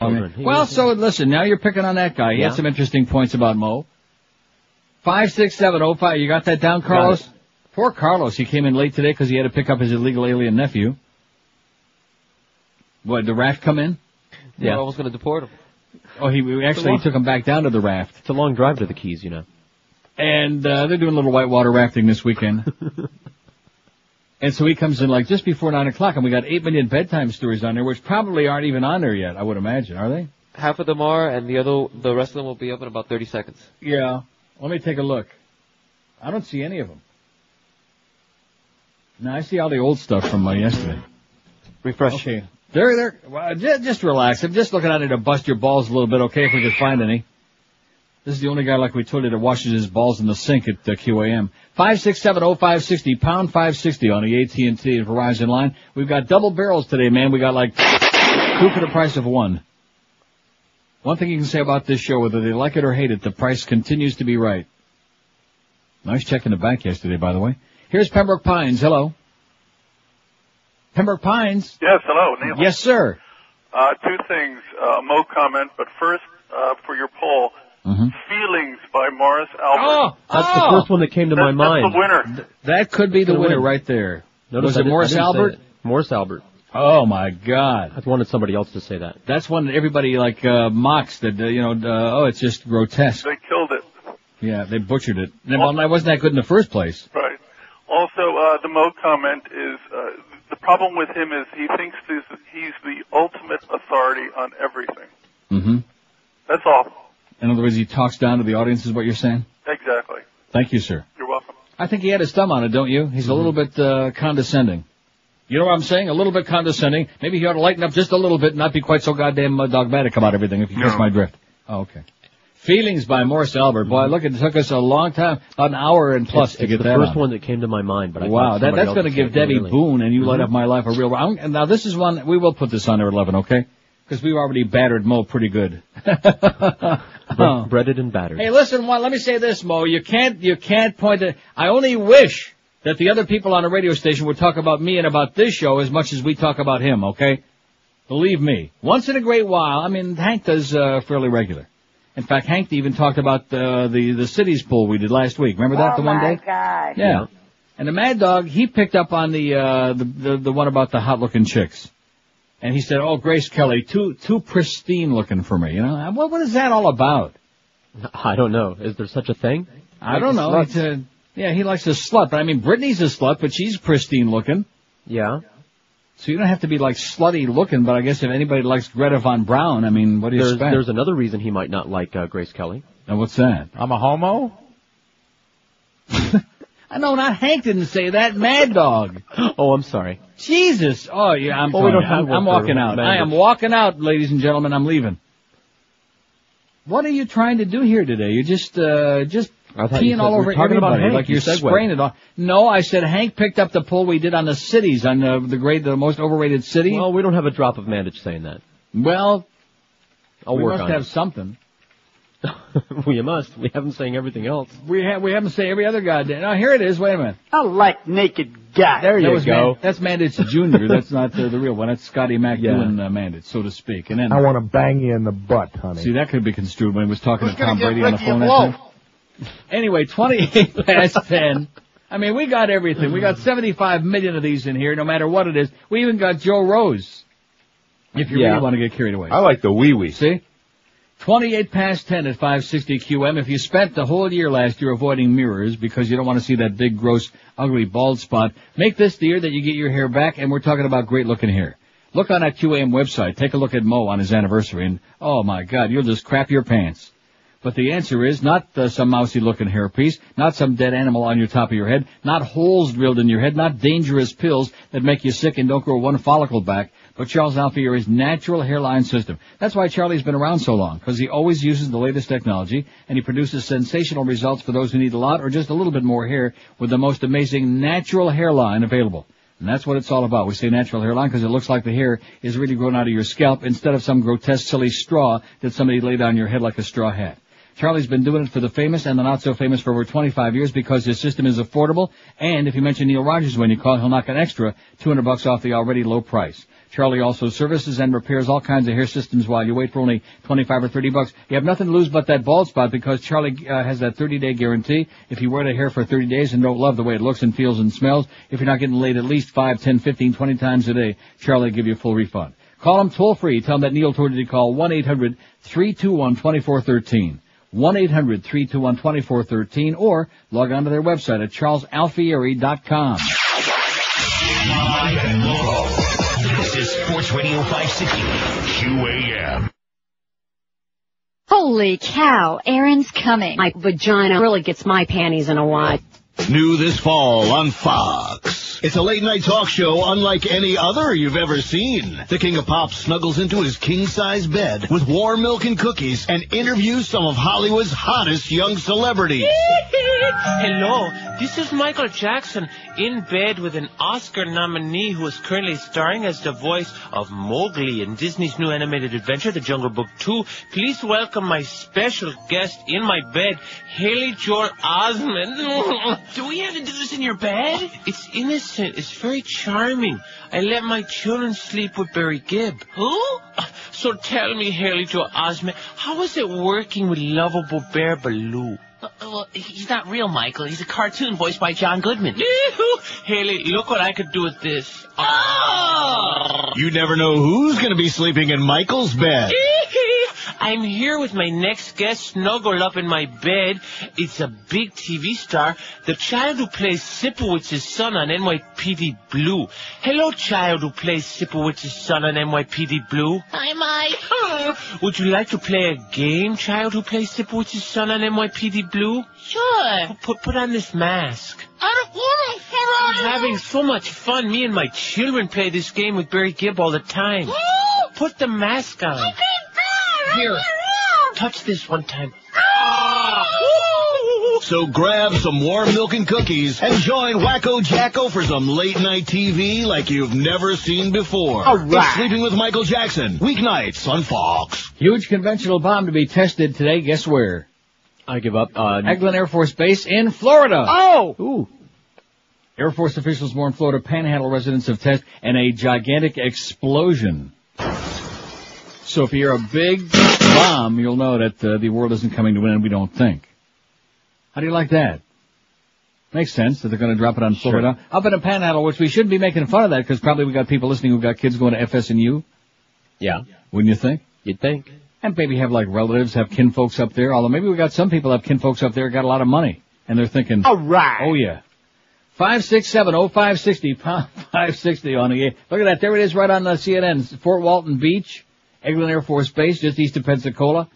Well, so listen, now you're picking on that guy. He had some interesting points about Mo. 56705, you got that down, Carlos? Poor Carlos, he came in late today because he had to pick up his illegal alien nephew. What, the raft come in? Yeah, I was going to deport him. Oh, he took him back down to the raft. It's a long drive to the Keys, you know. And they're doing a little whitewater rafting this weekend. And so he comes in like just before 9 o'clock, and we got 8 million bedtime stories on there, which probably aren't even on there yet, I would imagine, are they? Half of them are, and the rest of them will be up in about 30 seconds. Yeah. Let me take a look. I don't see any of them. No, I see all the old stuff from yesterday. Refresh. Okay. Well, just relax. I'm just looking at it to bust your balls a little bit, okay, if we could find any. This is the only guy, like we told you, that washes his balls in the sink at QAM. 5670560, pound 560 on the AT&T and Verizon line. We've got double barrels today, man. We got like two for the price of one. One thing you can say about this show, whether they like it or hate it, the price continues to be right. Nice check in the bank yesterday, by the way. Here's Pembroke Pines. Hello. Pembroke Pines. Yes, hello, Neil. Yes, sir. Two things. Mo comment, but first, for your poll, Feelings by Morris Albert. That's the first one that came to my mind. That's the winner. That could be the winner right there. Was it Morris Albert? Morris Albert. Oh, my God. I wanted somebody else to say that. That's one that everybody, mocks that, it's just grotesque. They killed it. Yeah, they butchered it. Well, that wasn't that good in the first place. Right. Also, the Mo comment is, the problem with him is he thinks he's the ultimate authority on everything. Mm-hmm. That's all. In other words, he talks down to the audience is what you're saying? Exactly. Thank you, sir. You're welcome. I think he had his thumb on it, don't you? He's a little bit condescending. You know what I'm saying? A little bit condescending. Maybe he ought to lighten up just a little bit and not be quite so goddamn dogmatic about everything, if you catch my drift. Oh, okay. Feelings by Morris Albert. Boy, look, it took us a long time, about an hour and plus to get that on. It's the first one that came to my mind, but that's going to give Debbie Boone and You Light Up My Life a real... And now this is one, we will put this on there at 11, okay? Because we've already battered Mo pretty good. Breaded and battered. Hey, listen, let me say this, Mo. You can't point to... I only wish that the other people on the radio station would talk about me and about this show as much as we talk about him, okay? Believe me. Once in a great while, I mean, Hank does fairly regular. In fact, Hank even talked about the cities poll we did last week. Remember that the one day? Oh, my God. Yeah. And the Mad Dog, he picked up on the one about the hot-looking chicks. And he said, oh, Grace Kelly, too pristine looking for me. You know, what is that all about? I don't know. Is there such a thing? I don't know. He likes a slut. But I mean, Brittany's a slut, but she's pristine looking. Yeah. So you don't have to be like slutty looking, but I guess if anybody likes Greta Von Braun, I mean, what do you expect? There's another reason he might not like Grace Kelly. And what's that? I'm a homo? No, not Hank didn't say that. Mad Dog. Oh, I'm sorry. Jesus. Oh, yeah, I'm walking out. I am walking out, ladies and gentlemen. I'm leaving. What are you trying to do here today? You're just peeing all over everybody, like you're spraying it off. No, I said Hank picked up the poll we did on the cities, on the most overrated city. Well, we don't have a drop of mandage saying that. Well, we must have something. We must. We haven't saying everything else. We haven't say every other goddamn. Now here it is. Wait a minute. I like naked guys. There you go. That's Mandage Jr. That's not the real one. That's Scotty Mac doing Mandage, so to speak. And then I want to bang you in the butt, honey. See, that could be construed when he was talking to Tom Brady on the phone that time. Anyway, 28 past 10. I mean, we got everything. We got 75 million of these in here, no matter what it is. We even got Joe Rose. If you really want to get carried away. I like the wee-wee. See? 28 past 10 at 560 QM. If you spent the whole year last year avoiding mirrors because you don't want to see that big, gross, ugly bald spot, make this the year that you get your hair back, and we're talking about great-looking hair. Look on that QAM website. Take a look at Mo on his anniversary, and, oh, my God, you'll just crap your pants. But the answer is not some mousy-looking hairpiece, not some dead animal on your top of your head, not holes drilled in your head, not dangerous pills that make you sick and don't grow one follicle back, but Charles Alfier's natural hairline system. That's why Charlie's been around so long, because he always uses the latest technology, and he produces sensational results for those who need a lot or just a little bit more hair with the most amazing natural hairline available. And that's what it's all about. We say natural hairline because it looks like the hair is really grown out of your scalp instead of some grotesque, silly straw that somebody laid on your head like a straw hat. Charlie's been doing it for the famous and the not so famous for over 25 years because his system is affordable. And if you mention Neil Rogers when you call, he'll knock an extra $200 off the already low price. Charlie also services and repairs all kinds of hair systems while you wait for only 25 or $30. You have nothing to lose but that bald spot because Charlie has that 30-day guarantee. If you wear the hair for 30 days and don't love the way it looks and feels and smells, if you're not getting laid at least 5, 10, 15, 20 times a day, Charlie will give you a full refund. Call him toll free. Tell him that Neil told you to call 1-800-321-2413. 1-800-321-2413 or log on to their website at charlesalfieri.com. Live and local. This is Sports Radio 560 QAM. Holy cow, Aaron's coming. My vagina really gets my panties in a wad. New this fall on Fox. It's a late-night talk show unlike any other you've ever seen. The King of Pop snuggles into his king-size bed with warm milk and cookies and interviews some of Hollywood's hottest young celebrities. Hello, this is Michael Jackson in bed with an Oscar nominee who is currently starring as the voice of Mowgli in Disney's new animated adventure, The Jungle Book 2. Please welcome my special guest in my bed, Haley Joel Osment. Do we have to do this in your bed? It's innocent. It's very charming. I let my children sleep with Barry Gibb. Who? So tell me, Haley Joel Osment, how is it working with lovable Bear Baloo? Well, he's not real, Michael. He's a cartoon voiced by John Goodman. Haley, look what I could do with this. Oh! You never know who's going to be sleeping in Michael's bed. I'm here with my next guest snuggled up in my bed. It's a big TV star, the child who plays Sipowicz's son on NYPD Blue. Hello, child who plays Sipowicz's son on NYPD Blue. Hi, Mike. Would you like to play a game, child who plays Sipowicz's son on NYPD Blue? Sure. Put on this mask. I don't want to. I'm having so much fun. Me and my children play this game with Barry Gibb all the time. Put the mask on. Okay. Here, touch this one time. So grab some warm milk and cookies and join Wacko Jacko for some late-night TV like you've never seen before. All right. It's Sleeping with Michael Jackson, weeknights on Fox. Huge conventional bomb to be tested today. Guess where? I give up. Eglin Air Force Base in Florida. Oh! Ooh. Air Force officials warn Florida Panhandle residents of test and a gigantic explosion. So if you hear a big bomb, you'll know that the world isn't coming to an end, we don't think. How do you like that? Makes sense that they're going to drop it on Florida. Sure. Up in the Panhandle, which we shouldn't be making fun of that because probably we got people listening who've got kids going to FS&U. Yeah. Wouldn't you think? You'd think. And maybe have like relatives, have kinfolks up there. Although maybe we got some people have kinfolks up there, got a lot of money. And they're thinking, all right. Oh yeah. 567-0560, pound 560 on the, look at that, there it is right on the CNN, Fort Walton Beach. Eglin Air Force Base, just east of Pensacola.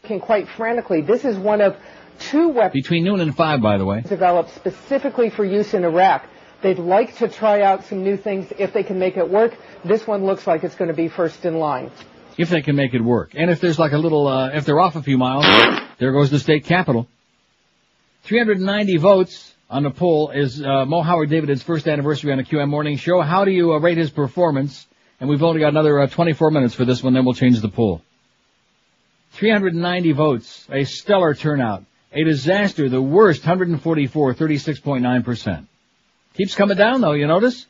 Quite frankly, this is one of two weapons between noon and 5, by the way, developed specifically for use in Iraq. They'd like to try out some new things if they can make it work. This one looks like it's going to be first in line. If they can make it work. And if there's like a little, if they're off a few miles, there goes the state capitol. 390 votes on the poll. Is Mo Howard David's first anniversary on the QM Morning Show. How do you rate his performance? And we've only got another 24 minutes for this one, then we'll change the poll. 390 votes, a stellar turnout. A disaster, the worst, 144, 36.9%. Keeps coming down, though, you notice?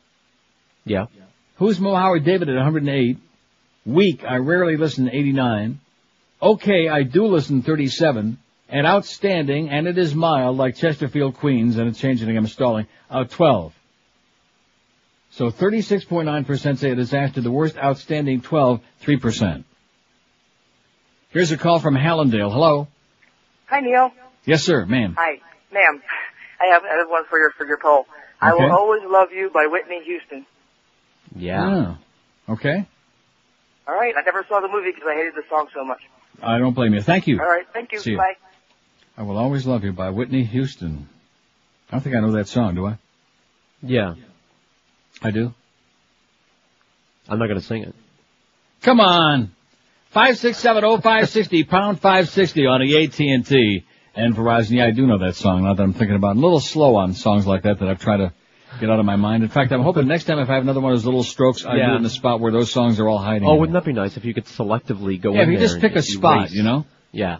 Yeah. Who's Mo Howard David at 108? Weak, I rarely listen, 89. Okay, I do listen, 37. And outstanding, and it is mild, like Chesterfield, Queens, and it's changing again, I'm stalling, 12. So 36.9% say a disaster, the worst, outstanding, 12, 3%. Here's a call from Hallandale. Hello. Hi, Neil. Yes, sir, ma'am. Hi, ma'am. I have one for your poll. Okay. I Will Always Love You by Whitney Houston. Yeah. Oh. Okay. All right. I never saw the movie because I hated the song so much. I don't blame you. Thank you. All right. Thank you. See you. Bye. I Will Always Love You by Whitney Houston. I don't think I know that song, do I? Yeah. I do? I'm not going to sing it. Come on. 567-0560, pound 560 on the AT&T and Verizon. Yeah, I do know that song, now that I'm thinking about it. I'm a little slow on songs like that I've tried to get out of my mind. In fact, I'm hoping next time if I have another one of those little strokes, I do it in the spot where those songs are all hiding. Oh, wouldn't that be nice if you could selectively go in there? Yeah, if you just pick a spot, you know? Yeah.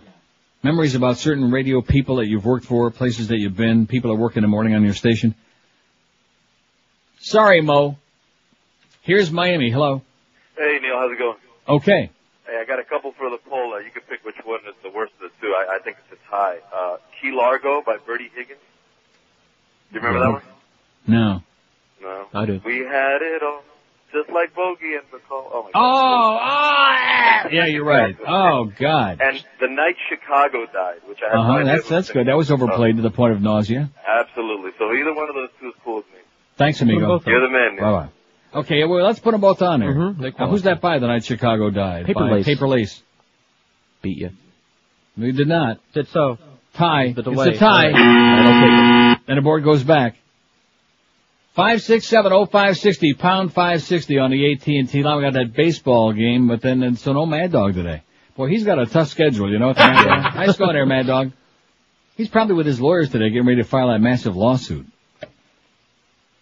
Memories about certain radio people that you've worked for, places that you've been, people that work in the morning on your station. Sorry, Mo. Here's Miami. Hello. Hey, Neil. How's it going? Okay. Hey, I got a couple for the poll. You can pick which one is the worst of the two. I think it's a tie. Key Largo by Bertie Higgins. Do you remember that one? No. No. I do. We had it all, just like Bogey and Nicole. Oh, my God. Yeah, you're right. Oh, God. And The Night Chicago Died, which I have no idea That's good. That was overplayed to the point of nausea. Absolutely. So either one of those two is cool with me. Thanks, amigo. You're the man. Bye-bye. Okay, well, let's put them both on there. Mm-hmm. Who's that by? The Night Chicago Died. Paper by Lace. Paper Lace. Beat you. We did not. Did so. Tie. The delay. It's a tie. Right. And the board goes back. 5670560, pound 560 on the AT&T line. We got that baseball game, but then so no Mad Dog today. Boy, he's got a tough schedule, you know. Nice going there, Mad Dog. He's probably with his lawyers today getting ready to file that massive lawsuit.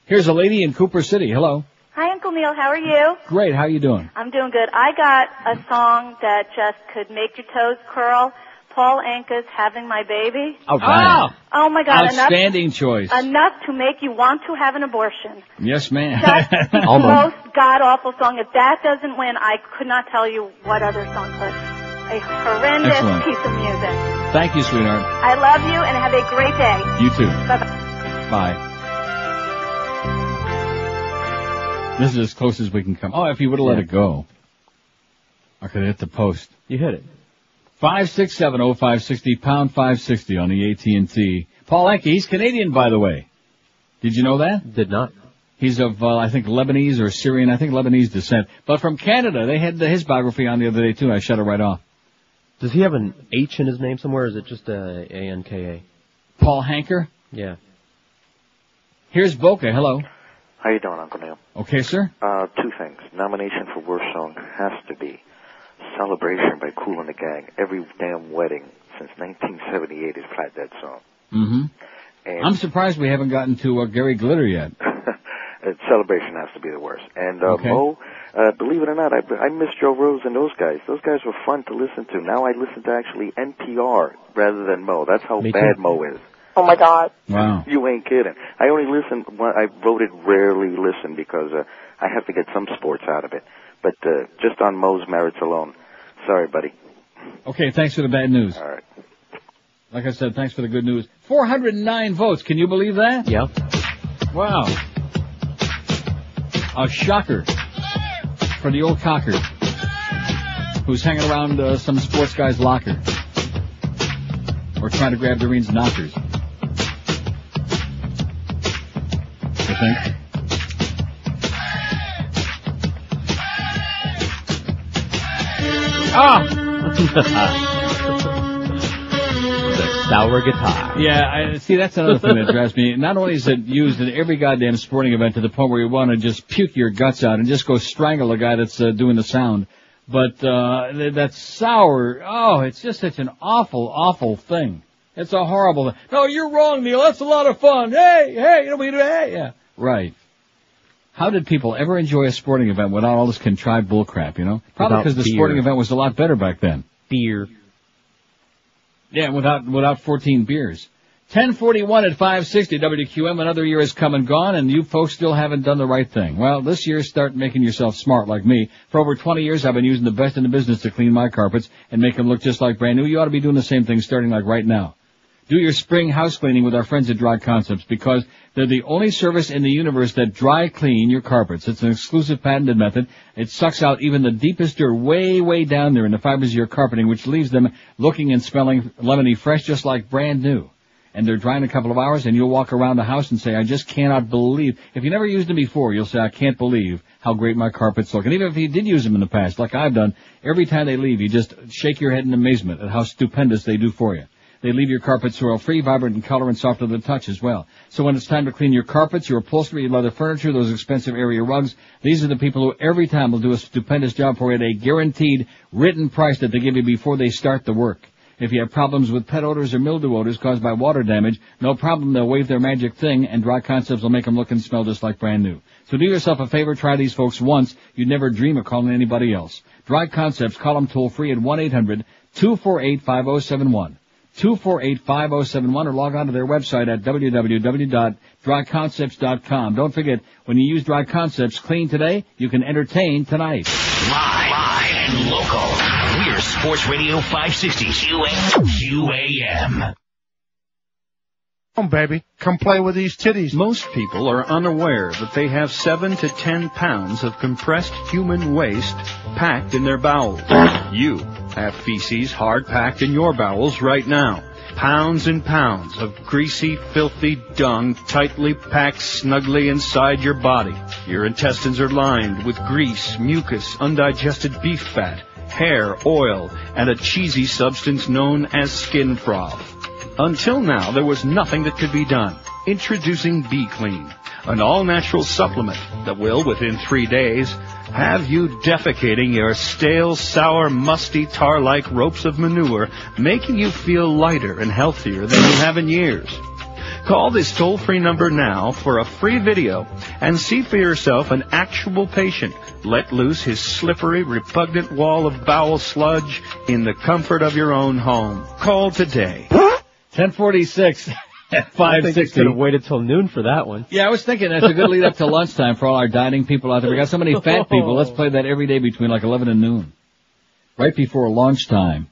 Here's a lady in Cooper City. Hello. Hi, Uncle Neil. How are you? Great. How you doing? I'm doing good. I got a song that just could make your toes curl. Paul Anka's Having My Baby. All right. Oh, my God. Outstanding choice. Enough to make you want to have an abortion. Yes, ma'am. That's the most god-awful song. If that doesn't win, I could not tell you what other song could. A horrendous Excellent. piece of music. Thank you, sweetheart. I love you, and have a great day. You too. Bye-bye. Bye. This is as close as we can come. Oh, if you would have let it go, I could have hit the post. You hit it. 5670560, pound 560 on the AT&T. Paul Anka, he's Canadian, by the way. Did you know that? Did not. He's of, I think, Lebanese or Syrian, I think Lebanese descent. But from Canada. They had his biography on the other day, too. I shut it right off. Does he have an H in his name somewhere, or is it just a A-N-K-A? Paul Hanker? Yeah. Here's Boca. Hello. How you doing, Uncle Neil? Okay, sir. Two things. Nomination for worst song has to be Celebration by Kool and the Gang. Every damn wedding since 1978 has played that song. Mm-hmm. And I'm surprised we haven't gotten to Gary Glitter yet. Celebration has to be the worst. And Okay. Mo, believe it or not, I miss Joe Rose and those guys. Those guys were fun to listen to. Now I listen to actually NPR rather than Mo. That's how bad Mo is. Oh, my God. Wow. You ain't kidding. I only listen, I voted rarely listen because I have to get some sports out of it. But just on Mo's merits alone. Sorry, buddy. Okay, thanks for the bad news. All right. Like I said, thanks for the good news. 409 votes. Can you believe that? Yeah. Wow. A shocker for the old cocker who's hanging around some sports guy's locker or trying to grab Doreen's knockers. You think? The sour guitar. Yeah, I see. That's another thing that drives me. Not only is it used in every goddamn sporting event to the point where you want to just puke your guts out and just go strangle the guy that's doing the sound, but that sour. Oh, it's just such an awful, awful thing. It's a horrible thing. No, you're wrong, Neil. That's a lot of fun. Hey, you know what you do? Hey, yeah, right. How did people ever enjoy a sporting event without all this contrived bullcrap, you know? Probably because the sporting event was a lot better back then. Beer. Yeah, without 14 beers. 1041 at 560 WQAM. Another year has come and gone, and you folks still haven't done the right thing. Well, this year, start making yourself smart like me. For over 20 years, I've been using the best in the business to clean my carpets and make them look just like brand new. You ought to be doing the same thing starting like right now. Do your spring house cleaning with our friends at Dry Concepts because they're the only service in the universe that dry clean your carpets. It's an exclusive patented method. It sucks out even the deepest dirt way, way down there in the fibers of your carpeting, which leaves them looking and smelling lemony fresh just like brand new. And they're dry in a couple of hours, and you'll walk around the house and say, I just cannot believe. If you never used them before, you'll say, I can't believe how great my carpets look. And even if you did use them in the past, like I've done, every time they leave, you just shake your head in amazement at how stupendous they do for you. They leave your carpets soil-free, vibrant in color, and soft to the touch as well. So when it's time to clean your carpets, your upholstery, your leather furniture, those expensive area rugs, these are the people who every time will do a stupendous job for you at a guaranteed written price that they give you before they start the work. If you have problems with pet odors or mildew odors caused by water damage, no problem, they'll wave their magic thing, and Dry Concepts will make them look and smell just like brand new. So do yourself a favor, try these folks once. You'd never dream of calling anybody else. Dry Concepts, call them toll-free at 1-800-248-5071. 248-5071 or log on to their website at www.dryconcepts.com. Don't forget, when you use Dry Concepts, clean today, you can entertain tonight. Live and local. We're Sports Radio 560 QAM. Come on, baby. Come play with these titties. Most people are unaware that they have 7 to 10 pounds of compressed human waste packed in their bowels. You have feces hard packed in your bowels right now. Pounds and pounds of greasy, filthy dung tightly packed snugly inside your body. Your intestines are lined with grease, mucus, undigested beef fat, hair, oil, and a cheesy substance known as skin froth. Until now, there was nothing that could be done. Introducing Be Clean, an all-natural supplement that will, within 3 days, have you defecating your stale, sour, musty, tar-like ropes of manure, making you feel lighter and healthier than you have in years. Call this toll-free number now for a free video and see for yourself an actual patient let loose his slippery, repugnant wall of bowel sludge in the comfort of your own home. Call today. 1046 at 560. I think you could have waited till noon for that one. Yeah, I was thinking that's a good lead up to lunchtime for all our dining people out there. We got so many fat people. Let's play that every day between like 11 and noon. Right before lunchtime.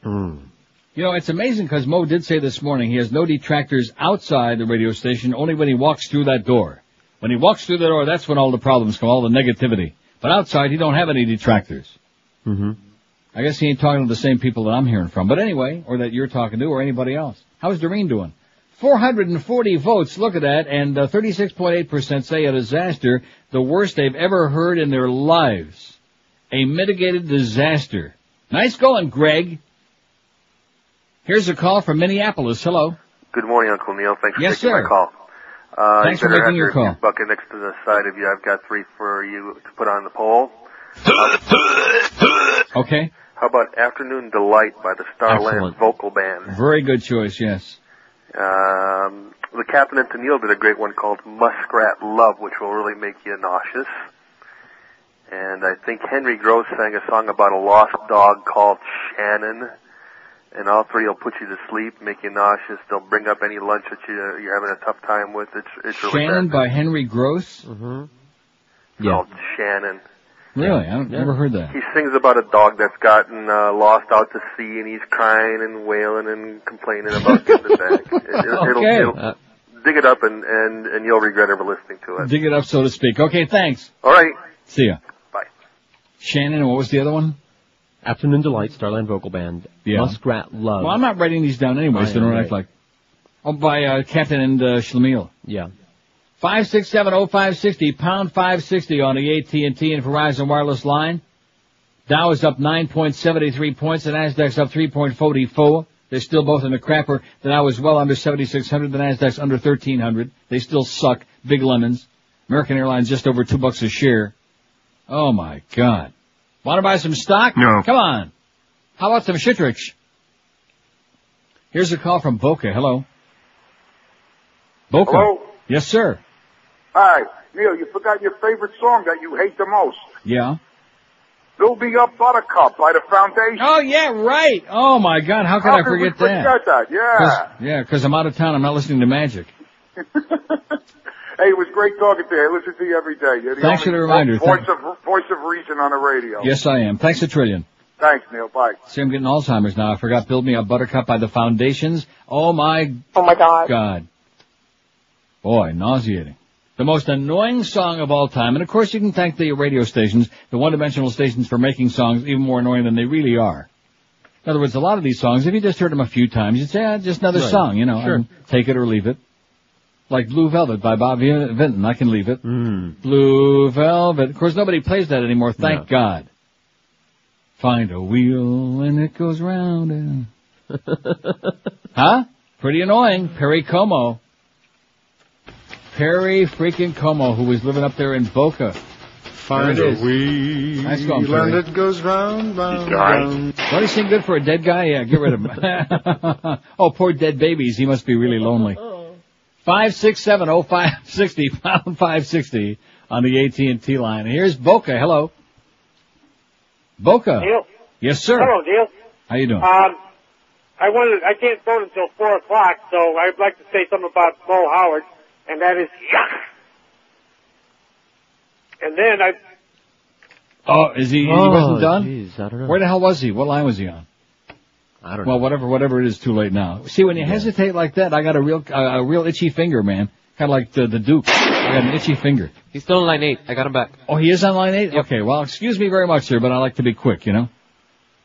You know, it's amazing because Mo did say this morning he has no detractors outside the radio station, only when he walks through that door. When he walks through the door, that's when all the problems come, all the negativity. But outside, he don't have any detractors. I guess he ain't talking to the same people that I'm hearing from. But anyway, or that you're talking to, or anybody else. How's Doreen doing? 440 votes, look at that, and 36.8% say a disaster, the worst they've ever heard in their lives. A mitigated disaster. Nice going, Greg. Here's a call from Minneapolis. Hello. Good morning, Uncle Neil. Thanks for taking sir. my call. Thanks for making your call. Bucket next to the side of you. I've got 3 for you to put on the poll. Okay. How about Afternoon Delight by the Starland Vocal Band? Very good choice, yes. The Captain and Tennille did a great one called Muskrat Love, which will really make you nauseous. And I think Henry Gross sang a song about a lost dog called Shannon. And all 3 will put you to sleep, make you nauseous. They'll bring up any lunch that you're having a tough time with. It's really Shannon bad. by Henry Gross? Called Shannon. Really? I've never heard that. He sings about a dog that's gotten lost out to sea, and he's crying and wailing and complaining about getting it back. It'll dig it up, and you'll regret ever listening to it. Dig it up, so to speak. Okay, thanks. All right. See ya. Bye. Shannon, and what was the other one? Afternoon Delight, Starland Vocal Band. Yeah. Muskrat Love. Well, I'm not writing these down anyway, so don't act like... Oh, by Captain and Schlemiel. Yeah. 5670560, pound 560 on the AT&T and Verizon wireless line. Dow is up 9.73 points, the Nasdaq's up 3.44. They're still both in the crapper. The Dow is well under 7,600, the Nasdaq's under 1,300. They still suck. Big lemons. American Airlines just over $2 a share. Oh my God. Want to buy some stock? No. Come on. How about some Shittrich? Here's a call from Boca. Hello. Boca. Hello? Yes, sir. Hi, Neil, you forgot your favorite song that you hate the most. Yeah. Build Me Up Buttercup by the Foundation. Oh, yeah, right. Oh, my God. How could I forget that? How could we forget that? Yeah. Yeah, because I'm out of town. I'm not listening to Magic. Hey, it was great talking to you. I listen to you every day. You're the Thanks for the reminder. Voice of reason on the radio. Yes, I am. Thanks a trillion. Thanks, Neil. Bye. See, I'm getting Alzheimer's now. I forgot Build Me Up Buttercup by the Foundations. Oh, my God. Boy, nauseating. The most annoying song of all time. And, of course, you can thank the radio stations, the one-dimensional stations, for making songs even more annoying than they really are. In other words, a lot of these songs, if you just heard them a few times, you'd say, just another song, you know. Sure. Take it or leave it. Like Blue Velvet by Bob Vinton. I can leave it. Blue Velvet. Of course, nobody plays that anymore, thank God. Find a wheel and it goes round and... Huh? Pretty annoying. Perry Como. Perry freaking Como, who was living up there in Boca. Find a wheel nice going, Perry. and it goes round, round, round. Don't he sing good for a dead guy? Yeah, get rid of him. Oh, poor dead babies. He must be really lonely. 5670560, pound 560 on the AT&T line. Here's Boca. Hello. Boca. Neil? Yes, sir. Hello, Neil. How you doing? I can't vote until 4 o'clock, so I'd like to say something about Mo Howard, and that is yuck. And then he wasn't done? Geez, I don't know. Where the hell was he? What line was he on? I don't know. Well, whatever it is, too late now. See, when you hesitate like that, I got a real itchy finger, man. Kind of like the Duke. I got an itchy finger. He's still on line 8. I got him back. Oh, he is on line 8? Yep. Okay, well, excuse me very much, sir, but I like to be quick, you know?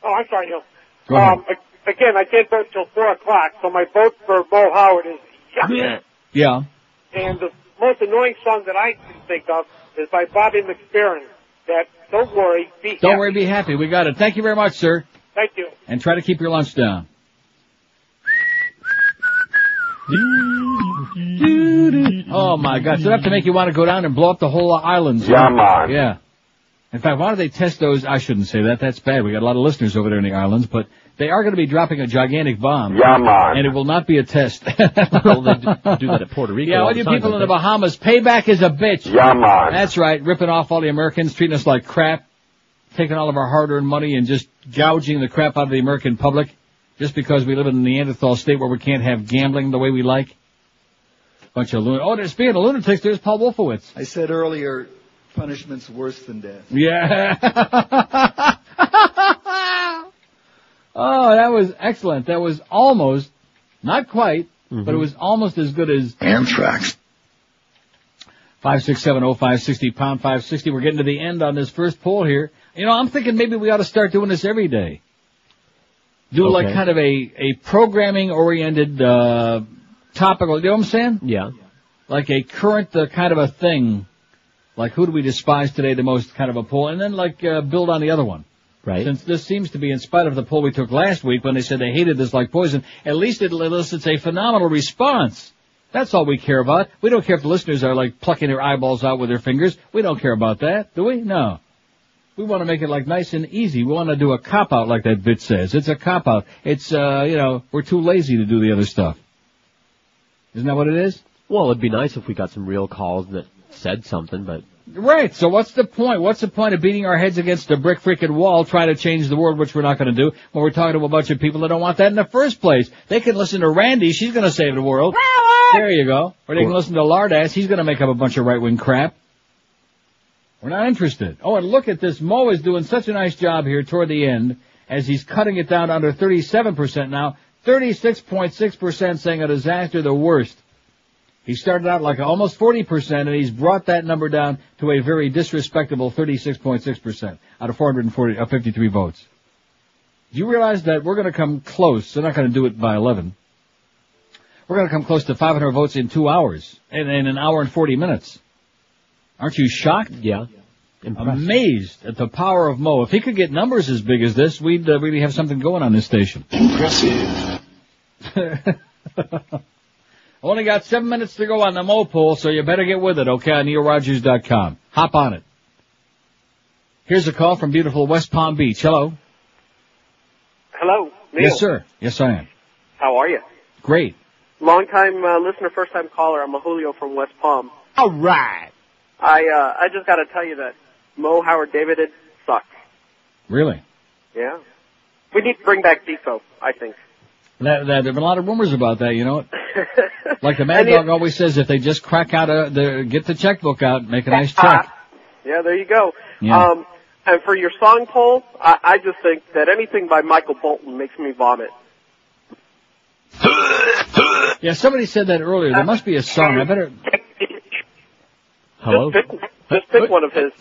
Oh, I'm sorry, Neil. Go ahead. Again, I can't vote until 4 o'clock, so my vote for Mo Howard is yuck. Yeah. And the most annoying song that I can think of is by Bobby McFerrin. That Don't Worry, Be Happy. Don't worry, be happy. We got it. Thank you very much, sir. Thank you. And try to keep your lunch down. Oh, my God. So enough to make you want to go down and blow up the whole island. Yeah, man. Yeah. In fact, why do they test those? I shouldn't say that. That's bad. We got a lot of listeners over there in the islands, but they are going to be dropping a gigantic bomb. Yeah, man. And it will not be a test. Well, they do that at Puerto Rico. Yeah, all you people in the Bahamas, payback is a bitch. Yeah, man. That's right. Ripping off all the Americans, treating us like crap, taking all of our hard-earned money and just gouging the crap out of the American public just because we live in a Neanderthal state where we can't have gambling the way we like. Bunch of speaking of lunatics, there's Paul Wolfowitz. I said earlier, punishment's worse than death. Yeah. Oh, that was excellent. That was almost, not quite, but it was almost as good as Anthrax. 5670560, pound 560. We're getting to the end on this first poll here. You know, I'm thinking maybe we ought to start doing this every day. Do like kind of a programming-oriented, topical, you know what I'm saying? Yeah. Like a current kind of a thing. Like who do we despise today the most kind of a poll. And then like build on the other one. Right. Since this seems to be in spite of the poll we took last week when they said they hated this like poison, at least it elicits a phenomenal response. That's all we care about. We don't care if the listeners are like plucking their eyeballs out with their fingers. We don't care about that, do we? No. We want to make it like nice and easy. We want to do a cop-out like that bit says. It's a cop-out. It's, we're too lazy to do the other stuff. Isn't that what it is? Well, it'd be nice if we got some real calls that said something, but... Right, so what's the point? What's the point of beating our heads against a brick freaking wall trying to change the world, which we're not going to do, when we're talking to a bunch of people that don't want that in the first place? They can listen to Randy, she's going to save the world. There you go. Or they can listen to Lardass, he's going to make up a bunch of right-wing crap. We're not interested. Oh, and look at this. Mo is doing such a nice job here toward the end, as he's cutting it down to under 37% now. 36.6% saying a disaster, the worst. He started out like almost 40%, and he's brought that number down to a very disrespectable 36.6% out of 453 votes. Do you realize that we're going to come close? They're not going to do it by 11. We're going to come close to 500 votes in 2 hours, in an hour and 40 minutes. Aren't you shocked? Yeah. Impressive. Amazed at the power of Mo. If he could get numbers as big as this, we'd really have something going on this station. Impressive. Only got 7 minutes to go on the Mo poll, so you better get with it, okay, on NeilRogers.com. Hop on it. Here's a call from beautiful West Palm Beach. Hello. Hello, Neil. Yes, sir. Yes, I am. How are you? Great. Long-time listener, first-time caller. I'm a Julio from West Palm. All right. I just got to tell you that Mo Howard David sucks. Really? Yeah. We need to bring back Defoe, I think. There have been a lot of rumors about that, you know. Like the Mad Dog always says, if they just crack out get the checkbook out, make a nice check. Yeah, there you go. Yeah. And for your song poll, I just think that anything by Michael Bolton makes me vomit. Yeah, somebody said that earlier. There must be a song. I better... Hello? Just pick one of his.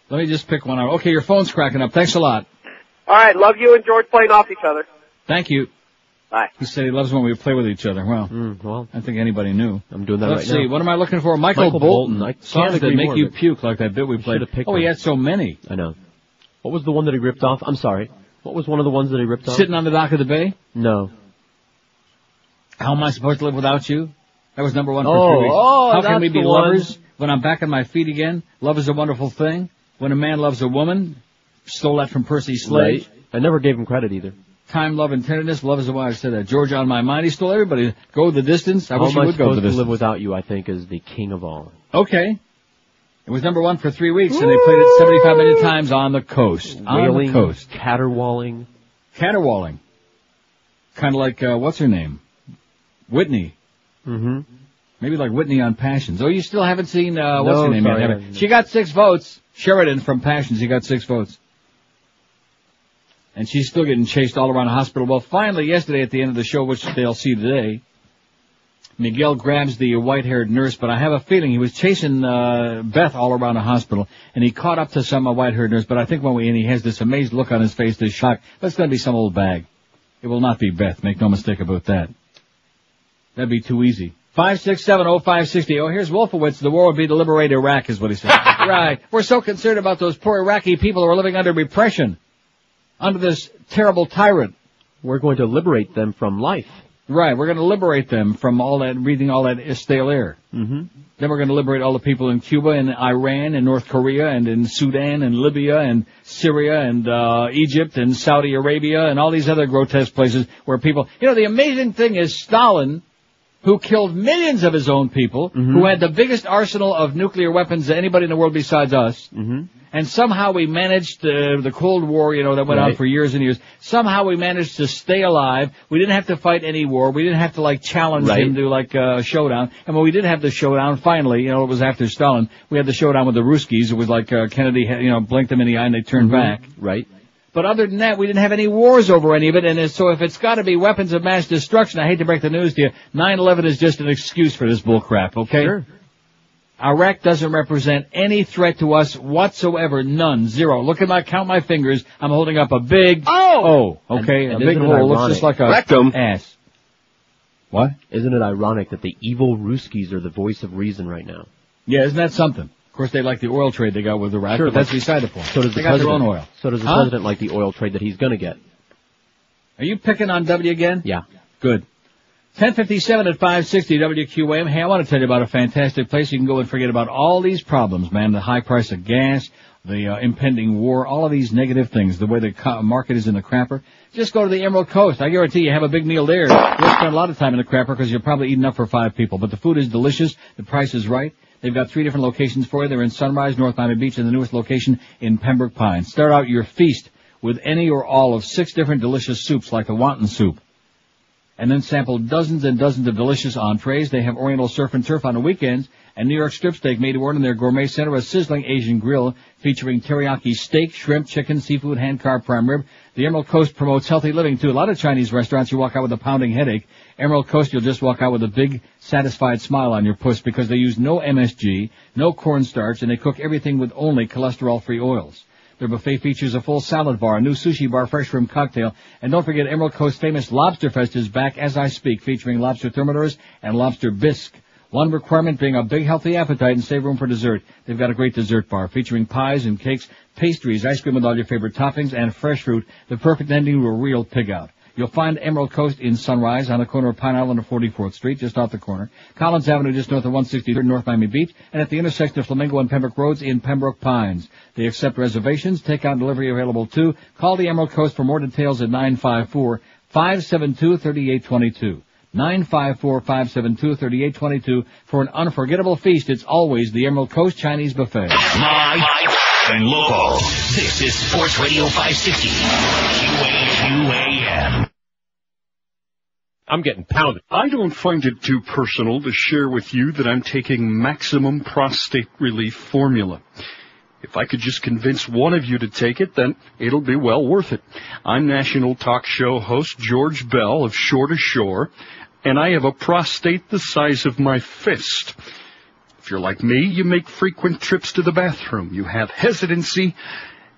Let me just pick one out. Okay, your phone's cracking up. Thanks a lot. All right, love you and George playing off each other. Thank you. Bye. He said he loves when we play with each other. Well, I think anybody knew. I'm doing that Let's right now. see, what am I looking for? Michael Bolton. Songs that make you puke, like that bit we played. Picked he had so many. I know. What was the one that he ripped off? I'm sorry. What was one of the ones that he ripped off? Sitting on the Dock of the Bay? No. How am I supposed to live without you? That was number one for 3 weeks. How can we be lovers when I'm back on my feet again? Love is a wonderful thing. When a man loves a woman. Stole that from Percy Sledge. Right. I never gave him credit either. Time, love, and tenderness. Love is why I said that. George on my mind. He stole everybody. Go the distance. I wish he would go the distance. To live without you, I think, is the king of all. Okay. It was number one for 3 weeks, and they played it 75 million times on the coast. Wailing, on the coast. Caterwauling. Caterwauling. Kind of like, what's her name? Whitney. Mm-hmm. Maybe like Whitney on Passions. Oh, you still haven't seen, what's her name sorry, yet? no. She got 6 votes. Sheridan from Passions, he got 6 votes. And she's still getting chased all around the hospital. Well, finally, yesterday at the end of the show, which they'll see today, Miguel grabs the white-haired nurse, but I have a feeling he was chasing Beth all around the hospital, and he caught up to some white-haired nurse, but I think and he has this amazed look on his face, this shock. That's going to be some old bag. It will not be Beth, make no mistake about that. That'd be too easy. 5670560. Oh, here's Wolfowitz. The war would be to liberate Iraq, is what he said. Right. We're so concerned about those poor Iraqi people who are living under repression, under this terrible tyrant. We're going to liberate them from life. Right. We're going to liberate them from all that, breathing all that stale air. Mm-hmm. Then we're going to liberate all the people in Cuba and Iran and North Korea and in Sudan and Libya and Syria and Egypt and Saudi Arabia and all these other grotesque places where people... You know, the amazing thing is Stalin, who killed millions of his own people, who had the biggest arsenal of nuclear weapons than anybody in the world besides us, and somehow we managed the Cold War, you know, that went on for years and years. Somehow we managed to stay alive. We didn't have to fight any war. We didn't have to, like, challenge him to, like, a showdown. And when we did have the showdown, finally, you know, it was after Stalin, we had the showdown with the Ruskies. It was like Kennedy, you know, blinked them in the eye and they turned back. Right. But other than that, we didn't have any wars over any of it, and so if it's got to be weapons of mass destruction, I hate to break the news to you, 9/11 is just an excuse for this bullcrap, okay? Sure. Iraq doesn't represent any threat to us whatsoever, none, zero. Look at count my fingers, I'm holding up a big O, okay? And a big hole, looks just like a rectum ass. What? Isn't it ironic that the evil Ruskies are the voice of reason right now? Yeah, isn't that something? Of course, they like the oil trade they got with Iraq, but that's beside the point. So does they the got their president. own oil. So does the president like the oil trade that he's going to get? Are you picking on W again? Yeah. Good. 10:57 at 560 WQAM. Hey, I want to tell you about a fantastic place. You can go and forget about all these problems, man. The high price of gas, the impending war, all of these negative things, the way the market is in the crapper. Just go to the Emerald Coast. I guarantee you have a big meal there. You'll spend a lot of time in the crapper because you'll probably eat enough for 5 people. But the food is delicious. The price is right. They've got 3 different locations for you. They're in Sunrise, North Miami Beach, and the newest location in Pembroke Pines. Start out your feast with any or all of 6 different delicious soups like the wonton soup. And then sample dozens and dozens of delicious entrees. They have Oriental Surf and Turf on the weekends, and New York strip steak made to order in their gourmet center, a sizzling Asian grill featuring teriyaki steak, shrimp, chicken, seafood, hand-carved prime rib. The Emerald Coast promotes healthy living, too. A lot of Chinese restaurants, you walk out with a pounding headache. Emerald Coast, you'll just walk out with a big, satisfied smile on your puss because they use no MSG, no cornstarch, and they cook everything with only cholesterol-free oils. Their buffet features a full salad bar, a new sushi bar, fresh shrimp cocktail, and don't forget Emerald Coast's famous Lobster Fest is back as I speak, featuring lobster thermidors and lobster bisque. One requirement being a big healthy appetite and save room for dessert. They've got a great dessert bar featuring pies and cakes, pastries, ice cream with all your favorite toppings, and fresh fruit, the perfect ending to a real pig out. You'll find Emerald Coast in Sunrise on the corner of Pine Island and 44th Street, just off the corner. Collins Avenue, just north of 163rd, North Miami Beach, and at the intersection of Flamingo and Pembroke Roads in Pembroke Pines. They accept reservations, takeout and delivery available too. Call the Emerald Coast for more details at 954-572-3822. 954-572-3822. For an unforgettable feast, it's always the Emerald Coast Chinese Buffet. Live and local. This is Sports Radio 560. QAM. I'm getting pounded. I don't find it too personal to share with you that I'm taking Maximum Prostate Relief Formula. If I could just convince one of you to take it, then it'll be well worth it. I'm national talk show host George Bell of Shore to Shore, and I have a prostate the size of my fist. If you're like me, you make frequent trips to the bathroom. You have hesitancy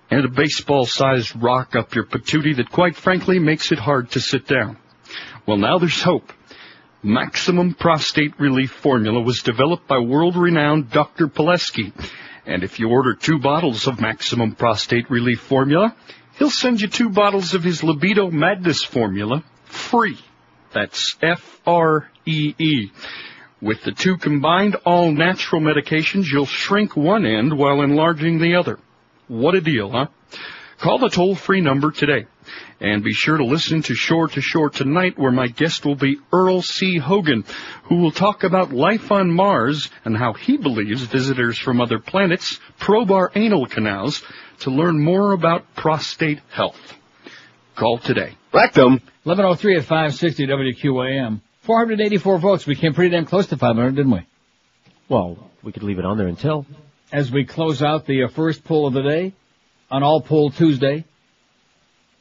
and a baseball-sized rock up your patootie that, quite frankly, makes it hard to sit down. Well, now there's hope. Maximum Prostate Relief Formula was developed by world-renowned Dr. Pileski. And if you order 2 bottles of Maximum Prostate Relief Formula, he'll send you 2 bottles of his Libido Madness Formula free. That's F-R-E-E. With the 2 combined all-natural medications, you'll shrink one end while enlarging the other. What a deal, huh? Call the toll-free number today. And be sure to listen to Shore tonight, where my guest will be Earl C. Hogan, who will talk about life on Mars and how he believes visitors from other planets probe our anal canals to learn more about prostate health. Call today. Rectum. 11:03 at 560 WQAM. 484 votes. We came pretty damn close to 500, didn't we? Well, we could leave it on there until. As we close out the first poll of the day on All Poll Tuesday.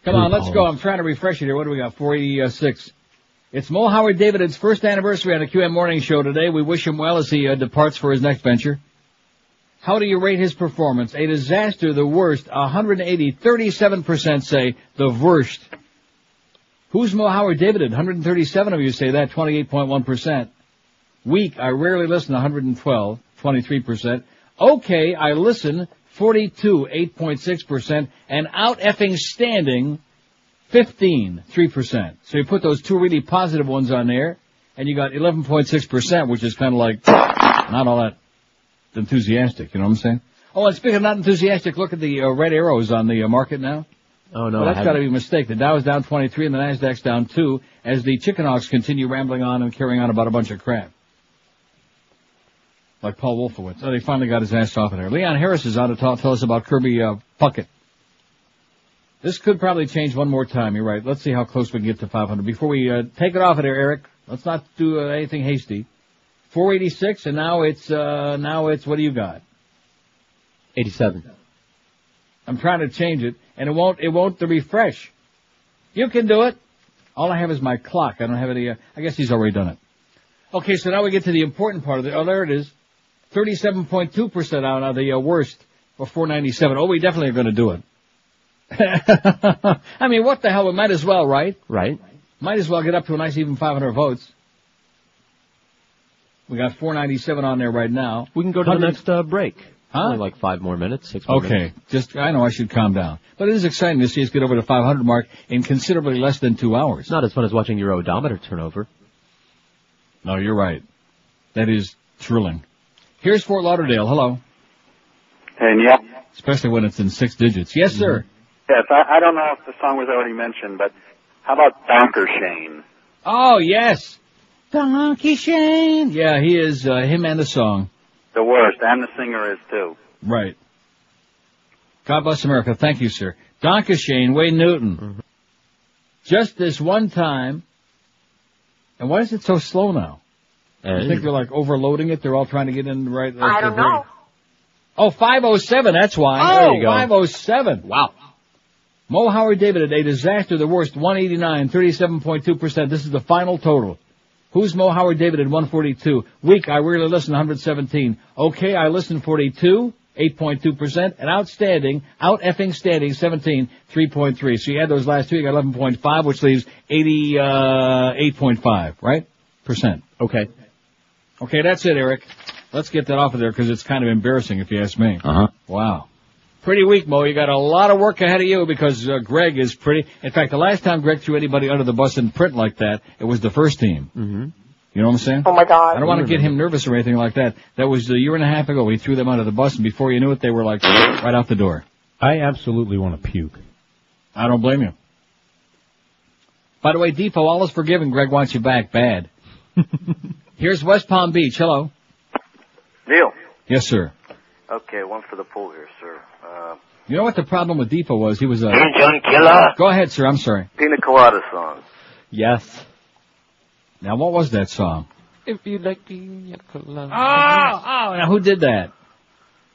Come on, let's go. I'm trying to refresh it here. What do we got? 486. It's Mo Howard David's first anniversary on the QM Morning Show today. We wish him well as he departs for his next venture. How do you rate his performance? A disaster, the worst, 180, 37% say the worst. Who's Mo Howard David? 137 of you say that, 28.1%. Weak, I rarely listen, 112, 23%. Okay, I listen, 42, 8.6%. And out effing standing, 15, 3%. So you put those two really positive ones on there, and you got 11.6%, which is kind of like not all that enthusiastic, you know what I'm saying? Oh, and speaking of not enthusiastic, look at the red arrows on the market now. Oh, no. Well, that's got to be a mistake. The Dow's down 23 and the Nasdaq's down 2 as the chicken hawks continue rambling on and carrying on about a bunch of crap. Like Paul Wolfowitz. Oh, they finally got his ass off of there. Leon Harris is on to tell us about Kirby Puckett. This could probably change one more time. You're right. Let's see how close we can get to 500. Before we take it off of there, Eric, let's not do anything hasty. 486, and now it's what do you got? 87. I'm trying to change it, and it won't the refresh. You can do it. All I have is my clock. I don't have any, I guess he's already done it. Okay, so now we get to the important part of it. Oh, there it is. 37.2% out of the worst, or 497. Oh, we definitely are going to do it. I mean, what the hell? We might as well, right? Right. Might as well get up to a nice even 500 votes. We got 497 on there right now. We can go to the next break. Huh? Only like 5 more minutes, 6 more minutes. Okay. I know I should calm down. But it is exciting to see us get over the 500 mark in considerably less than 2 hours. Not as fun as watching your odometer turn over. No, you're right. That is thrilling. Here's Fort Lauderdale. Hello. And yeah. Especially when it's in 6 digits. Yes, sir. Yes, I don't know if the song was already mentioned, but how about Donker Shane? Oh, yes. Donkey Shane. Yeah, he is, him and the song. The worst, and the singer is too. Right. God bless America. Thank you, sir. Donkey Shane, Wayne Newton. Mm-hmm. Just this one time. And why is it so slow now? I think they're like overloading it. They're all trying to get in the right. I don't know. Oh, 507. That's why. Oh, there you go. 507. Wow. Mo Howard David at a disaster, the worst, 189, 37.2%. This is the final total. Who's Mo Howard David at 142? Weak, I rarely listen, 117. Okay, I listen, 42, 8.2%. And outstanding, out-effing standing, 17, 3.3. So you add those last two, you got 11.5, which leaves 88.5, right? Percent. Okay. Okay, that's it, Eric. Let's get that off of there because it's kind of embarrassing if you ask me. Uh-huh. Wow. Pretty weak, Mo. You got a lot of work ahead of you because Greg is pretty. In fact, the last time Greg threw anybody under the bus in print like that, it was the first team. Mm-hmm. You know what I'm saying? Oh, my God. I don't want to get him nervous or anything like that. That was a year and a half ago. He threw them under the bus, and before you knew it, they were like right out the door. I absolutely want to puke. I don't blame you. By the way, Depot, all is forgiven. Greg wants you back bad. Here's West Palm Beach. Hello. Neil. Yes, sir. Okay, one for the pool here, sir. You know what the problem with Depot was? He was a... John Killer. Go ahead, sir. I'm sorry. Pina Colada song. Yes. Now, what was that song? If you like pina colada. Oh, now who did that?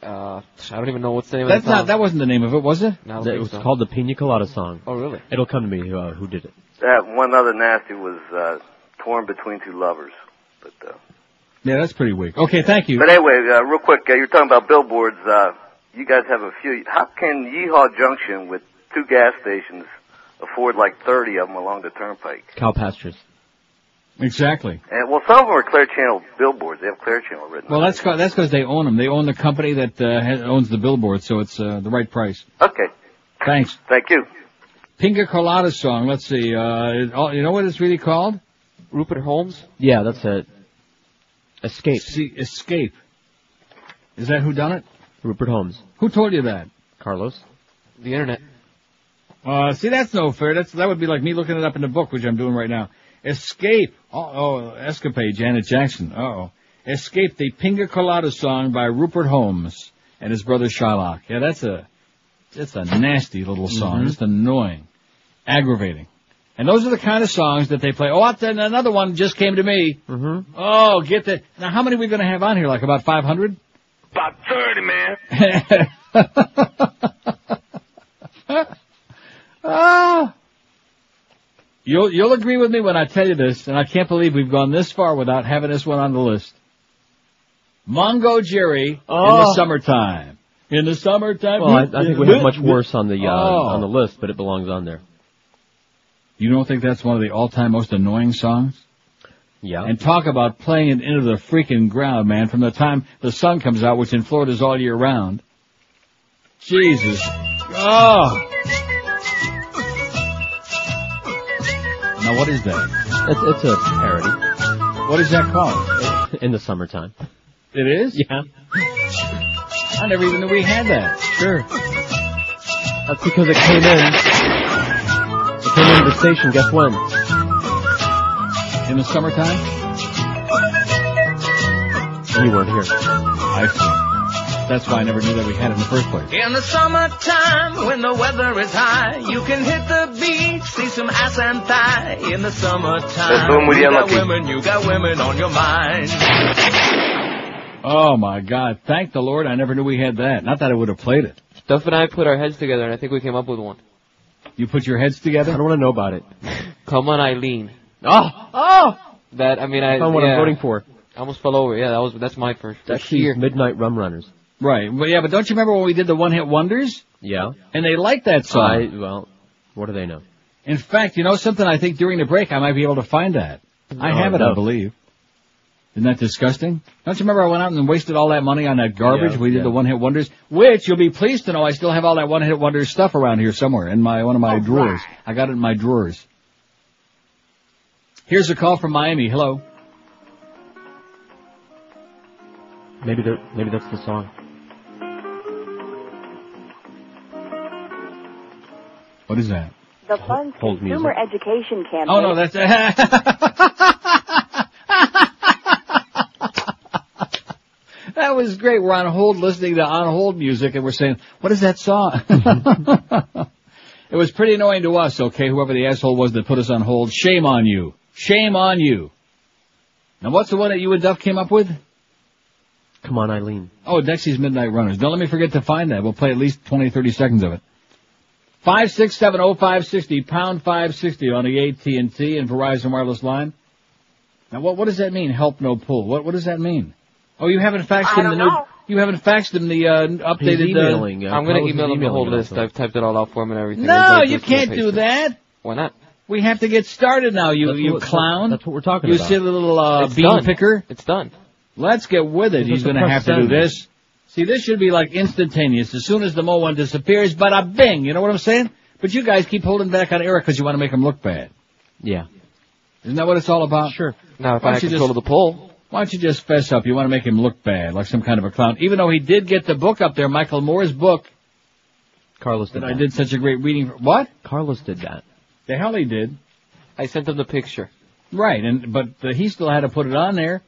I don't even know what's the name of the song. That wasn't the name of it, was it? No, it was called the Pina Colada song. Oh, really? It'll come to me who did it. That one other nasty was Torn Between Two Lovers. But yeah, that's pretty weak. Okay, thank you. But anyway, real quick, you're talking about billboards. You guys have a few. How can Yeehaw Junction with 2 gas stations afford like 30 of them along the turnpike? Cow pastures. Exactly. And well, some of them are Clear Channel billboards. They have Clear Channel written. Well, that's because they own them. They own the company that owns the billboard, so it's the right price. Okay. Thanks. Thank you. Pina Colada song. Let's see. You know what it's really called? Rupert Holmes? Yeah, that's it. Escape. See, Escape. Is that who done it? Rupert Holmes. Who told you that? Carlos. The internet. See, that's no fair. That would be like me looking it up in the book, which I'm doing right now. Escape. Escapade, Janet Jackson. Escape, the Pina Colada song by Rupert Holmes and his brother Shylock. Yeah, that's a nasty little song. Mm-hmm. Just annoying. Aggravating. And those are the kind of songs that they play. Oh, another one just came to me. Mm-hmm. Oh, get that. Now, how many are we going to have on here? Like about 500? About 30, man. You'll agree with me when I tell you this, and I can't believe we've gone this far without having this one on the list. Mongo Jerry in the summertime. In the summertime. Well, I think we have much worse on the list, but it belongs on there. You don't think that's one of the all-time most annoying songs? Yeah. And talk about playing it into the freaking ground, man, from the time the sun comes out, which in Florida is all year round. Jesus. Oh. Now, what is that? It's a parody. What is that called? In the summertime. It is? Yeah. I never even knew we had that. Sure. That's because it came in. It came into the station, guess when? In the summertime? You weren't here. I see. That's why I never knew that we had it in the first place. In the summertime, when the weather is high, you can hit the beach, see some ass and thigh. In the summertime, you got women on your mind. Oh my God! Thank the Lord, I never knew we had that. Not that I would have played it. Duff and I put our heads together, and I think we came up with one. You put your heads together? I don't want to know about it. Come on, Eileen. Oh! That, I mean, I found what I'm voting for. I almost fell over. Yeah, that's my first. That's the Midnight Rum Runners. Right. Well, yeah, but don't you remember when we did the One-Hit Wonders? Yeah. And they liked that song. Well, what do they know? In fact, you know something? I think during the break I might be able to find that. I have it, I believe. Isn't that disgusting? Don't you remember I went out and wasted all that money on that garbage? Yeah, we did the One-Hit Wonders, which you'll be pleased to know I still have all that One-Hit Wonders stuff around here somewhere in one of my drawers. Right. I got it in my drawers. Here's a call from Miami. Hello. Maybe that's the song. What is that? The Fun Consumer Education Campaign. Oh, no, that's... That was great. We're on hold listening to on hold music, and we're saying, what is that song? It was pretty annoying to us, okay, whoever the asshole was that put us on hold. Shame on you. Shame on you. Now, what's the one that you and Duff came up with? Come on, Eileen. Oh, Dexy's Midnight Runners. Don't let me forget to find that. We'll play at least 20, 30 seconds of it. 5670560, pound 560 on the AT&T and Verizon wireless line. Now, what does that mean, help no pull? What does that mean? Oh, you haven't faxed him you haven't faxed him the updated... He's emailing. I'm going to email him the whole list. I've typed it all out for him and everything. No, you can't do that. Why not? We have to get started now, you clown. That's what we're talking you about. silly little bean done. picker. It's done. Let's get with it. He's going to have to do this. See, this should be like instantaneous. As soon as the Mo one disappears, bada bing. You know what I'm saying? But you guys keep holding back on Eric because you want to make him look bad. Yeah. Isn't that what it's all about? Sure. Now, if I had control of the poll. Why don't you just fess up? You want to make him look bad, like some kind of a clown. Even though he did get the book up there, Michael Moore's book. Carlos did that. I did such a great reading. What? Carlos did that. The hell he did. I sent him the picture. Right, but he still had to put it on there.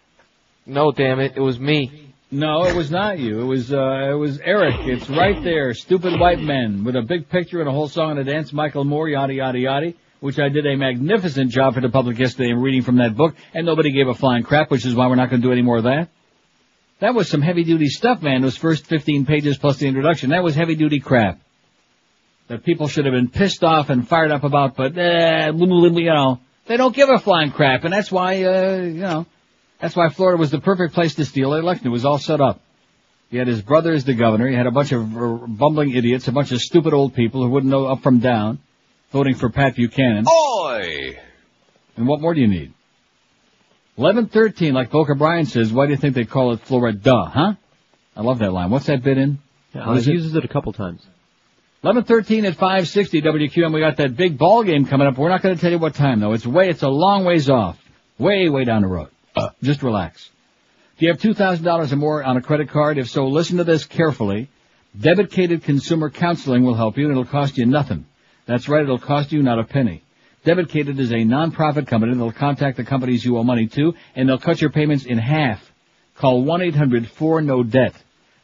No, damn it. It was me. No, it was not you. It was Eric. It's right there. Stupid White Men with a big picture and a whole song and a dance. Michael Moore, yada, yada, yada. Which I did a magnificent job for the public yesterday in reading from that book, and nobody gave a flying crap, which is why we're not going to do any more of that. That was some heavy-duty stuff, man, those first 15 pages plus the introduction. That was heavy-duty crap that people should have been pissed off and fired up about, but, they don't give a flying crap, and that's why, that's why Florida was the perfect place to steal the election. It was all set up. He had his brother as the governor. He had a bunch of bumbling idiots, a bunch of stupid old people who wouldn't know up from down, voting for Pat Buchanan. Oi! And what more do you need? 11:13, like Boca Brian says, why do you think they call it Florida, huh? I love that line. What's that bit in? Yeah, he uses it a couple times. 11:13 at 560 WQAM. We got that big ball game coming up. We're not going to tell you what time, though. It's a long ways off. Way, way down the road. Just relax. Do you have $2,000 or more on a credit card? If so, listen to this carefully. Dedicated Consumer Counseling will help you, and it'll cost you nothing. That's right, it'll cost you not a penny. Dedicated is a non-profit company that'll contact the companies you owe money to, and they'll cut your payments in half. Call 1-800-4-NO-DEBT.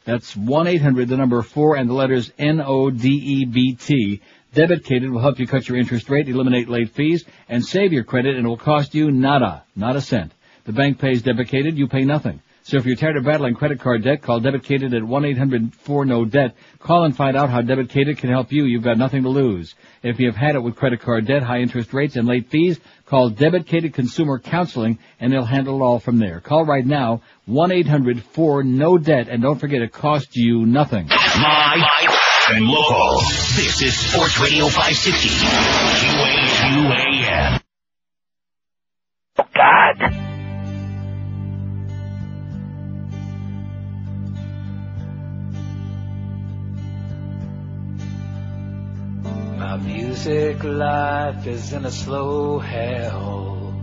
That's 1-800, the number 4, and the letters NODEBT. Debitcated will help you cut your interest rate, eliminate late fees, and save your credit, and it will cost you nada, not a cent. The bank pays Debitcated, you pay nothing. So if you're tired of battling credit card debt, call Debitcated at 1-800-4NO-DEBT. Call and find out how Debitcated can help you. You've got nothing to lose. If you have had it with credit card debt, high interest rates, and late fees, call Debitcated Consumer Counseling, and they'll handle it all from there. Call right now, 1-800-4NO-DEBT, and don't forget it costs you nothing. Live and local. This is Sports Radio 560. WQAM. Oh, God. My music life is in a slow hell.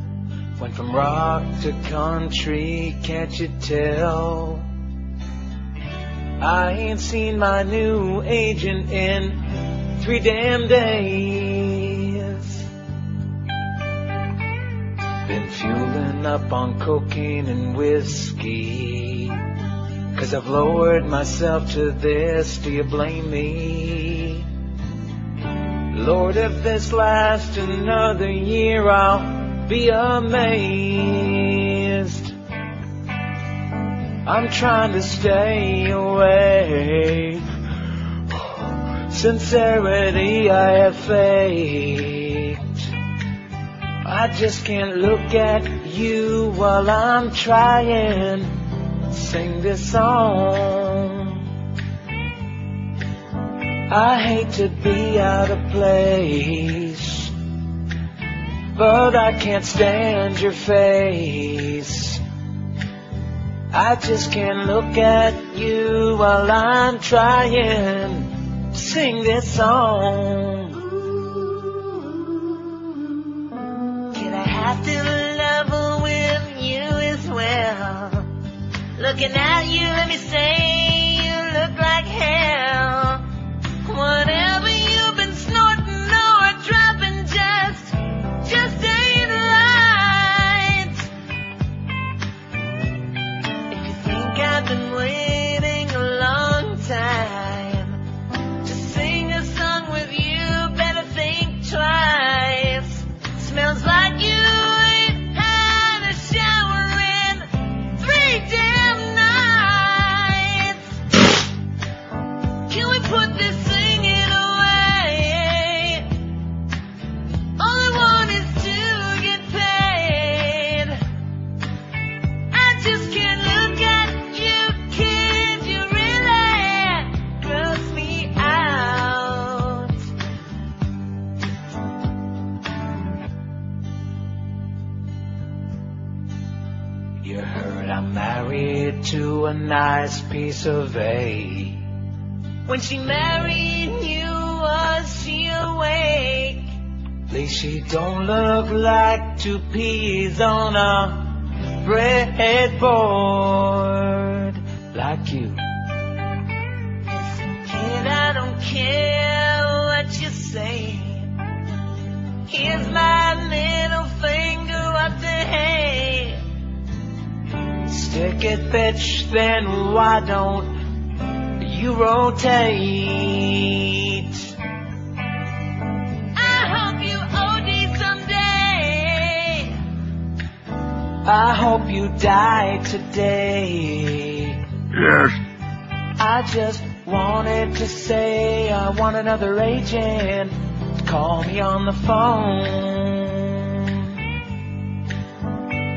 Went from rock to country, can't you tell? I ain't seen my new agent in 3 damn days. Been fueling up on cocaine and whiskey, 'cause I've lowered myself to this, do you blame me? Lord, if this lasts another year, I'll be amazed. I'm trying to stay away. Sincerity I have faked. I just can't look at you while I'm trying to sing this song. I hate to be out of place, but I can't stand your face. I just can't look at you while I'm trying to sing this song. Can I have to level with you as well? Looking at you, let me say you look like hell. Whatever you've been snorting or dropping just ain't right. If you think I've been waiting a long time to sing a song with you, better think twice. Smells like you ain't had a shower in 3 damn nights. Can we put this to a nice piece of A. When she married you, was she awake? At least she don't look like 2 peas on a breadboard like you. Kid, I don't care what you say. Here's my middle finger up the hay. Stick it, bitch, then why don't you rotate? I hope you OD someday. I hope you die today. Yes. I just wanted to say I want another agent to call me on the phone.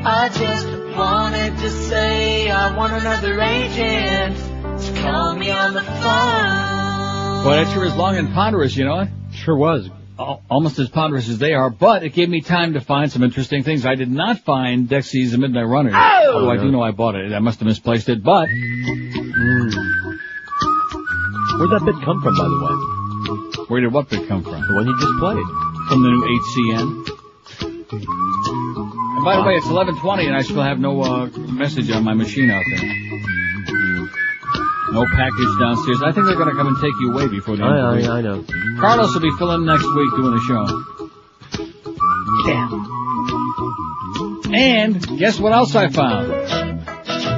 I just wanted to say I want another agent to call me on the phone. Well, that sure is long and ponderous, you know it? Sure was. Almost as ponderous as they are, but it gave me time to find some interesting things. I did not find Dexy's The Midnight Runner. Although I do know I bought it. I must have misplaced it, but... Where'd that bit come from, by the way? Where did what bit come from? The one you just played. From the new HCN. And by the way, it's 11:20 and I still have no message on my machine out there. No package downstairs. I think they're going to come and take you away before the end of the week. I know. Carlos will be filling next week doing the show. Yeah. And guess what else I found?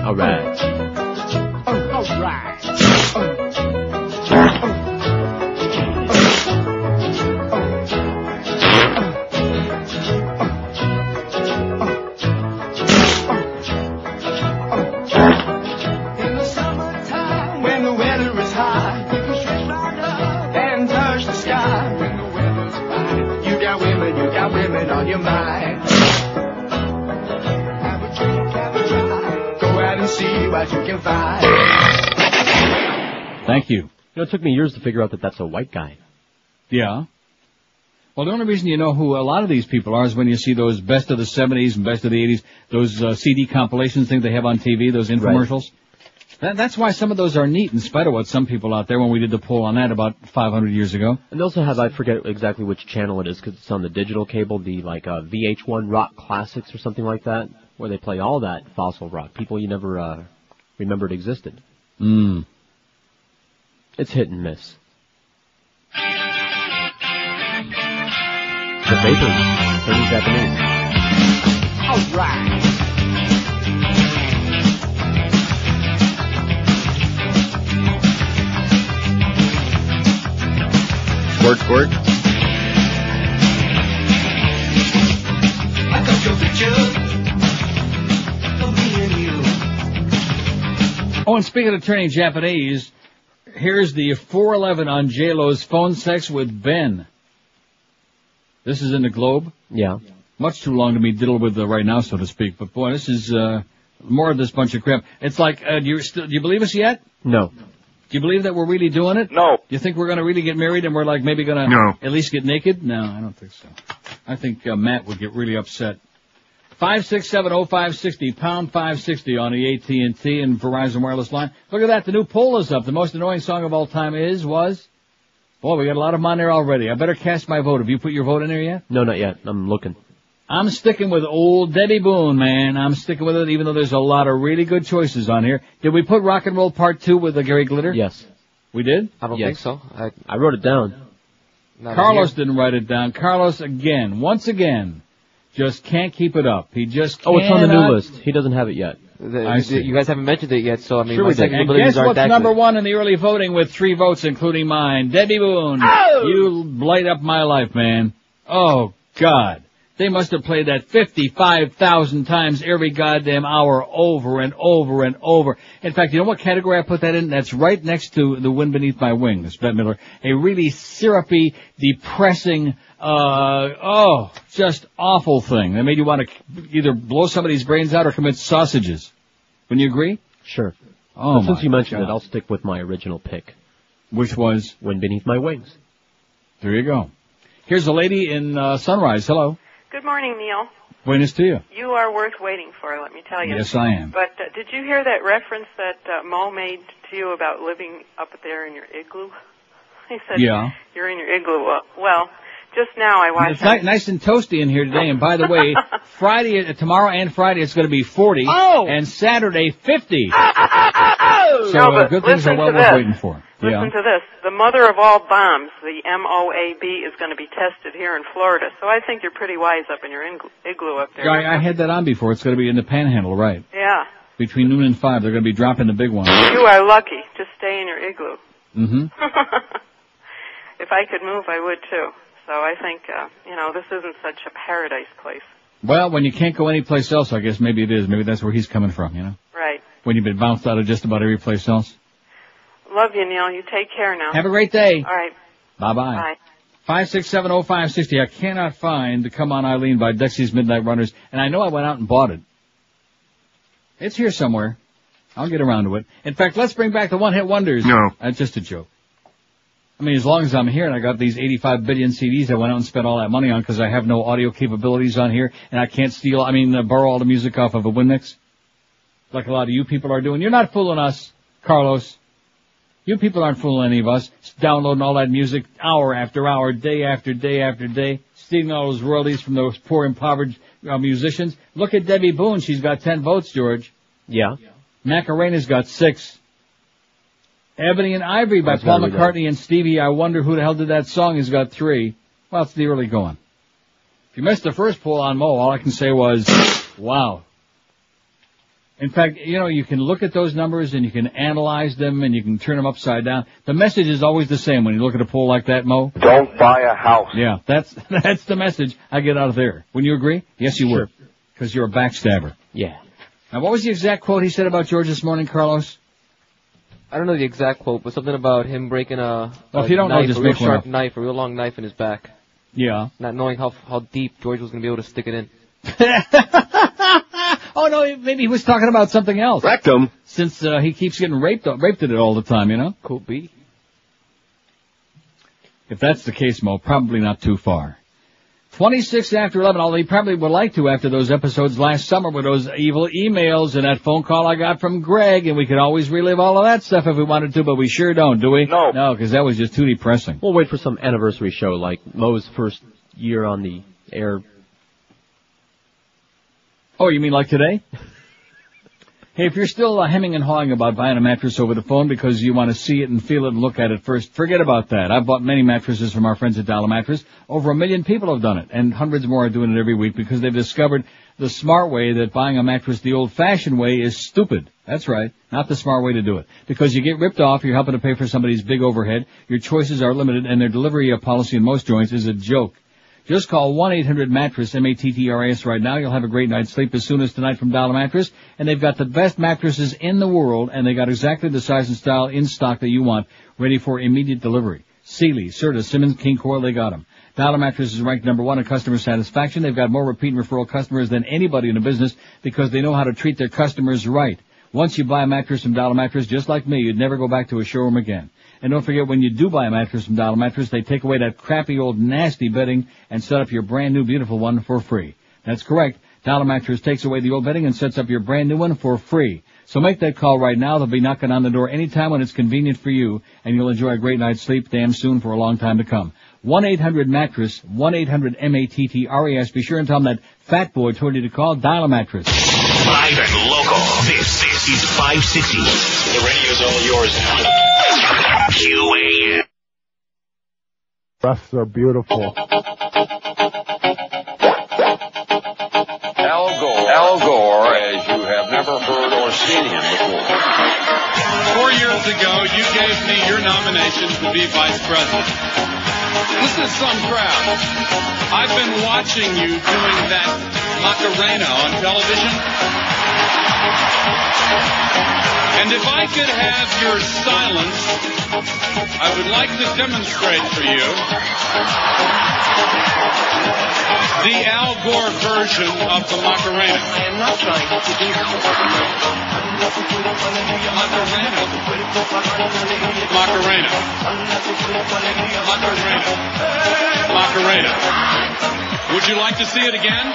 All right. All right. try. Have a try. Go out and see what you can find. Thank you. It took me years to figure out that that's a white guy. Yeah. Well, the only reason you know who a lot of these people are is when you see those best of the 70s and best of the 80s, those CD compilations things they have on TV, those infomercials. Right. That's why some of those are neat, in spite of what some people out there, when we did the poll on that about 500 years ago. And they also have, I forget exactly which channel it is, because it's on the digital cable, the VH1 Rock Classics or something like that, where they play all that fossil rock. People you never remembered existed. It's hit and miss. The Vapors, turning Japanese. All right. Squirt, squirt. I got your picture of me and you. Oh, and speaking of turning Japanese, here's the 411 on J-Lo's phone sex with Ben. This is in the Globe. Yeah. Much too long to be diddled with right now, so to speak. But boy, this is more of this bunch of crap. It's like, do you believe us yet? No. Do you believe that we're really doing it? No. Do you think we're going to really get married and we're like maybe going to at least get naked? No, I don't think so. I think Matt would get really upset. 5670560, pound 560 on the AT&T and Verizon wireless line. Look at that, the new poll is up. The most annoying song of all time was... Boy, we got a lot of them on there already. I better cast my vote. Have you put your vote in there yet? No, not yet. I'm looking. I'm sticking with old Debbie Boone, man. I'm sticking with it, even though there's a lot of really good choices on here. Did we put Rock and Roll Part 2 with Gary Glitter? Yes. We did? I don't think so. I wrote it down. Carlos didn't write it down. Carlos, once again, just can't keep it up. He just can't. Oh, it's on the new list. He doesn't have it yet. I see. You guys haven't mentioned it yet, so I mean, sure my we did. technical And abilities guess aren't what's that number good. one in the early voting with 3 votes, including mine? Debbie Boone. Oh! You light up my life, man. Oh, God. They must have played that 55,000 times every goddamn hour over and over and over. In fact, you know what category I put that in? That's right next to The Wind Beneath My Wings, Bette Midler. A really syrupy, depressing, just awful thing. That made you want to either blow somebody's brains out or commit sausages. Wouldn't you agree? Sure. Oh, but since you mentioned God. it, I'll stick with my original pick. Which was? Wind Beneath My Wings. There you go. Here's a lady in Sunrise. Hello. Good morning, Neil. Buenas to you. You are worth waiting for, let me tell you. Yes, I am. But did you hear that reference that Mo made to you about living up there in your igloo? He said, yeah. You're in your igloo. Well, just now I watched... It's nice and toasty in here today, and by the way, tomorrow and Friday it's going to be 40, and Saturday 50. So good things are well worth waiting for. Listen to this. The mother of all bombs, the MOAB, is going to be tested here in Florida. So I think you're pretty wise up in your igloo up there. I had that on before. It's going to be in the Panhandle, right? Yeah. Between noon and 5, they're going to be dropping the big one. You are lucky. Just stay in your igloo. Mm-hmm. If I could move, I would too. So I think, this isn't such a paradise place. Well, when you can't go anyplace else, I guess maybe it is. Maybe that's where he's coming from, Right. When you've been bounced out of just about every place else. Love you, Neil. You take care now. Have a great day. All right. Bye-bye. 5670560. I cannot find the Come On Eileen by Dexy's Midnight Runners, and I know I went out and bought it. It's here somewhere. I'll get around to it. In fact, let's bring back the one-hit wonders. No. That's just a joke. I mean, as long as I'm here and I got these 85 billion CDs I went out and spent all that money on because I have no audio capabilities on here and I can't borrow all the music off of a Winmix like a lot of you people are doing. You're not fooling us, Carlos. You people aren't fooling any of us. Downloading all that music hour after hour, day after day after day, stealing all those royalties from those poor impoverished musicians. Look at Debbie Boone. She's got 10 votes, George. Yeah. Macarena's got 6. Ebony and Ivory by Paul McCartney and Stevie, I Wonder Who the Hell Did That Song, has got 3. Well, it's the early going. If you missed the first poll on Mo, all I can say was, wow. In fact, you can look at those numbers and you can analyze them and you can turn them upside down. The message is always the same when you look at a poll like that, Mo. Don't buy a house. Yeah, that's the message I get out of there. Wouldn't you agree? Yes, you would. Because you're a backstabber. Yeah. Now, what was the exact quote he said about George this morning, Carlos? I don't know the exact quote, but something about him breaking a if you don't know, just make one up. A real long knife in his back. Yeah. Not knowing how deep George was going to be able to stick it in. Oh no, maybe he was talking about something else. Rectum. Since he keeps getting raped at it all the time, you know? Could be. If that's the case, Mo, probably not too far. 26 after 11, although he probably would like to after those episodes last summer with those evil emails and that phone call I got from Greg, and we could always relive all of that stuff if we wanted to, but we sure don't, do we? No. No, because that was just too depressing. We'll wait for some anniversary show, like Mo's first year on the air. Oh, you mean like today? Hey, if you're still hemming and hawing about buying a mattress over the phone because you want to see it and feel it and look at it first, forget about that. I've bought many mattresses from our friends at Dollar Mattress. Over 1 million people have done it, and hundreds more are doing it every week because they've discovered the smart way that buying a mattress the old-fashioned way is stupid. That's right, not the smart way to do it. Because you get ripped off, you're helping to pay for somebody's big overhead, your choices are limited, and their delivery policy in most joints is a joke. Just call 1-800-MATTRESS, M-A-T-T-R-A-S right now. You'll have a great night's sleep as soon as tonight from Dollar Mattress. And they've got the best mattresses in the world, and they got exactly the size and style in stock that you want, ready for immediate delivery. Sealy, Serta, Simmons, King Coil, they got them. Dollar Mattress is ranked number 1 in customer satisfaction. They've got more repeat and referral customers than anybody in the business because they know how to treat their customers right. Once you buy a mattress from Dollar Mattress, just like me, you'd never go back to a showroom again. And don't forget, when you do buy a mattress from Dollar Mattress, they take away that crappy old nasty bedding and set up your brand new beautiful one for free. That's correct. Dollar Mattress takes away the old bedding and sets up your brand new one for free. So make that call right now. They'll be knocking on the door anytime when it's convenient for you, and you'll enjoy a great night's sleep damn soon for a long time to come. 1-800-MATTRESS, 1-800-MATTRES. Be sure and tell them that Fat Boy told you to call Dollar Mattress. Live and local. This is 560. The radio's all yours now. WQAM. Breasts are beautiful. Al Gore, as you have never heard or seen him before. 4 years ago, you gave me your nomination to be vice president. Listen to some crowd. I've been watching you doing that Macarena on television. And if I could have your silence, I would like to demonstrate for you the Al Gore version of the Macarena. I am not trying to do Macarena. Macarena. Macarena. Macarena. Would you like to see it again?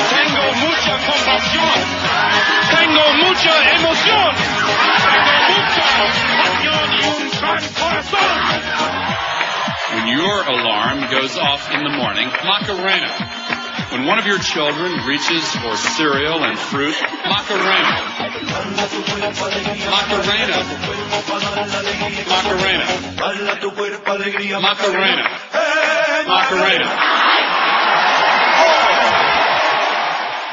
Tengo mucha compasión. Tengo mucha emoción. Tengo mucha pasión y un gran corazón. When your alarm goes off in the morning, Macarena. When one of your children reaches for cereal and fruit, Macarena. Macarena. Macarena. Macarena. Macarena.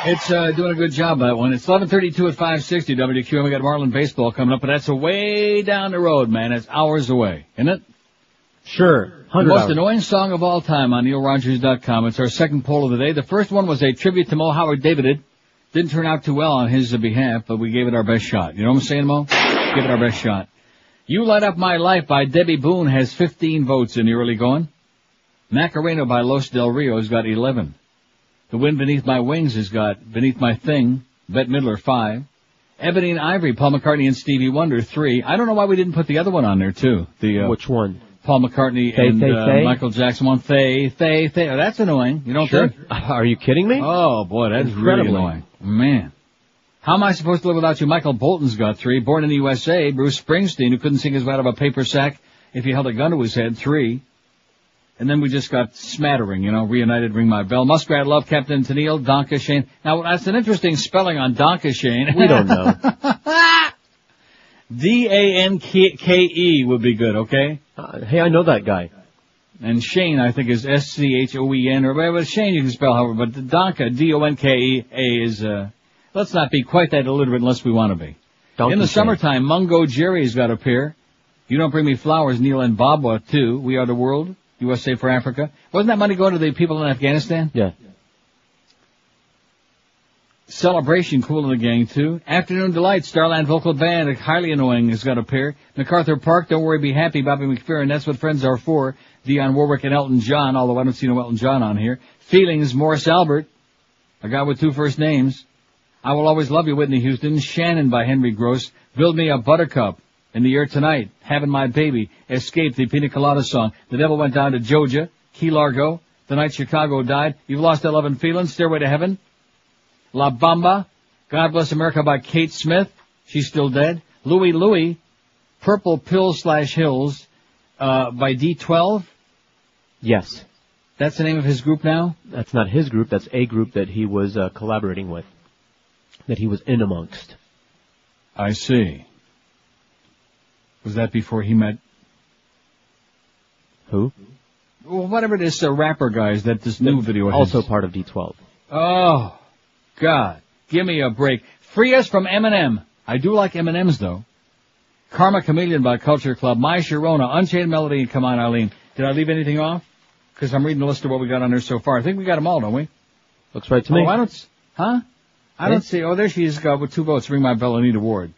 It's doing a good job, that one. It's 11:32 at 560 WQAM. We got Marlin baseball coming up, but that's a way down the road, man. It's hours away, isn't it? Sure. The most annoying song of all time on NeilRogers.com. It's our second poll of the day. The first one was a tribute to Mo Howard David. Didn't turn out too well on his behalf, but we gave it our best shot. You know what I'm saying, Mo? Give it our best shot. You Light Up My Life by Debbie Boone has 15 votes in the early going. Macarena by Los Del Rio has got 11. The Wind Beneath My Wings has got Beneath My Thing, Bette Midler 5. Ebony and Ivory, Paul McCartney and Stevie Wonder 3. I don't know why we didn't put the other one on there too. Which one? Paul McCartney Thay, and Thay, Thay? Michael Jackson one. Thay. Oh, that's annoying. You don't think? Are you kidding me? Oh boy, that's really annoying. Man. How am I supposed to live without you? Michael Bolton's got 3. Born in the USA, Bruce Springsteen, who couldn't sing his way out of a paper sack if he held a gun to his head, 3. And then we just got smattering, Reunited, Ring My Bell. Muskrat Love, Captain Tennille, Donka Shane. Now, that's an interesting spelling on Donka Shane. We don't know. D-A-N-K-E would be good, okay? Hey, I know that guy. And Shane, I think, is S-C-H-O-E-N, or whatever. Shane you can spell however, but the Donka, D-O-N-K-E-A is, let's not be quite that illiterate unless we want to be. In the summertime, Mungo Jerry's got a pair. You Don't Bring Me Flowers, Neil and Bob 2. We Are the World. USA for Africa. Wasn't that money going to the people in Afghanistan? Yeah. Celebration, Cool in the Gang, too. Afternoon Delight, Starland Vocal Band, highly annoying, has got a pair. MacArthur Park, Don't Worry, Be Happy, Bobby McFerrin, That's What Friends Are For. Dionne Warwick and Elton John, although I don't see no Elton John on here. Feelings, Morris Albert, a guy with two first names. I Will Always Love You, Whitney Houston. Shannon by Henry Gross. Build Me a Buttercup. In the Air Tonight. Having My Baby. Escape, the Pina Colada song. The Devil Went Down to Georgia. Key Largo. The Night Chicago Died. You've Lost That Love and Feeling. Stairway to Heaven. La Bamba. God Bless America by Kate Smith. She's still dead. Louie Louie. Purple Pill / Hills by D12. Yes. That's the name of his group now? That's not his group. That's a group that he was collaborating with. That he was in amongst. I see. Was that before he met? Who? Well, whatever it is, rapper guys that this new video has. Also part of D12. Oh, God. Give me a break. Free us from Eminem. I do like M&M's, though. Karma Chameleon by Culture Club. My Sharona, Unchained Melody, and Come On Eileen. Did I leave anything off? Because I'm reading the list of what we got on there so far. I think we got them all, don't we? Looks right to me. I don't... Huh? I don't see... Oh, there she is with 2 votes. Ring my bell, Anita Ward.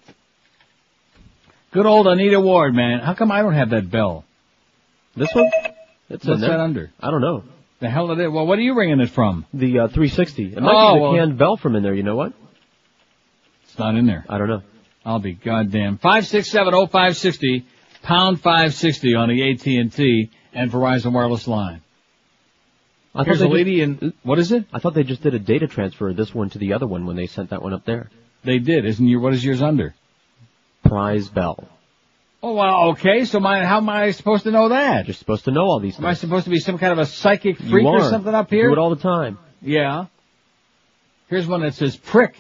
Good old Anita Ward, man. How come I don't have that bell? This one? What's that under? I don't know. The hell it is? Well, what are you ringing it from? The 360. It might be the canned bell from in there, you know what? It's not in there. I don't know. I'll be goddamn. 567-0560, pound 560 on the AT&T and Verizon wireless line. Here's a lady in... What is it? I thought they just did a data transfer of this one to the other one when they sent that one up there. They did. What is yours under? Prize Bell. Oh, well, okay. So how am I supposed to know that? You're supposed to know all these things. Am I supposed to be some kind of a psychic freak or something up here? You do it all the time. Yeah. Here's one that says prick.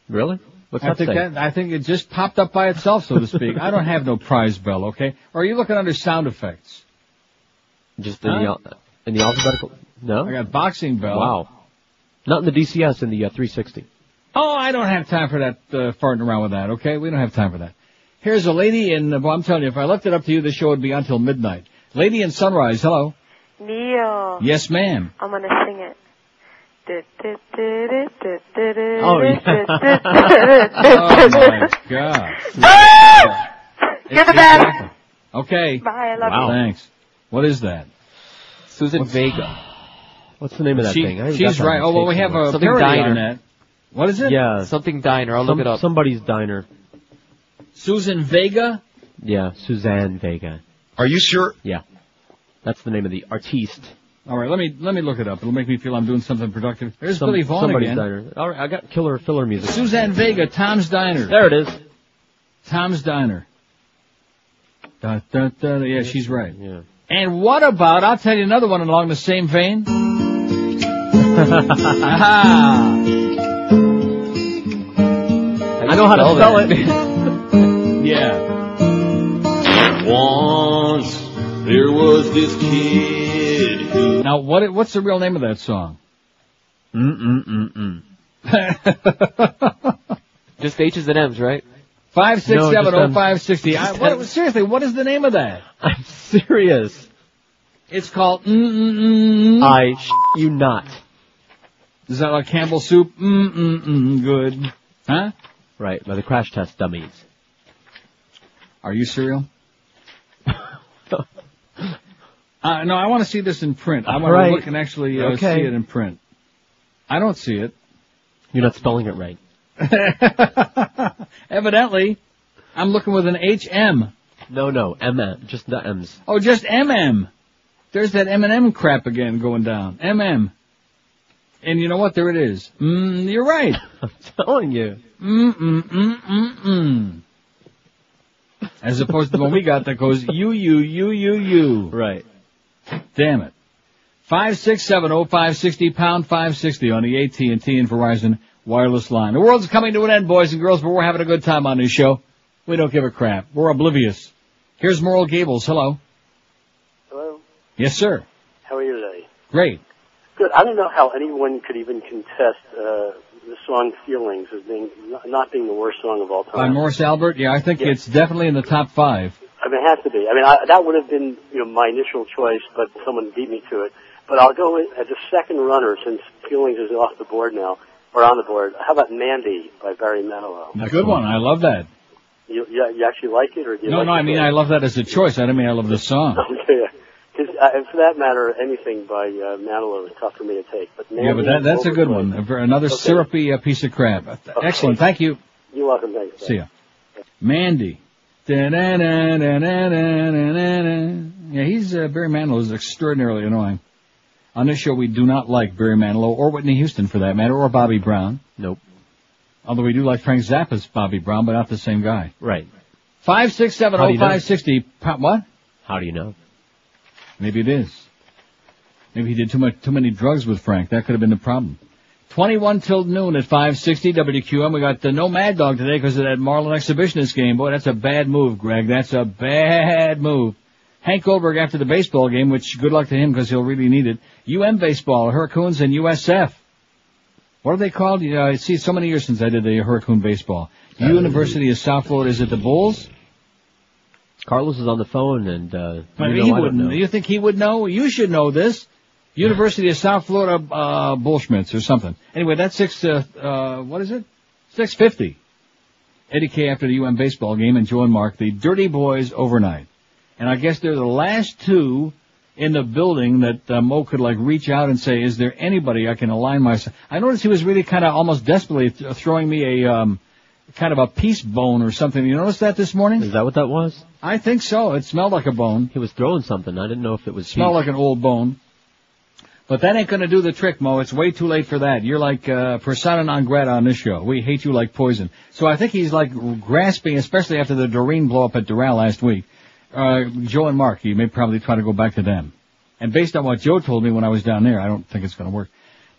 Really? What's that say? I think it just popped up by itself, so to speak. I don't have no prize bell, okay? Or are you looking under sound effects? Just in the alphabetical... No? I got boxing bell. Wow. Not in the DCS, in the 360. Oh, I don't have time for that, farting around with that, okay? We don't have time for that. Here's a lady in, well, I'm telling you, if I left it up to you, the show would be until midnight. Lady in Sunrise, hello. Neil. Yes, ma'am. I'm gonna sing it. Oh, yeah. Oh, my God. You're the best. Okay. Bye, I love you. Thanks. What is that? Susan Vega. What's the name of that thing? She's right. Oh, well, we have a parody on that. What is it? Yeah. Something Diner. I'll look it up. Somebody's Diner. Susan Vega? Yeah, Suzanne Vega. Are you sure? Yeah. That's the name of the artiste. All right, let me look it up. It'll make me feel I'm doing something productive. There's Billy Vaughn somebody's again. Diner. All right, I got killer filler music. Suzanne Vega, Tom's Diner. There it is. Tom's Diner. Da, da, da, da. Yeah, she's right. Yeah. And what about, I'll tell you another one along the same vein. I know how to spell it. Yeah. Once there was this kid who... Now, what's the real name of that song? Just H's and M's, right? 567-0560. Seriously, what is the name of that? I'm serious. It's called I you not. Is that like Campbell soup? Good. Huh? Right, by the Crash Test Dummies. Are you cereal? No, I want to see this in print. I want to look and actually see it in print. I don't see it. You're not spelling it right. Evidently, I'm looking with an HM. No, M, just the M's. Oh, just MM. There's that M&M crap again going down. MM. And you know what? There it is. You're right. I'm telling you. As opposed to the one we got that goes you. Right. Damn it. 567-0560, pound 560 on the AT&T and Verizon wireless line. The world's coming to an end, boys and girls, but we're having a good time on this show. We don't give a crap. We're oblivious. Here's Merle Gables. Hello. Hello. Yes, sir. How are you today? Great. Good. I don't know how anyone could even contest the song "Feelings" as not being the worst song of all time. By Morris Albert? Yeah, I think it's definitely in the top 5. I mean, it has to be. I mean, that would have been my initial choice, but someone beat me to it. But I'll go as a second runner since "Feelings" is off the board now, or on the board. How about "Mandy" by Barry Manilow? A good one. I love that. You actually like it, or do you No, like I mean, I love that as a choice. I don't mean I love the song. Okay. Because for that matter, anything by Manilow is tough for me to take. But yeah, but that's a good one. Another syrupy piece of crap. Okay. Excellent. Thank you. You're welcome. Thanks. See ya. Mandy. Yeah, he's Barry Manilow is extraordinarily annoying. On this show, we do not like Barry Manilow or Whitney Houston, for that matter, or Bobby Brown. Nope. Although we do like Frank Zappa's Bobby Brown, but not the same guy. Right. 5670560. What? How do you know? Maybe it is. Maybe he did too many drugs with Frank. That could have been the problem. 21 till noon at 560 WQAM. We got no Mad Dog today because of that Marlin Exhibitionist game. Boy, that's a bad move, Greg. That's a bad move. Hank Goldberg after the baseball game, which good luck to him because he'll really need it. UM baseball, Hurricanes and USF. What are they called? I see so many years since I did the Hurricane baseball. University of South Florida. Is it the Bulls? Carlos is on the phone and, he wouldn't know. You think he would know? You should know this. University of South Florida, Bullschmitz or something. Anyway, that's 6:50. Eddie K after the UM baseball game and Joe and Mark, the Dirty Boys overnight. And I guess they're the last two in the building that Mo could reach out and say, is there anybody I can align myself? I noticed he was really kind of almost desperately throwing me a, kind of a peace bone or something. You notice that this morning? Is that what that was? I think so. It smelled like a bone. He was throwing something. I didn't know if it was smelled like an old bone. But that ain't gonna do the trick, Mo. It's way too late for that. You're like, persona non grata on this show. We hate you like poison. So I think he's grasping, especially after the Doreen blow up at Doral last week. Joe and Mark, you may probably try to go back to them. And based on what Joe told me when I was down there, I don't think it's gonna work.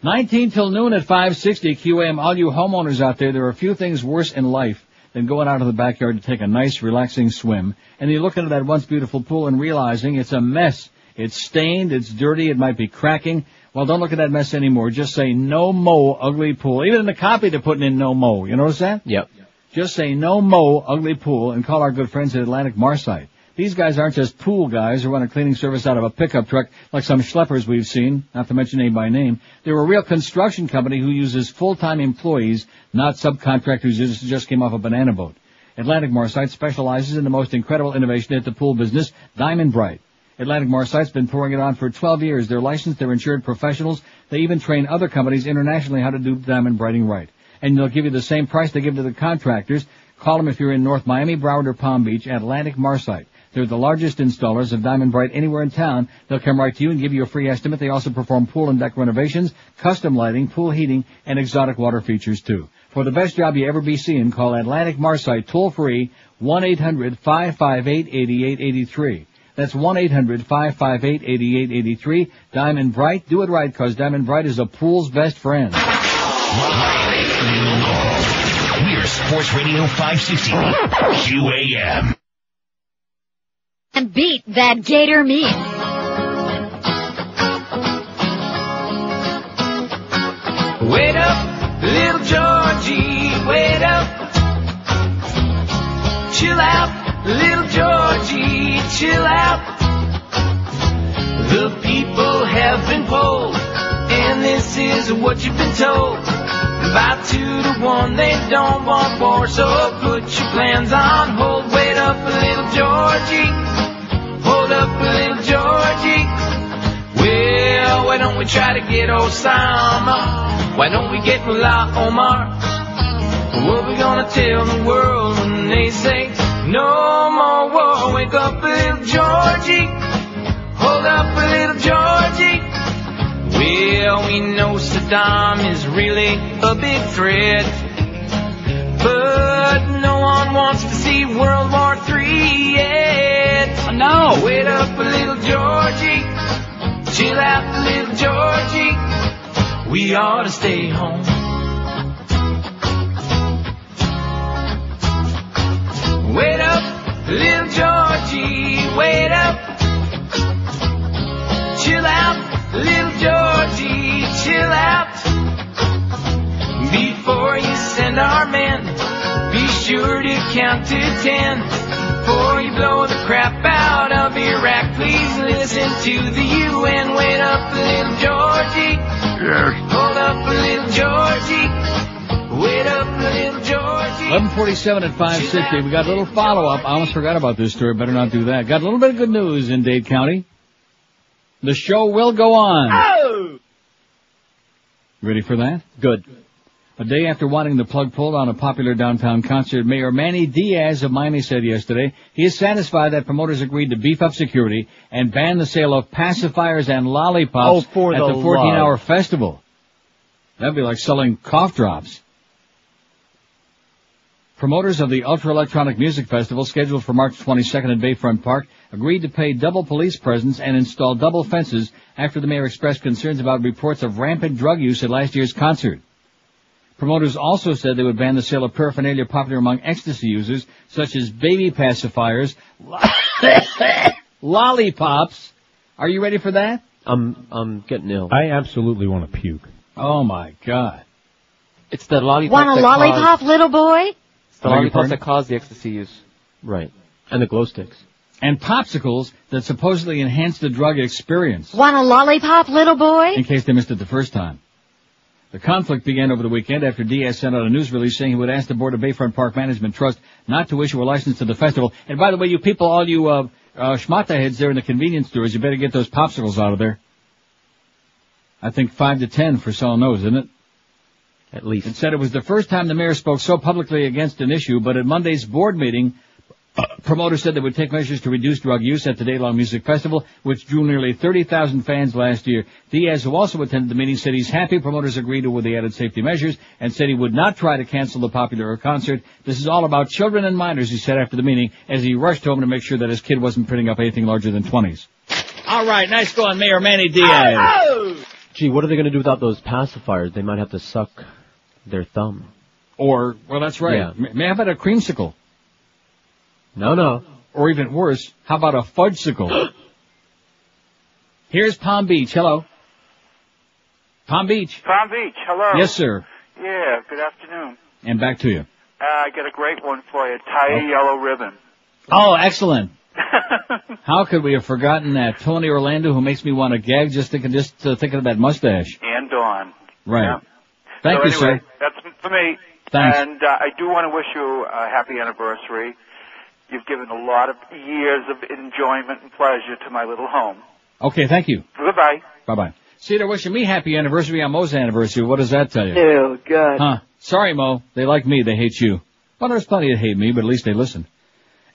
19 till noon at 560 QAM. All you homeowners out there are a few things worse in life than going out of the backyard to take a nice, relaxing swim. And you look into that once beautiful pool and realizing it's a mess. It's stained, it's dirty, it might be cracking. Well, don't look at that mess anymore. Just say no mo ugly pool. Even in the copy they're putting in no mo. You notice that? Yep. Just say no mo ugly pool and call our good friends at Atlantic Marsite. These guys aren't just pool guys who run a cleaning service out of a pickup truck like some schleppers we've seen, not to mention name by name. They're a real construction company who uses full-time employees, not subcontractors who just came off a banana boat. Atlantic Marsite specializes in the most incredible innovation at the pool business, Diamond Bright. Atlantic Marsite's been pouring it on for 12 years. They're licensed, they're insured professionals. They even train other companies internationally how to do diamond brighting right. And they'll give you the same price they give to the contractors. Call them if you're in North Miami, Broward, or Palm Beach, Atlantic Marsite. They're the largest installers of Diamond Bright anywhere in town. They'll come right to you and give you a free estimate. They also perform pool and deck renovations, custom lighting, pool heating, and exotic water features too. For the best job you ever be seeing, call Atlantic Marsite toll-free 1-800-558-8883. That's 1-800-558-8883. Diamond Bright. Do it right, because Diamond Bright is a pool's best friend. We're Sports Radio 560 QAM. And beat that gator meat. Wait up, little Georgie, wait up. Chill out, little Georgie, chill out. The people have been polled, and this is what you've been told. About 2-1, they don't want war, so put your plans on hold. Wait up, little Georgie. Hold up, little Georgie. Well, why don't we try to get Osama? Why don't we get Mullah Omar? What we gonna tell the world when they say no more war? Wake up, little Georgie. Hold up, little Georgie. Well, we know Saddam is really a big threat, but no one wants to see World War III yet. No. Wait up, little Georgie. Chill out, little Georgie. We ought to stay home. Wait up, little Georgie. Wait up. Chill out, little Georgie. Chill out. Before you send our men, be sure to count to 10. Before you blow the crap out of Iraq, please listen to the UN. Wait up, little Georgie. Yes. Hold up, little Georgie. Wait up, little Georgie. 11:47 at 560. We got a little follow-up. I almost forgot about this story. Better not do that. Got a little bit of good news in Dade County. The show will go on. Oh! Ready for that? Good. A day after wanting the plug pulled on a popular downtown concert, Mayor Manny Diaz of Miami said yesterday he is satisfied that promoters agreed to beef up security and ban the sale of pacifiers and lollipops at the 14-hour festival. That'd be like selling cough drops. Promoters of the Ultra Electronic Music Festival, scheduled for March 22nd at Bayfront Park, agreed to pay double police presence and install double fences after the mayor expressed concerns about reports of rampant drug use at last year's concert. Promoters also said they would ban the sale of paraphernalia popular among ecstasy users, such as baby pacifiers, lollipops. Are you ready for that? I'm getting ill. I absolutely want to puke. Oh my God. It's the lollipop. Want a lollipop, little boy? It's the lollipops that cause the ecstasy use. Right. And the glow sticks. And popsicles that supposedly enhance the drug experience. Want a lollipop, little boy? In case they missed it the first time. The conflict began over the weekend after Diaz sent out a news release saying he would ask the Board of Bayfront Park Management Trust not to issue a license to the festival. And by the way, you people, all you schmata heads there in the convenience stores, you better get those popsicles out of there. I think 5 to 10 for selling those, isn't it? At least. It said it was the first time the mayor spoke so publicly against an issue, but at Monday's board meeting, promoters said they would take measures to reduce drug use at the day-long music festival, which drew nearly 30,000 fans last year. Diaz, who also attended the meeting, said he's happy promoters agreed with the added safety measures and said he would not try to cancel the popular concert. This is all about children and minors, he said after the meeting, as he rushed home to make sure that his kid wasn't printing up anything larger than 20s. All right, nice going, Mayor Manny Diaz. Oh! Gee, what are they going to do without those pacifiers? They might have to suck their thumb. Or, well, that's right. Yeah. How about a creamsicle? No. Or even worse, how about a fudgesicle? Here's Palm Beach. Hello. Palm Beach. Palm Beach, hello. Yes, sir. Yeah, good afternoon. And back to you. I got a great one for you. Tie a yellow ribbon. Oh, excellent. How could we have forgotten that? Tony Orlando, who makes me want to gag just thinking of that mustache. And Dawn. Right. Yeah. Thank you, anyway, sir. That's for me. Thanks. And I do want to wish you a happy anniversary. You've given a lot of years of enjoyment and pleasure to my little home. Okay, thank you. Goodbye. Bye-bye. See, they're wishing me happy anniversary on Mo's anniversary. What does that tell you? Ew, good. Huh. Sorry, Mo. They like me. They hate you. Well, there's plenty that hate me, but at least they listen.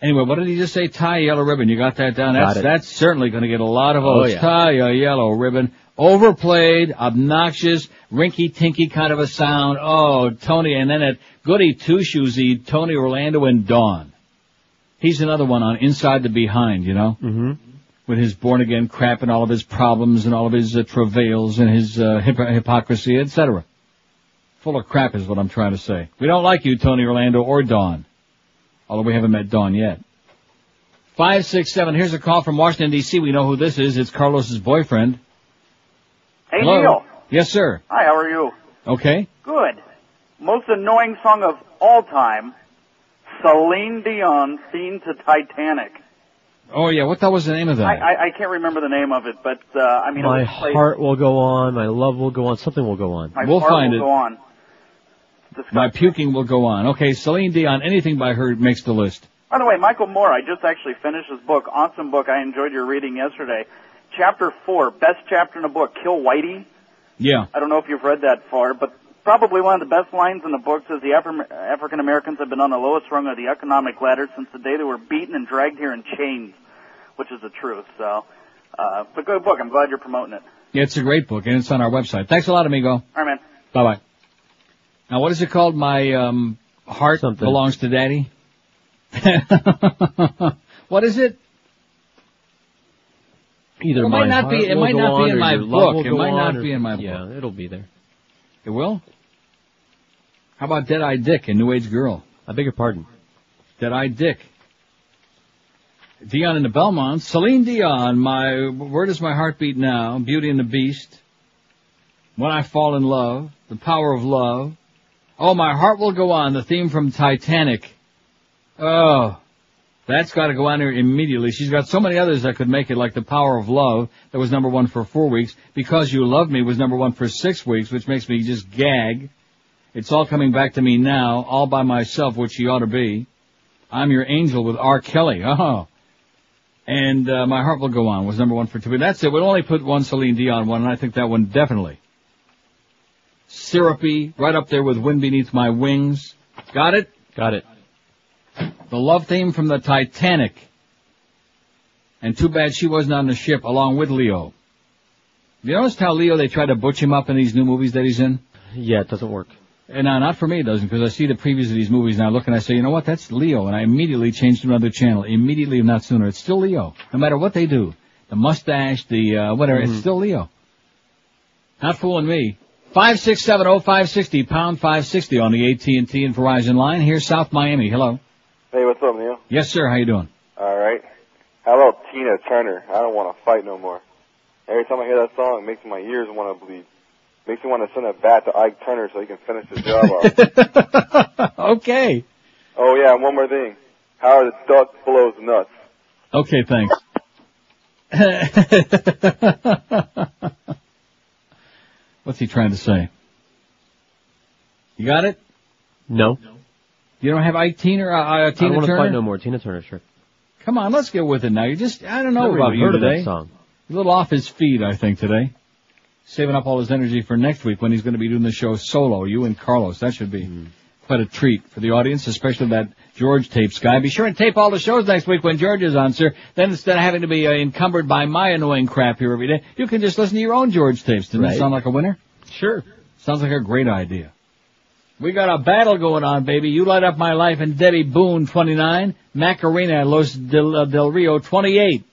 Anyway, what did he just say? Tie a yellow ribbon. You got that down? That's certainly going to get a lot of votes. Oh, yeah. Tie a yellow ribbon. Overplayed, obnoxious, rinky-tinky kind of a sound. Oh, Tony, and then that goody two-shoesy Tony Orlando and Dawn. He's another one on Inside the Behind, you know? Mm-hmm. With his born-again crap and all of his problems and all of his travails and his hypocrisy, etc. Full of crap is what I'm trying to say. We don't like you, Tony Orlando or Dawn. Although we haven't met Dawn yet. 567, here's a call from Washington, D.C. We know who this is. It's Carlos's boyfriend. Hey, Hello? Neil. Yes, sir. Hi, how are you? Okay. Good. Most annoying song of all time, Celine Dion, Theme to Titanic. Oh, yeah, what the hell was the name of that? I can't remember the name of it, but, I mean... My it was played, heart will go on, my love will go on, something will go on. We'll find it. Go on. My puking will go on. Okay, Celine Dion, anything by her makes the list. By the way, Michael Moore, I just actually finished his book. Awesome book. I enjoyed your reading yesterday. Chapter 4, best chapter in the book, Kill Whitey. Yeah. I don't know if you've read that far, but probably one of the best lines in the book says the African Americans have been on the lowest rung of the economic ladder since the day they were beaten and dragged here in chains, which is the truth. So, but good book. I'm glad you're promoting it. Yeah, it's a great book, and it's on our website. Thanks a lot, amigo. All right, man. Bye-bye. Now, what is it called? My heart belongs to Daddy? What is it? Either it might not be. It might not be in my book. It might not be in my book. Yeah, it'll be there. It will? How about Dead-Eye Dick and New Age Girl? I beg your pardon. Dead-Eye Dick. Dion and the Belmonts. Celine Dion, Where Does My Heart Beat Now? Beauty and the Beast. When I Fall in Love. The Power of Love. Oh, My Heart Will Go On, the theme from Titanic. Oh, that's got to go on here immediately. She's got so many others that could make it, like The Power of Love, that was number 1 for 4 weeks. Because You Love Me was number 1 for 6 weeks, which makes me just gag. It's All Coming Back to Me Now, All by Myself, which she ought to be. I'm Your Angel with R. Kelly. Oh. And My Heart Will Go On was number 1 for 2. That's it. We'll only put one Celine Dion one, and I think that one definitely. Syrupy, right up there with Wind Beneath My Wings. Got it? Got it. The love theme from the Titanic. And too bad she wasn't on the ship along with Leo. You notice how Leo, they try to butch him up in these new movies that he's in? Yeah, it doesn't work. And not for me it doesn't, because I see the previews of these movies and I look and I say, you know what, that's Leo. And I immediately change to another channel. Immediately, if not sooner. It's still Leo. No matter what they do. The mustache, the whatever, it's still Leo. Not fooling me. 5670560, pound 560 on the AT&T and Verizon line. Here's South Miami. Hello. Hey, what's up, Neil? Yes, sir. How you doing? All right. How about Tina Turner? I don't want to fight no more. Every time I hear that song, it makes my ears want to bleed. Makes me want to send a bat to Ike Turner so he can finish the job off. Okay. Oh, yeah, and one more thing. Howard the Duck blows nuts. Okay, thanks. What's he trying to say? You got it? No. You don't have Ike Tina, Tina I don't want to Turner? fight no more. Tina Turner, sure. Come on, let's get with it now. You just, I don't know Never about even you heard of today. that song. A little off his feet, I think, today. Saving up all his energy for next week when he's going to be doing the show solo, you and Carlos. That should be quite a treat for the audience, especially that George tapes guy. Be sure and tape all the shows next week when George is on, sir. Then instead of having to be encumbered by my annoying crap here every day, you can just listen to your own George tapes. Doesn't that sound like a winner? Sure. Sounds like a great idea. We got a battle going on, baby. You Light Up My Life and Debbie Boone, 29. Macarena, Los Del Rio, 28.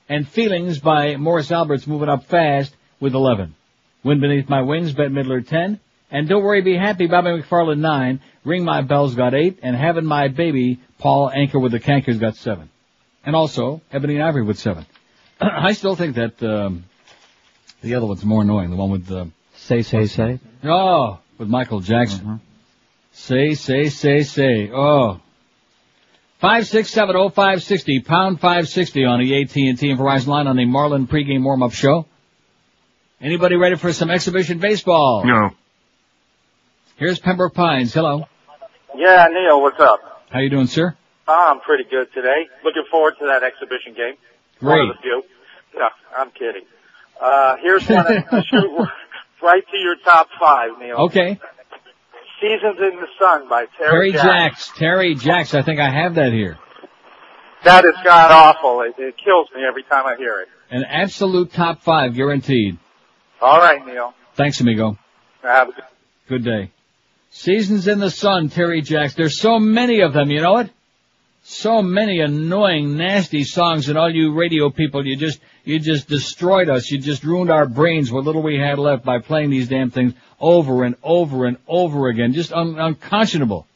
And Feelings by Morris Alberts moving up fast with 11. Wind Beneath My Wings, Bette Midler, 10. And Don't Worry, Be Happy, Bobby McFarland, 9. Ring My Bells got 8. And Having My Baby, Paul Anker with the Cankers got 7. And also, Ebony and Ivory with 7. I still think that the other one's more annoying, the one with the... Say. Oh, with Michael Jackson. Say. Oh. 5670560, pound 560 on the AT&T and Verizon line on the Marlin pregame warm-up show. Anybody ready for some exhibition baseball? No. Here's Pembroke Pines. Hello. Yeah, Neil, what's up? How you doing, sir? I'm pretty good today. Looking forward to that exhibition game. Great. One of the few. No, I'm kidding. Here's one to shoot right to your top 5, Neil. Okay. Seasons in the Sun by Terry Jacks. Terry Jacks. I think I have that here. That is god-awful. It kills me every time I hear it. An absolute top 5, guaranteed. All right, Neil. Thanks, amigo. Have a good day. Seasons in the Sun, Terry Jacks. There's so many of them, you know it? So many annoying, nasty songs, and all you radio people, you just destroyed us. You just ruined our brains, what little we had left, by playing these damn things over and over and over again. Just unconscionable.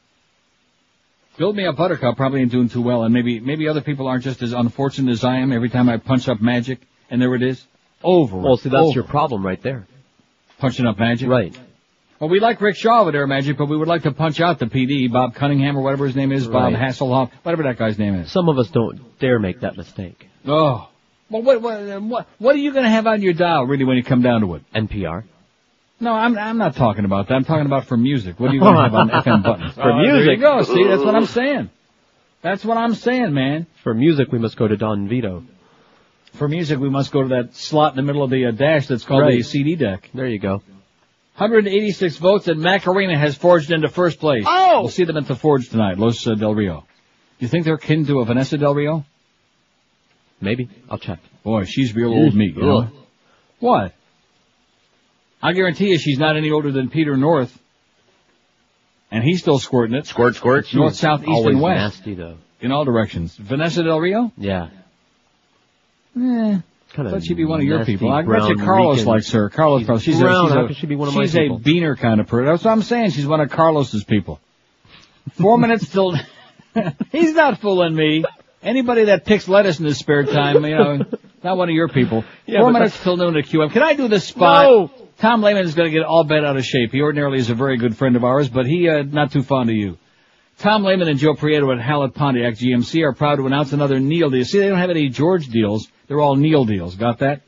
Build Me Up Buttercup probably ain't doing too well, and maybe other people aren't just as unfortunate as I am every time I punch up Magic, and there it is. Over. Well, see, that's your problem right there. Punching up Magic? Right. Well, we like Rick Shaw over there, Magic, but we would like to punch out the PD, Bob Cunningham or whatever his name is, Bob Hasselhoff, whatever that guy's name is. Some of us don't dare make that mistake. Oh. Well, what are you going to have on your dial, really, when you come down to it? NPR. No, I'm not talking about that. I'm talking about for music. What are you going to have on FM buttons? For music. There you go. See, that's what I'm saying. That's what I'm saying, man. For music, we must go to Don Vito. For music, we must go to that slot in the middle of the dash that's called the CD deck. There you go. 186 votes, and Macarena has forged into first place. Oh! We'll see them at the Forge tonight, Los Del Rio. You think they're kin to a Vanessa Del Rio? Maybe. I'll check. Boy, she's real old meat, you know? What? I guarantee you she's not any older than Peter North. And he's still squirting it. Squirt. North, south, east, Always and west. nasty, though. In all directions. Vanessa Del Rio? Yeah. Thought she'd be one of your people. I bet brown you Carlos Rican. likes her. Carlos, She's brown. How could she be one of my people? She's a beaner kind of person. That's what I'm saying. She's one of Carlos's people. 4 minutes till... He's not fooling me. Anybody that picks lettuce in his spare time, you know, not one of your people. Yeah, 4 minutes till noon at QM. Can I do the spot? No. Tom Lehman is going to get all bent out of shape. He ordinarily is a very good friend of ours, but he not too fond of you. Tom Lehman and Joe Prieto at Hallett Pontiac GMC are proud to announce another Neil deal. See, they don't have any George deals. They're all Neil deals. Got that?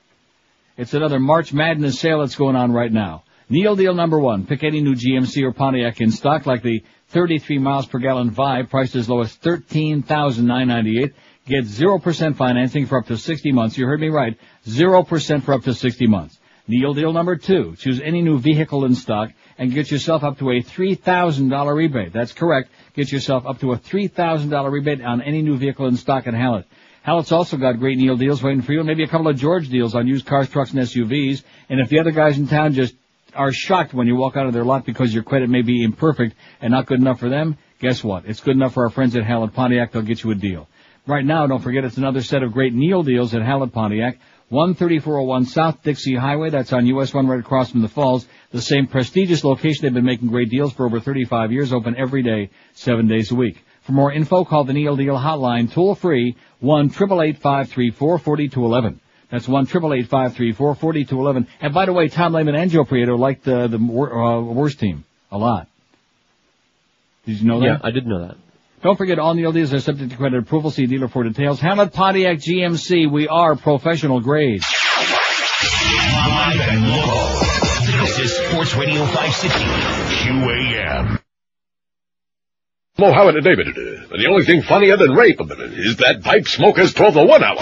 It's another March Madness sale that's going on right now. Neil deal number 1. Pick any new GMC or Pontiac in stock, like the 33 miles per gallon Vibe, priced as low as $13,998. Get 0% financing for up to 60 months. You heard me right. 0% for up to 60 months. Neil deal number 2. Choose any new vehicle in stock and get yourself up to a $3,000 rebate. That's correct. Get yourself up to a $3,000 rebate on any new vehicle in stock at Hallett. Hallett's also got great Neil deals waiting for you, and maybe a couple of George deals on used cars, trucks, and SUVs. And if the other guys in town just are shocked when you walk out of their lot because your credit may be imperfect and not good enough for them, guess what? It's good enough for our friends at Hallett Pontiac. They'll get you a deal. Right now, don't forget, it's another set of great Neil deals at Hallett Pontiac. 13401 South Dixie Highway. That's on US 1 right across from the Falls. The same prestigious location. They've been making great deals for over 35 years. Open every day, 7 days a week. For more info, call the Neil Deal hotline, toll free, 1-888-534-4211. That's 1-888-534-4211. And by the way, Tom Lehman and Joe Prieto liked the worst team a lot. Did you know that? Yeah, I did know that. Don't forget, all Neil deals are subject to credit approval. See dealer for details. Hallett Pontiac GMC. We are professional grade. Live and local. This is Sports Radio 560 QAM. Hello, Howard and David. And the only thing funnier than rape is that pipe smoker's 12 to 1 hour.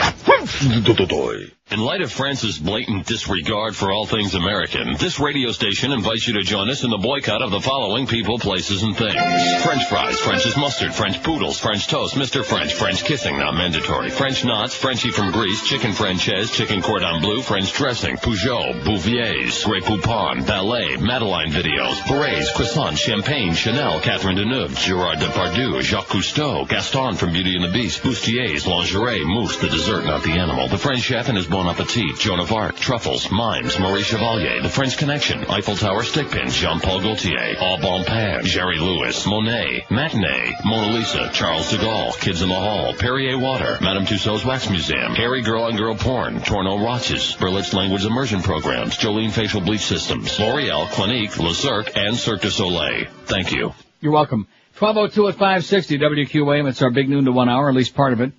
In light of France's blatant disregard for all things American, this radio station invites you to join us in the boycott of the following people, places, and things. French fries, French's mustard, French poodles, French toast, Mr. French, French kissing, not mandatory, French knots, Frenchie from Greece, chicken francaise, chicken cordon bleu, French dressing, Peugeot, Bouvier's, Grey Poupon, ballet, Madeline videos, berets, croissants, champagne, Chanel, Catherine Deneuve, Gerard Depardieu, Jacques Cousteau, Gaston from Beauty and the Beast, Bustiers, lingerie, mousse, the dessert, not the animal, the French chef and his Bon Appetit, Joan of Arc, Truffles, Mimes, Marie Chevalier, The French Connection, Eiffel Tower Stick Pins, Jean-Paul Gaultier, Au Bon Pain, Jerry Lewis, Monet, Matinee, Mona Lisa, Charles de Gaulle, Kids in the Hall, Perrier Water, Madame Tussauds Wax Museum, Harry Girl and Girl Porn, Torno Watches, Berlitz Language Immersion Programs, Jolene Facial Bleach Systems, L'Oreal, Clinique, Le Cirque, and Cirque du Soleil. Thank you. You're welcome. 12:02 at 560 WQAM. It's our big noon to 1 hour, at least part of it.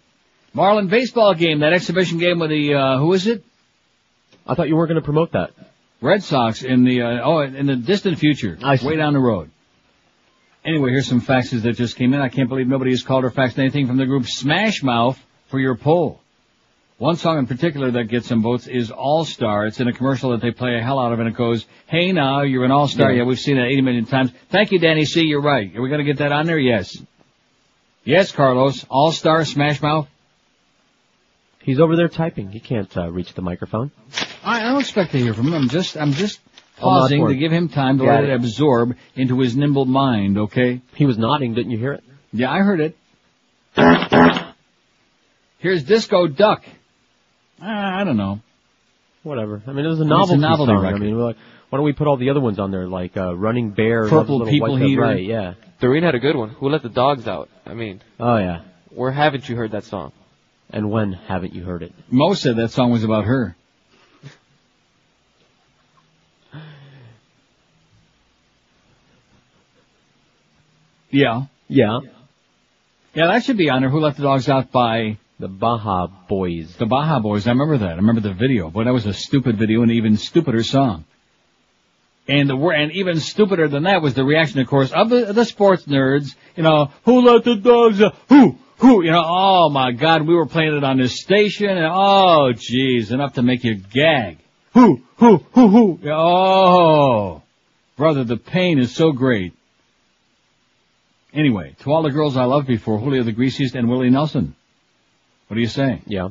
Marlin baseball game, that exhibition game with the, who is it? I thought you weren't going to promote that. Red Sox in the, in the distant future. Way down the road. Anyway, here's some faxes that just came in. I can't believe nobody has called or faxed anything from the group Smash Mouth for your poll. One song in particular that gets some votes is All Star. It's in a commercial that they play a hell out of, and it goes, "Hey now, you're an All Star." Yeah, we've seen that 80 million times. Thank you, Danny C. You're right. Are we going to get that on there? Yes. Yes, Carlos. All Star, Smash Mouth. He's over there typing. He can't reach the microphone. I don't expect to hear from him. I'm just pausing to give him time to let it absorb into his nimble mind, okay? He was nodding. Didn't you hear it? Yeah, I heard it. Here's Disco Duck. I don't know. Whatever. I mean, it was a novelty song. record. I mean, we're like, why don't we put all the other ones on there, like Running Bear, Purple People Heater. Right, yeah. Doreen had a good one. Who Let the Dogs Out? I mean. Oh, yeah. Where haven't you heard that song? And when haven't you heard it? Mo said that song was about her. Yeah. Yeah. Yeah, that should be on there. Who Let the Dogs Out by... The Baja Boys. The Baja Boys. I remember that. I remember the video. Boy, that was a stupid video and an even stupider song. And even stupider than that was the reaction, of course, of the sports nerds. You know, who let the dogs out? Who? You know, oh my God, we were playing it on this station, and oh geez, enough to make you gag. Who? Oh, brother, the pain is so great. Anyway, to all the girls I loved before, Julio the Greasiest and Willie Nelson. What do you say? Yeah.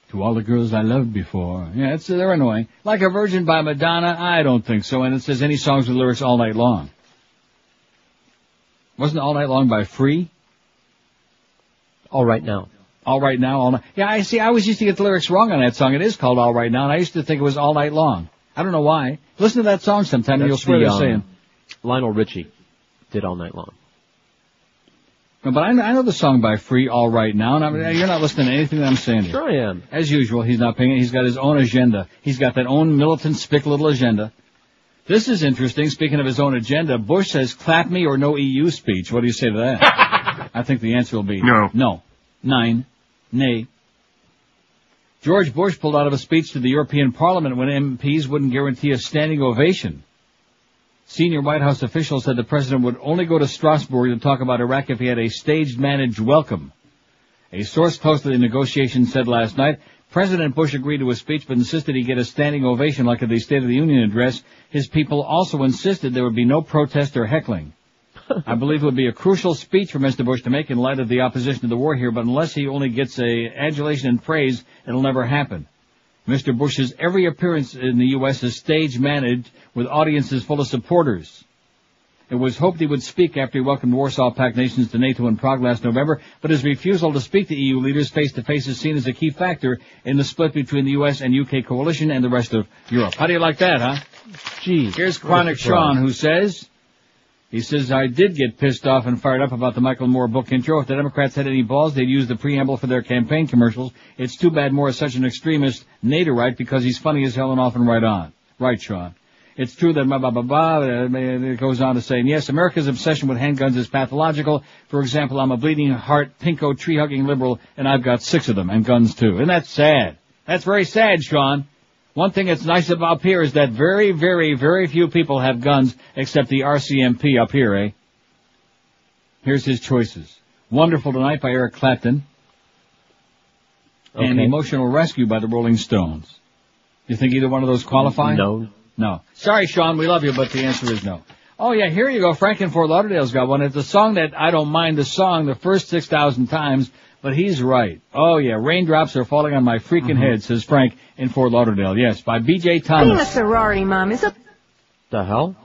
To all the girls I loved before. Yeah, they're annoying. Like a Virgin by Madonna? I don't think so. And it says any songs with lyrics all night long. Wasn't All Night Long by Free? All Right Now. All Right Now, All Night. Yeah, I see. I always used to get the lyrics wrong on that song. It is called All Right Now, and I used to think it was All Night Long. I don't know why. Listen to that song sometime and you'll see what they're saying. Lionel Richie did All Night Long. No, but I know the song by Free, All Right Now, and you're not listening to anything that I'm saying here. Sure I am. As usual, he's not paying it. He's got his own agenda. He's got that own militant, spick little agenda. This is interesting. Speaking of his own agenda, Bush says, clap me or no EU speech. What do you say to that? I think the answer will be no. 9. Nay. George Bush pulled out of a speech to the European Parliament when MPs wouldn't guarantee a standing ovation. Senior White House officials said the president would only go to Strasbourg to talk about Iraq if he had a staged managed welcome. A source close to the negotiations said last night, President Bush agreed to a speech but insisted he get a standing ovation like at the State of the Union address. His people also insisted there would be no protest or heckling. I believe it would be a crucial speech for Mr. Bush to make in light of the opposition to the war here, but unless he only gets adulation and praise, it'll never happen. Mr. Bush's every appearance in the U.S. is stage-managed with audiences full of supporters. It was hoped he would speak after he welcomed Warsaw Pact nations to NATO in Prague last November, but his refusal to speak to EU leaders face-to-face is seen as a key factor in the split between the U.S. and UK coalition and the rest of Europe. How do you like that, huh? Gee. Here's Chronic Sean, who says, I did get pissed off and fired up about the Michael Moore book intro. If the Democrats had any balls, they'd use the preamble for their campaign commercials. It's too bad Moore is such an extremist Naderite because he's funny as hell and often right on. Right, Sean. It's true that blah, blah, blah, blah. It goes on to say, and yes, America's obsession with handguns is pathological. For example, I'm a bleeding heart, pinko, tree-hugging liberal, and I've got 6 of them, and guns too. And that's sad. That's very sad, Sean. One thing that's nice about up here is that very, very, very few people have guns except the RCMP up here, eh? Here's his choices. Wonderful Tonight by Eric Clapton. Okay. And Emotional Rescue by the Rolling Stones. You think either one of those qualify? No. No. Sorry, Sean, we love you, but the answer is no. Oh, yeah, here you go. Frank in Fort Lauderdale's got one. It's a song that I don't mind the song the first 6,000 times, but he's right. Oh, yeah, raindrops are falling on my freaking head, says Frank in Fort Lauderdale. Yes, by B.J. Thomas. Being a sorority mom is a... The hell?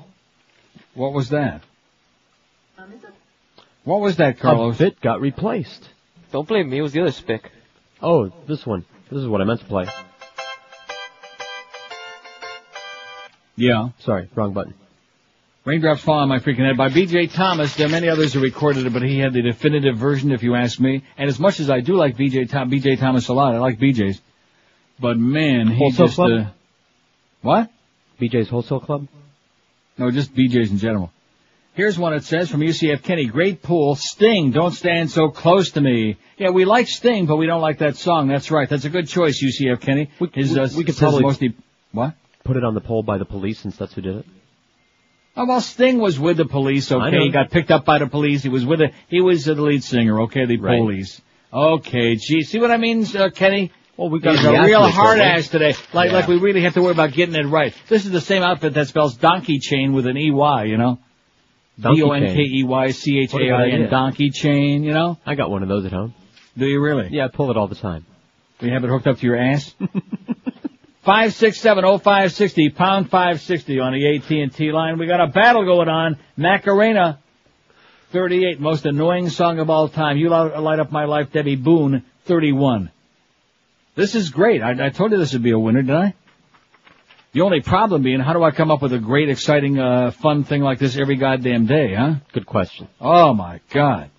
What was that? What was that, Carlos? A bit got replaced. Don't blame me, it was the other spick. Oh, this one. This is what I meant to play. Yeah. Sorry, wrong button. Raindrops Fall on My Freaking Head by B.J. Thomas. There are many others who recorded it, but he had the definitive version, if you ask me. And as much as I do like B.J. Thomas a lot, I like B.J.'s. But man, he Wholesale just, Club? What? B.J.'s Wholesale Club? No, just B.J.'s in general. Here's one it says from UCF Kenny. Great pool. Sting, Don't Stand So Close to Me. Yeah, we like Sting, but we don't like that song. That's right. That's a good choice, UCF Kenny. We could probably... Mostly, what? Put it on the poll by the police since that's who did it. Oh, well, Sting was with the police, okay? He got picked up by the police. He was the lead singer, okay? The police. Okay, gee. See what I mean, Kenny? Well, we got He's a real hard ass today. Like we really have to worry about getting it right. This is the same outfit that spells donkey chain with an E-Y, you know? D-O-N-K-E-Y-C-H-A-I-N, donkey chain, you know? I got one of those at home. Do you really? Yeah, I pull it all the time. Do you have it hooked up to your ass? 567-0560, pound 560 on the AT&T line. We got a battle going on. Macarena, 38, most annoying song of all time. You Light Up My Life, Debbie Boone, 31. This is great. I told you this would be a winner, didn't I? The only problem being, how do I come up with a great, exciting, fun thing like this every goddamn day, huh? Good question. Oh, my God.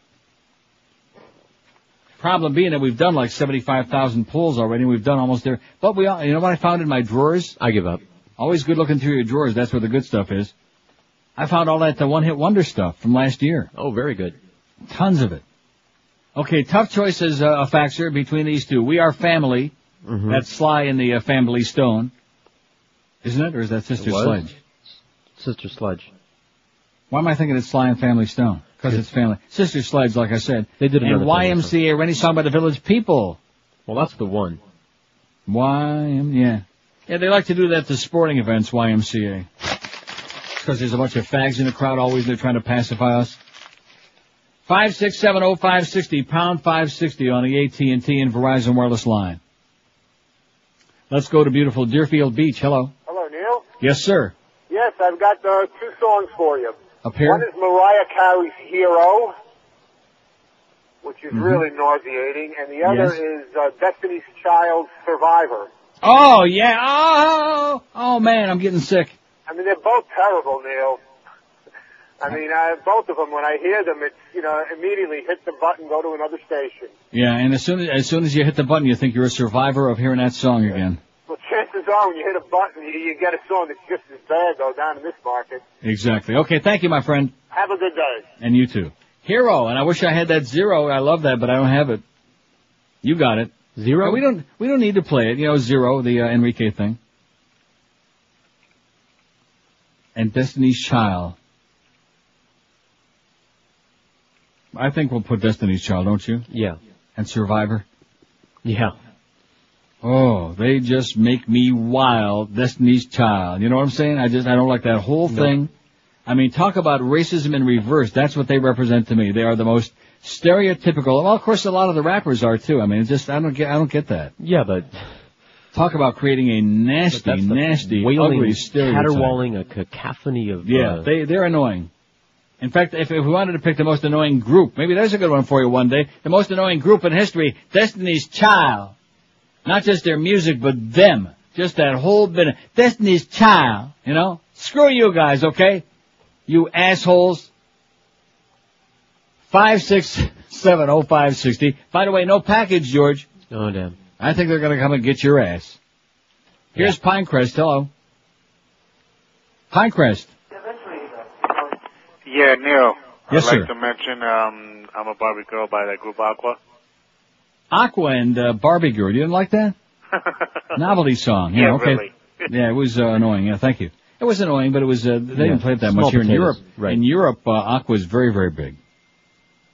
Problem being that we've done like 75,000 pulls already, and we've done almost there. But you know what I found in my drawers? I give up. Always good looking through your drawers. That's where the good stuff is. I found all that one-hit wonder stuff from last year. Oh, very good. Tons of it. Okay, tough choices, a faxer between these two. We Are Family. Mm-hmm. That's Sly in the Family Stone. Isn't it? Or is that Sister Sledge? Sister Sledge. Why am I thinking it's Sly and Family Stone? Because it's family. Sister Sledge, like I said. They did another and YMCA, or any song by the Village People. Well, that's the one. Yeah, they like to do that to sporting events, YMCA. Because there's a bunch of fags in the crowd always, they're trying to pacify us. 567-0560, pound 560 on the AT&T and Verizon wireless line. Let's go to beautiful Deerfield Beach. Hello. Hello, Neil. Yes, sir. Yes, I've got 2 songs for you. Up here? One is Mariah Carey's Hero, which is really nauseating, and the other is Destiny's Child's Survivor. Oh, yeah. Oh, man, I'm getting sick. I mean, they're both terrible, Neil. I mean, both of them, when I hear them, it's, immediately hit the button, go to another station. Yeah, and as soon as you hit the button, you think you're a survivor of hearing that song again. Well, chances are when you hit a button, you get a song that's just as bad, though, down in this market. Exactly. Okay, thank you, my friend. Have a good day. And you too. Hero, and I wish I had that Zero. I love that, but I don't have it. You got it. Zero? We don't need to play it. Zero, the Enrique thing. And Destiny's Child. I think we'll put Destiny's Child, don't you? Yeah. and Survivor. Yeah. Oh, they just make me wild. Destiny's Child. You know what I'm saying? I don't like that whole thing. I mean, talk about racism in reverse. That's what they represent to me. They are the most stereotypical. Well, of course, a lot of the rappers are too. I mean, it's just I don't get that. Yeah, but talk about creating a nasty, ugly stereotype. Caterwauling, a cacophony of. Yeah, they're annoying. In fact, if we wanted to pick the most annoying group, maybe there's a good one for you one day. The most annoying group in history, Destiny's Child. Not just their music, but them. Just that whole bit of Destiny's Child, you know? Screw you guys, okay? You assholes. 5670560. By the way, no package, George. Oh, damn. I think they're going to come and get your ass. Here's Pinecrest. Hello. Pinecrest. Yeah, Neil. Yes, I'd sir. like to mention I'm a Barbie Girl by that group Aqua. Aqua and Barbie Girl. You didn't like that? Novelty song. Yeah, okay. really. Yeah, it was annoying. Yeah, thank you. It was annoying, but it was they didn't play it that Small much here in potatoes. Europe. Right. In Europe, Aqua is very, very big.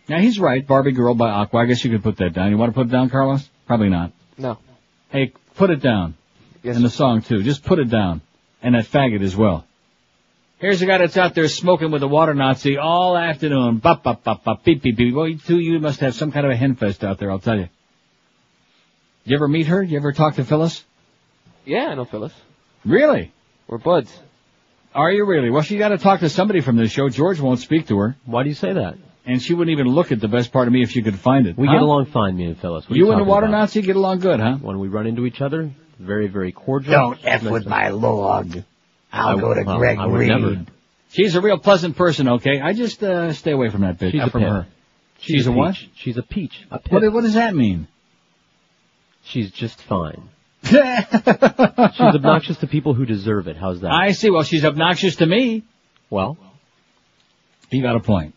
Now, he's right. Barbie Girl by Aqua. I guess you could put that down. You want to put it down, Carlos? Probably not. No. Hey, put it down. Yes. And the song, too. Just put it down. And that faggot as well. Here's a guy that's out there smoking with a water Nazi all afternoon. Bop, bop, bop, bop, beep, beep, beep. Well, you must have some kind of a hen fest out there, I'll tell you. You ever meet her? You ever talk to Phyllis? Yeah, I know Phyllis. Really? We're buds. Are you really? Well, she got to talk to somebody from this show. George won't speak to her. Why do you say that? And she wouldn't even look at the best part of me if she could find it. We get along fine, me and Phyllis. What are You and the talking water about? Nazi get along good, huh? When we run into each other, very, very cordial. Don't F with my log. I'll go to Greg I would Reed. never. She's a real pleasant person, okay? I just stay away from that bitch. She's a from pip. her. She's a peach. what? She's a peach. A pip. What does that mean? She's just fine. She's obnoxious to people who deserve it. How's that? I see. Well, she's obnoxious to me. Well, you got a point.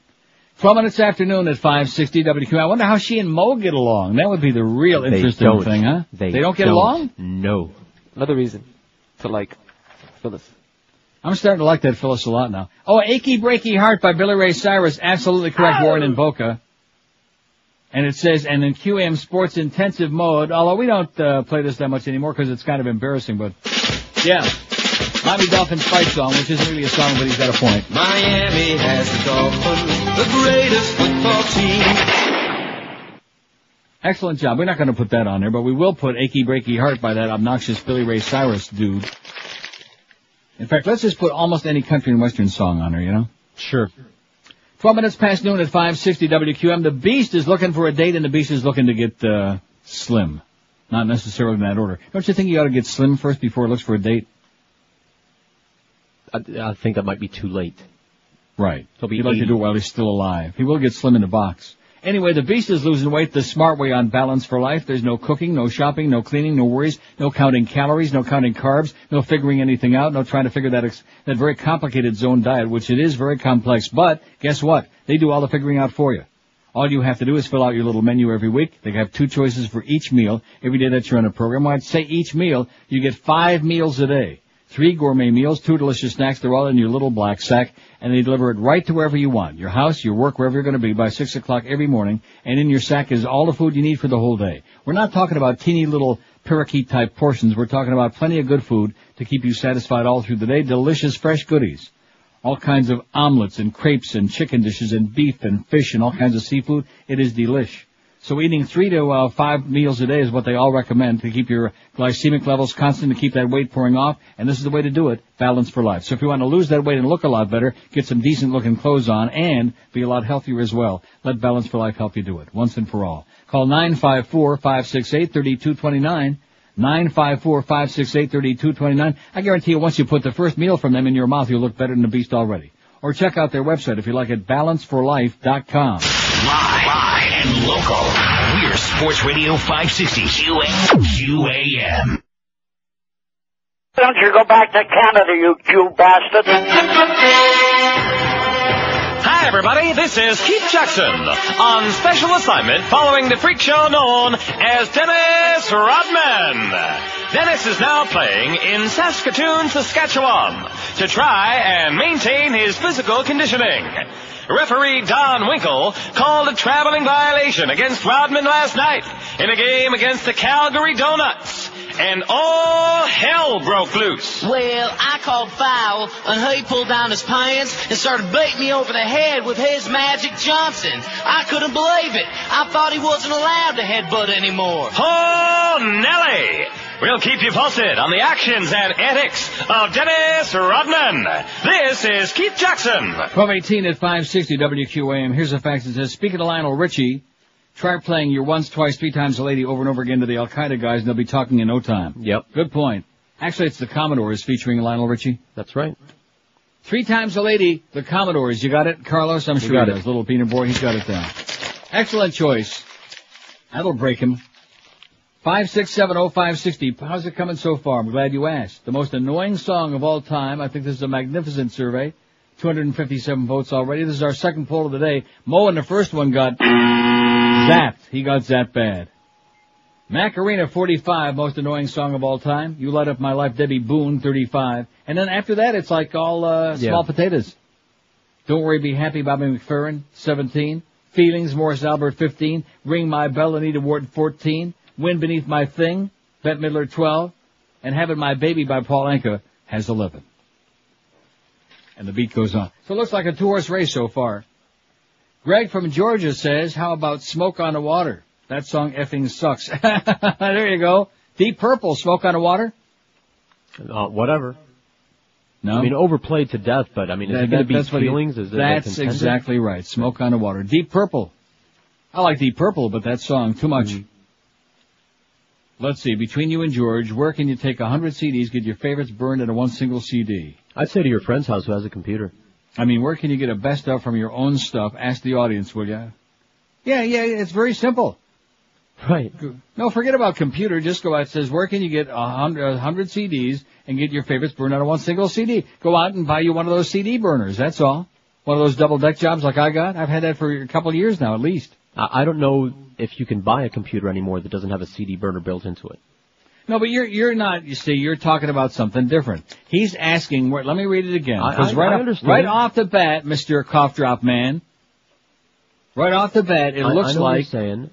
12 minutes afternoon at 560 WQAM. I wonder how she and Mo get along. That would be the real interesting thing, huh? They don't get along? No. Another reason to like Phyllis. I'm starting to like that Phyllis a lot now. Oh, Achy Breaky Heart by Billy Ray Cyrus. Absolutely correct, Warren in Boca. And it says, and in QAM Sports Intensive Mode, although we don't play this that much anymore because it's kind of embarrassing, but yeah. Miami Dolphins fight song, which isn't really a song, but he's got a point. Miami has the Dolphins, the greatest football team. Excellent job. We're not going to put that on there, but we will put Achy Breaky Heart by that obnoxious Billy Ray Cyrus dude. In fact, let's just put almost any country and western song on there, you know? Sure. 12 minutes past noon at 560 WQM. The Beast is looking for a date, and the Beast is looking to get slim. Not necessarily in that order. Don't you think you ought to get slim first before he looks for a date? I think that might be too late. Right. He'll be He'd like 80. to do it while he's still alive. He will get slim in the box. Anyway, the Beast is losing weight the smart way on Balance for Life. There's no cooking, no shopping, no cleaning, no worries, no counting calories, no counting carbs, no figuring anything out, no trying to figure that very complicated zone diet, which it is very complex. But guess what? They do all the figuring out for you. All you have to do is fill out your little menu every week. They have 2 choices for each meal every day that you're on a program. When I say each meal, you get 5 meals a day. 3 gourmet meals, 2 delicious snacks. They're all in your little black sack, and they deliver it right to wherever you want. Your house, your work, wherever you're going to be by 6 o'clock every morning. And in your sack is all the food you need for the whole day. We're not talking about teeny little parakeet-type portions. We're talking about plenty of good food to keep you satisfied all through the day. Delicious, fresh goodies. All kinds of omelets and crepes and chicken dishes and beef and fish and all kinds of seafood. It is delish. So eating 3 to 5 meals a day is what they all recommend to keep your glycemic levels constant, to keep that weight pouring off. And this is the way to do it, Balance for Life. So if you want to lose that weight and look a lot better, get some decent looking clothes on and be a lot healthier as well, let Balance for Life help you do it once and for all. Call 954-568-3229. 954-568-3229. I guarantee you once you put the first meal from them in your mouth, you'll look better than the Beast already. Or check out their website if you like it, balanceforlife.com. Live and local. We're Sports Radio 560 QAM. Don't you go back to Canada, you Jew bastard. Hi, everybody. This is Keith Jackson on special assignment following the freak show known as Dennis Rodman. Dennis is now playing in Saskatoon, Saskatchewan to try and maintain his physical conditioning. Referee Don Winkle called a traveling violation against Rodman last night in a game against the Calgary Donuts. And all hell broke loose. Well, I called foul, and he pulled down his pants and started beating me over the head with his Magic Johnson. I couldn't believe it. I thought he wasn't allowed to headbutt anymore. Oh, Nelly! We'll keep you posted on the actions and antics of Dennis Rodman. This is Keith Jackson. 12:18 at 560 WQAM. Here's a fax that says, speaking of Lionel Richie, try playing your once, twice, three times a lady over and over again to the Al-Qaeda guys, and they'll be talking in no time. Yep. Good point. Actually, it's the Commodores featuring Lionel Richie. That's right. Three times a lady, the Commodores. You got it, Carlos? I'm sure he does. Little peanut boy, he's got it down. Excellent choice. That'll break him. 5670560. How's it coming so far? I'm glad you asked. The most annoying song of all time. I think this is a magnificent survey. 257 votes already. This is our second poll of the day. Mo in the first one got zapped. He got zapped bad. Macarena, 45, most annoying song of all time. You Light Up My Life, Debbie Boone, 35. And then after that, it's like all small potatoes. Don't Worry, Be Happy, Bobby McFerrin, 17. Feelings, Morris Albert, 15. Ring My Bell, Anita Ward, 14. Wind Beneath My Thing, Bette Midler, 12. And Having My Baby by Paul Anka has 11. And the beat goes on. So it looks like a two-horse race so far. Greg from Georgia says, how about Smoke on the Water? That song effing sucks. There you go. Deep Purple, Smoke on the Water? Whatever. No? I mean, overplayed to death, but I mean, is it going to be feelings? That's exactly right. Smoke on the Water. Deep Purple. I like Deep Purple, but that song, too much. Mm-hmm. Let's see, between you and George, where can you take 100 CDs, get your favorites burned into one single CD? I'd say to your friend's house who has a computer. I mean, where can you get a best of from your own stuff? Ask the audience, will ya? Yeah, it's very simple. Right. No, forget about computer. Just go out. It says, where can you get 100 CDs and get your favorites burned out of one single CD? Go out and buy you one of those CD burners. That's all. One of those double deck jobs like I got. I've had that for a couple of years now, at least. I don't know if you can buy a computer anymore that doesn't have a CD burner built into it. No, but you're not, you see, you're talking about something different. He's asking, let me read it again. Because right off the bat, Mr. Cough Drop Man, right off the bat, it looks like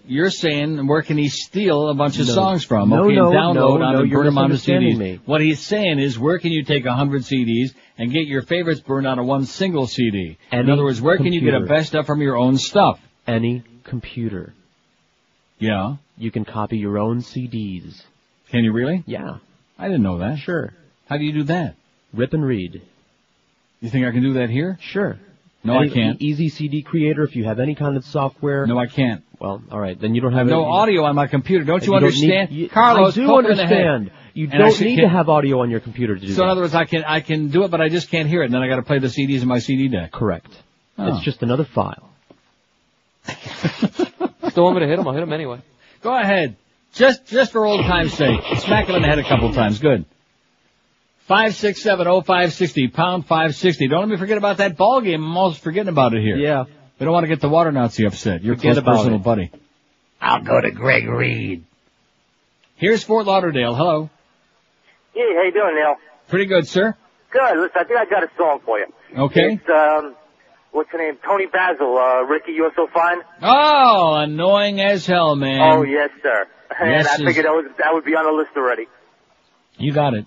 you're saying where can he steal a bunch of songs from? Download and burn them onto CDs. What he's saying is, where can you take 100 CDs and get your favorites burned out of one single CD? In other words, where can you get a best of from your own stuff? Any computer. Yeah. You can copy your own CDs. Can you really? Yeah. I didn't know that. Sure. How do you do that? Rip and read. You think I can do that here? Sure. No, I can't. Easy CD Creator, if you have any kind of software. No, I can't. Well, all right. Then you don't have no audio on my computer. Don't you understand? Carlos, I do understand. You don't need to have audio on your computer to do that. So in other words, I can do it, but I just can't hear it, and then I got to play the CDs in my CD deck. Correct. Oh. It's just another file. Still want me to hit him? I'll hit him anyway. Go ahead. Just for old time's sake. Smack him in the head a couple times. Good. 5670560, pound 560. Don't let me forget about that ball game. I'm almost forgetting about it here. Yeah. We don't want to get the water Nazi upset. You're a close personal buddy. I'll go to Greg Reed. Here's Fort Lauderdale. Hello. Hey, how you doing, Neil? Pretty good, sir. Good. Listen, I think I got a song for you. Okay. It's, what's her name? Tony Basil. Ricky, You're So Fine. Oh, annoying as hell, man. Oh, yes, sir. Yes, and I figured that would be on the list already. You got it.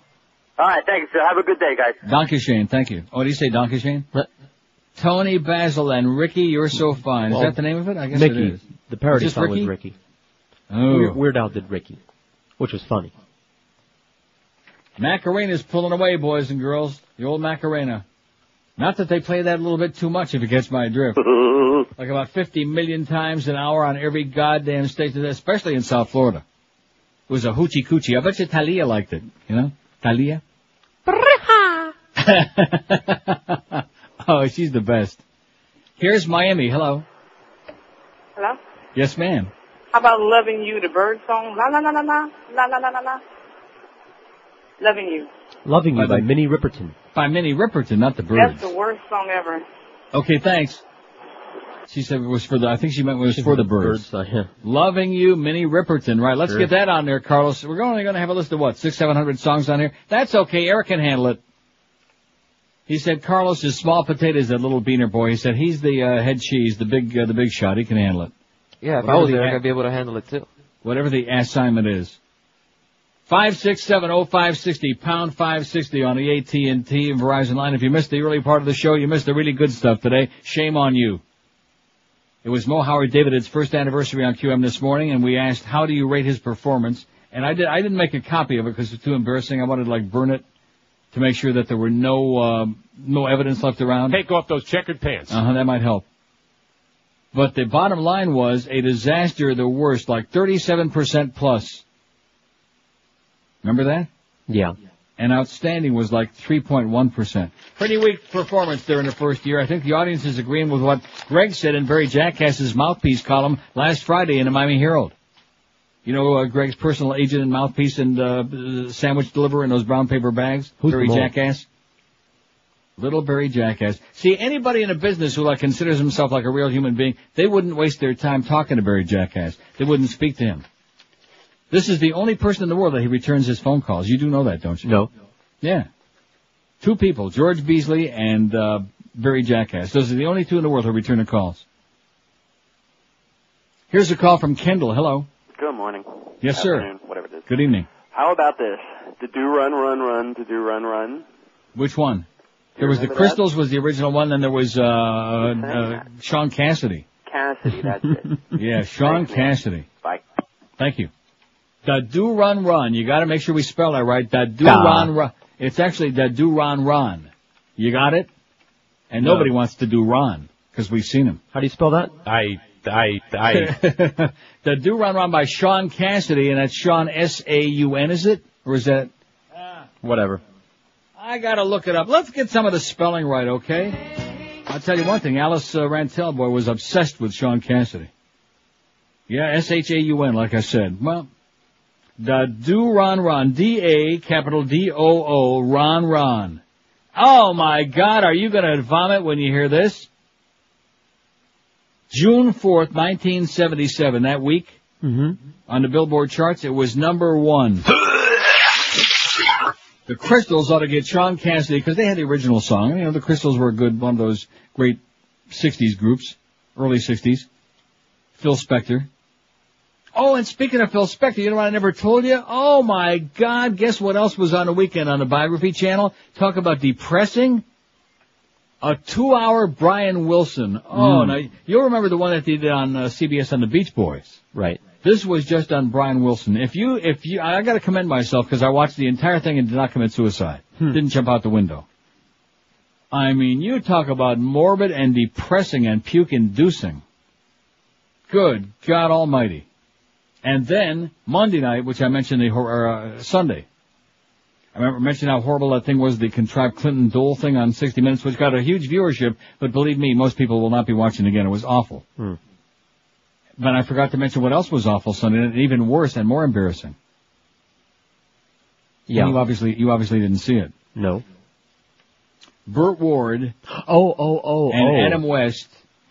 All right, thank you, sir. Have a good day, guys. Dankeschön, thank you. Oh, did you say Dankeschön? Tony Basil and Ricky, You're So Fine. Is that the name of it? I guess Mickey. It is. The parody song was Ricky. Oh. Weird Al did Ricky, which was funny. Macarena's pulling away, boys and girls. The old Macarena. Not that they play that a little bit too much, if you catch my drift. Like about 50 million times an hour on every goddamn station, especially in South Florida. It was a hoochie coochie. I bet you Talia liked it. You know? Talia? Oh, she's the best. Here's Miami. Hello. Hello? Yes, ma'am. How about Loving You, the bird song? La la la la la, la la la la la. Loving You. Loving You by Minnie Riperton. By Minnie Riperton, not the Birds. That's the worst song ever. Okay, thanks. She said it was for I think she meant it was for the Birds. Yeah. Loving You, Minnie Riperton. Right, let's get that on there, Carlos. We're only going to have a list of 700 songs on here. That's okay. Eric can handle it. He said Carlos is small potatoes, that little beaner boy. He said he's the head cheese, the big shot. He can handle it. Yeah, if I was there, I'd be able to handle it too. Whatever the assignment is. 5670560, pound 560 on the AT&T and Verizon line. If you missed the early part of the show, you missed the really good stuff today. Shame on you. It was Mo Howard David's first anniversary on QM this morning, and we asked, how do you rate his performance? And I didn't make a copy of it because it's too embarrassing. I wanted to burn it to make sure that there were no evidence left around. Take off those checkered pants. That might help. But the bottom line was a disaster, the worst, 37% plus. Remember that? Yeah. And outstanding was 3.1%. Pretty weak performance there in the first year. I think the audience is agreeing with what Greg said in Barry Jackass's Mouthpiece column last Friday in the Miami Herald. You know, Greg's personal agent and mouthpiece and sandwich deliverer in those brown paper bags? Who's Barry Jackass? Little Barry Jackass. See, anybody in a business who considers himself like a real human being, they wouldn't waste their time talking to Barry Jackass. They wouldn't speak to him. This is the only person in the world that he returns his phone calls. You do know that, don't you? No. Yeah. Two people, George Beasley and Barry Jackass. Those are the only two in the world who return the calls. Here's a call from Kendall. Hello. Good morning. Yes, sir. Afternoon, whatever it is. Good evening. How about this? To do run, run, run, to do run, run. Which one? There was the Crystals was the original one, then there was Sean Cassidy. Cassidy, that's it. Yeah, Sean Cassidy. Bye. Thank you. Da do run run. You got to make sure we spell that right. Da do run run. It's actually da do ron ron. You got it? And nobody wants to do Ron because we've seen him. How do you spell that? The Do Ron Ron by Sean Cassidy, and that's Sean S-A-U-N, is it? Or is that? Whatever. I gotta look it up. Let's get some of the spelling right, okay? I'll tell you one thing. Alice Rantel boy was obsessed with Sean Cassidy. Yeah, S-H-A-U-N, like I said. Well, the Do Ron Ron, D-A, capital D-O-O, Ron Ron. Oh my God, are you gonna vomit when you hear this? June 4th, 1977, that week, on the Billboard charts, it was number 1. The Crystals ought to get Sean Cassidy, because they had the original song. You know, the Crystals were one of those great 60s groups, early 60s. Phil Spector. Oh, and speaking of Phil Spector, you know what I never told you? Oh my God, guess what else was on the weekend on the Biography Channel? Talk about depressing. A 2-hour Brian Wilson. Oh, now, you'll remember the one that they did on CBS on the Beach Boys. Right. This was just on Brian Wilson. If you, I gotta commend myself because I watched the entire thing and did not commit suicide. Didn't jump out the window. I mean, you talk about morbid and depressing and puke-inducing. Good God Almighty. And then, Monday night, which I mentioned Sunday. I remember mentioning how horrible that thing was, the contrived Clinton Dole thing on 60 Minutes, which got a huge viewership, but believe me, most people will not be watching again. It was awful. But I forgot to mention what else was awful Sunday, and even worse and more embarrassing. Yeah. You obviously didn't see it. No. Burt Ward. And Adam West,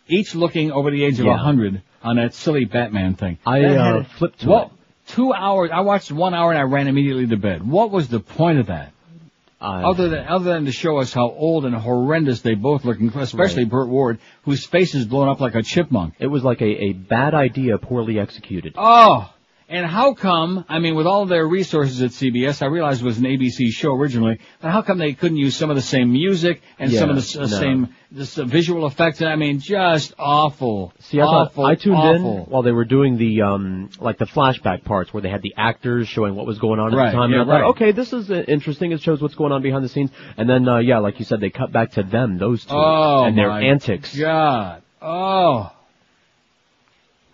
each looking over the age of 100 on that silly Batman thing. I flipped to it. 2 hours. I watched 1 hour and I ran immediately to bed. What was the point of that? Other than to show us how old and horrendous they both look, especially Burt Ward, whose face is blown up like a chipmunk. It was like a bad idea poorly executed. Oh! And how come, I mean, with all their resources at CBS, I realized it was an ABC show originally, but how come they couldn't use some of the same music and some of the same visual effects? I mean, just awful. See, I tuned in while they were doing the, the flashback parts where they had the actors showing what was going on at the time. Yeah, and I thought, okay, this is interesting. It shows what's going on behind the scenes. And then, like you said, they cut back to them, those two, and their antics. God. Oh.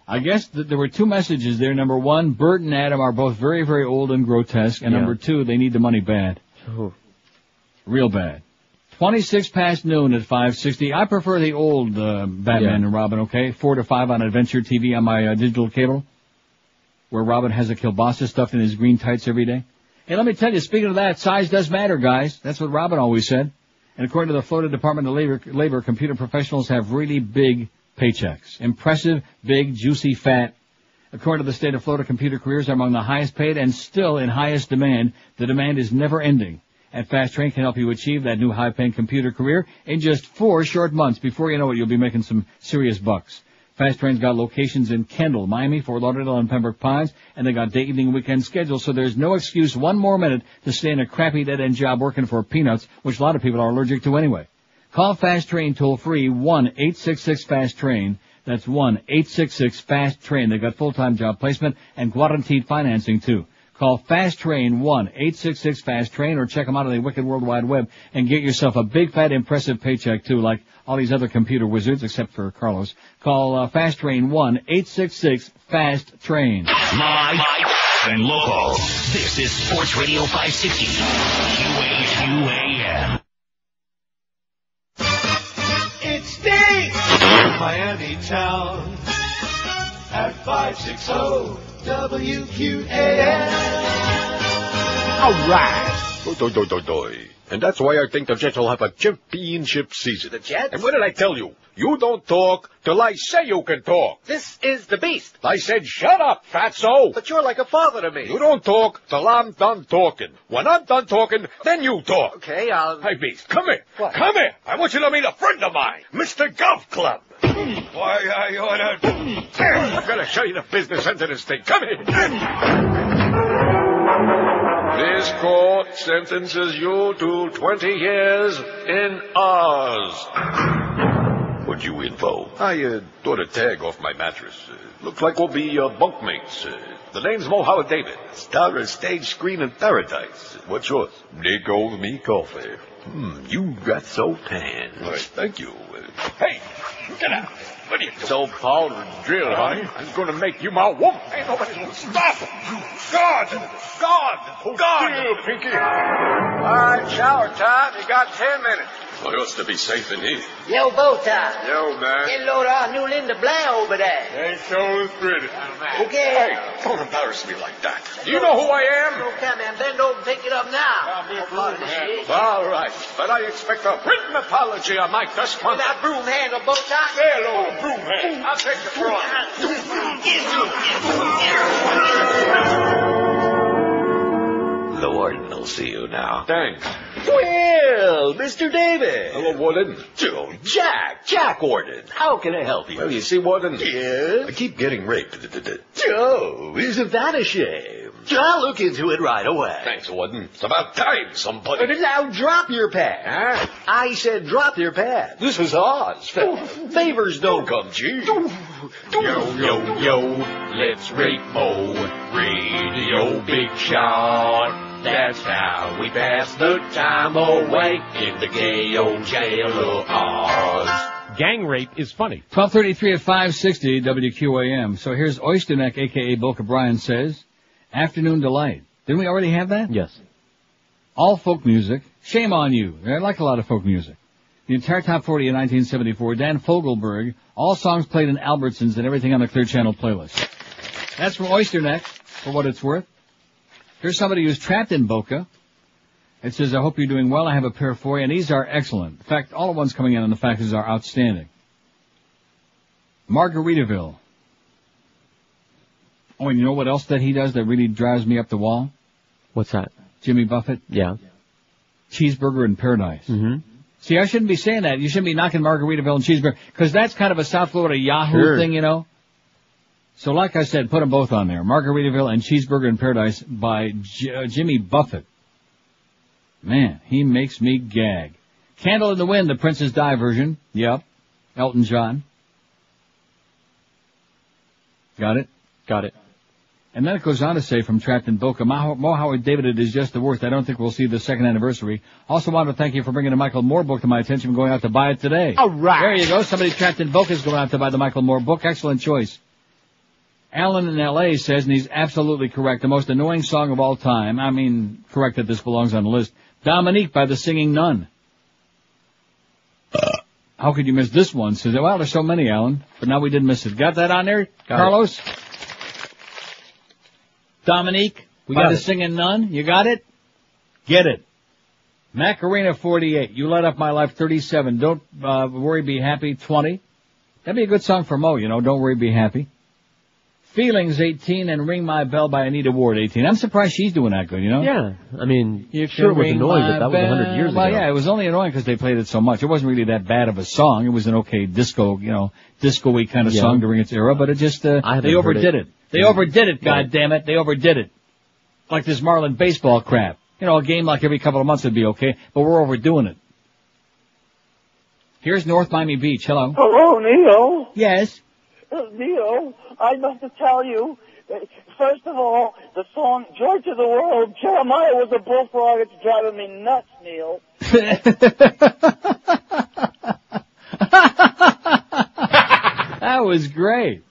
I guess there were two messages there. Number one, Bert and Adam are both very, very old and grotesque. And number two, they need the money bad. Real bad. 26 past noon at 560. I prefer the old Batman and Robin, okay? 4 to 5 on Adventure TV on my digital cable, where Robin has a kielbasa stuffed in his green tights every day. Hey, let me tell you, speaking of that, size does matter, guys. That's what Robin always said. And according to the Florida Department of Labor, computer professionals have really big paychecks. Impressive, big, juicy, fat. According to the state of Florida, computer careers are among the highest paid and still in highest demand. The demand is never ending. at Fast Train can help you achieve that new high-paying computer career in just 4 short months. Before you know it, you'll be making some serious bucks. Fast Train's got locations in Kendall, Miami, Fort Lauderdale, and Pembroke Pines, and they got day, evening, weekend schedules, so there's no excuse one more minute to stay in a crappy dead-end job working for peanuts, which a lot of people are allergic to anyway. Call Fast Train toll-free 1-866-FAST-TRAIN. That's 1-866-FAST-TRAIN. They've got full-time job placement and guaranteed financing, too. Call Fast Train 1-866-FAST-TRAIN or check them out on the Wicked World Wide Web and get yourself a big, fat, impressive paycheck, too, like all these other computer wizards, except for Carlos. Call Fast Train 1-866-FAST-TRAIN. Live and local. This is Sports Radio 560. WQAM. It stinks! Miami town at 560 WQAM. All right. And that's why I think the Jets will have a championship season. The Jets? And what did I tell you? You don't talk till I say you can talk. This is the Beast. I said, shut up, fatso. But you're like a father to me. You don't talk till I'm done talking. When I'm done talking, then you talk. Okay, I'll... Hey, Beast, come here. What? Come here. I want you to meet a friend of mine, Mr. Golf Club. Why, I oughta... I'm gonna show you the business end of this thing. Come here. This court sentences you to 20 years in Oz. What'd you info? I thought a tag off my mattress. Looks like we'll be bunkmates. The name's Mo Howard David. Star of stage, screen, and paradise. What's yours? Nick owes me coffee. You got so tan. Right, thank you. Hey, get out. What are you doing? So powder drill, honey. I'm going to make you my woman. Ain't nobody going to stop it. God! You, Pinky. All right, shower time. You got 10 minutes. I ought to be safe in here. Yo, Bowtie. Yo, man. Get load our new Linda Blair over there. Ain't so pretty. Okay. Hey, don't embarrass me like that. You know who I am? Okay, man. Bend over and pick it up now. All right, but I expect a written apology on my first one. That broom handle, Bowtie. Hello, broom hand. I'll take the front. The warden will see you now. Thanks. Well, Mr. David. Hello, Warden. Joe, Jack Warden. How can I help you? Well, you see, Warden, Yes? I keep getting raped. Joe, isn't that a shame? I'll look into it right away. Thanks, Warden. It's about time somebody... Now drop your pad. Huh? I said drop your pad. This is Oz. Favors don't come cheap. Yo, let's rape Mo. Radio Big Shot. That's how we pass the time away in the gay old jail of Oz. Gang rape is funny. 12:33 at 560 WQAM. So here's Oyster Neck, a.k.a. Boca Brian, says, Afternoon Delight. Didn't we already have that? Yes. All folk music. Shame on you. I like a lot of folk music. The entire top 40 in 1974. Dan Fogelberg. All songs played in Albertsons and everything on the Clear Channel playlist. That's from Oyster Neck, for what it's worth. Here's somebody who's trapped in Boca. It says, I hope you're doing well. I have a pair for you, and these are excellent. In fact, all the ones coming in on the faxes are outstanding. Margaritaville. Oh, and you know what else that he does that really drives me up the wall? What's that? Jimmy Buffett? Yeah. Cheeseburger in Paradise. Mm-hmm. See, I shouldn't be saying that. You shouldn't be knocking Margaritaville and Cheeseburger, because that's kind of a South Florida Yahoo thing, you know? So like I said, put them both on there. Margaritaville and Cheeseburger in Paradise by Jimmy Buffett. Man, he makes me gag. Candle in the Wind, the Princess Di version. Yep. Elton John. Got it? Got it. And then it goes on to say from Trapped in Boca, Mo Howard David, it is just the worst. I don't think we'll see the second anniversary. Also want to thank you for bringing the Michael Moore book to my attention and going out to buy it today. All right. There you go. Somebody trapped in Boca is going out to buy the Michael Moore book. Excellent choice. Alan in L.A. says, and he's absolutely correct, the most annoying song of all time. I mean, correct that this belongs on the list. Dominique by the Singing Nun. How could you miss this one? Says, well, there's so many, Alan, but now we did miss it. Got that on there, Carlos? Dominique by the Singing Nun. You got it? Get it. Macarena 48. You Light Up My Life 37. Don't Worry, Be Happy 20. That'd be a good song for Mo, you know. Don't Worry, Be Happy. Feelings 18 and Ring My Bell by Anita Ward 18. I'm surprised she's doing that good, you know? Yeah. I mean, sure it was annoying, but that was 100 years ago. Well, yeah, it was only annoying because they played it so much. It wasn't really that bad of a song. It was an okay disco, disco-y kind of song during its era, but it just, they overdid it. They overdid it, goddammit. They overdid it. Like this Marlin baseball crap. A game like every couple of months would be okay, but we're overdoing it. Here's North Miami Beach. Hello. Hello, Neil. Yes. Neil, I must tell you, first of all, the song Joy to the World, Jeremiah was a bullfrog. It's driving me nuts, Neil. That was great.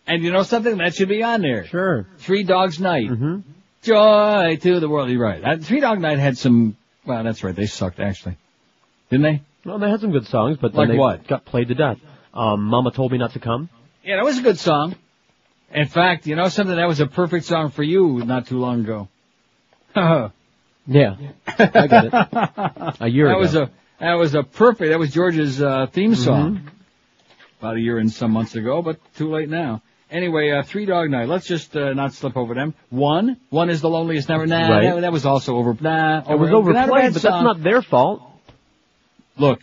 And you know something? That should be on there. Sure. Three Dogs Night. Mm-hmm. Joy to the World. You're right. Three Dog Night had some, well, that's right. They sucked, actually. Didn't they? Well, they had some good songs, but then got played to death. Mama Told Me Not to Come. Yeah, that was a good song. In fact, you know something? That was a perfect song for you not too long ago. Yeah, I get it. A year ago. That was George's theme song. About a year and some months ago, but too late now. Anyway, Three Dog Night. Let's just not slip over them. One is the loneliest number. Nah, right. that was also over. Nah, it was overplayed, but that's not their fault. Look,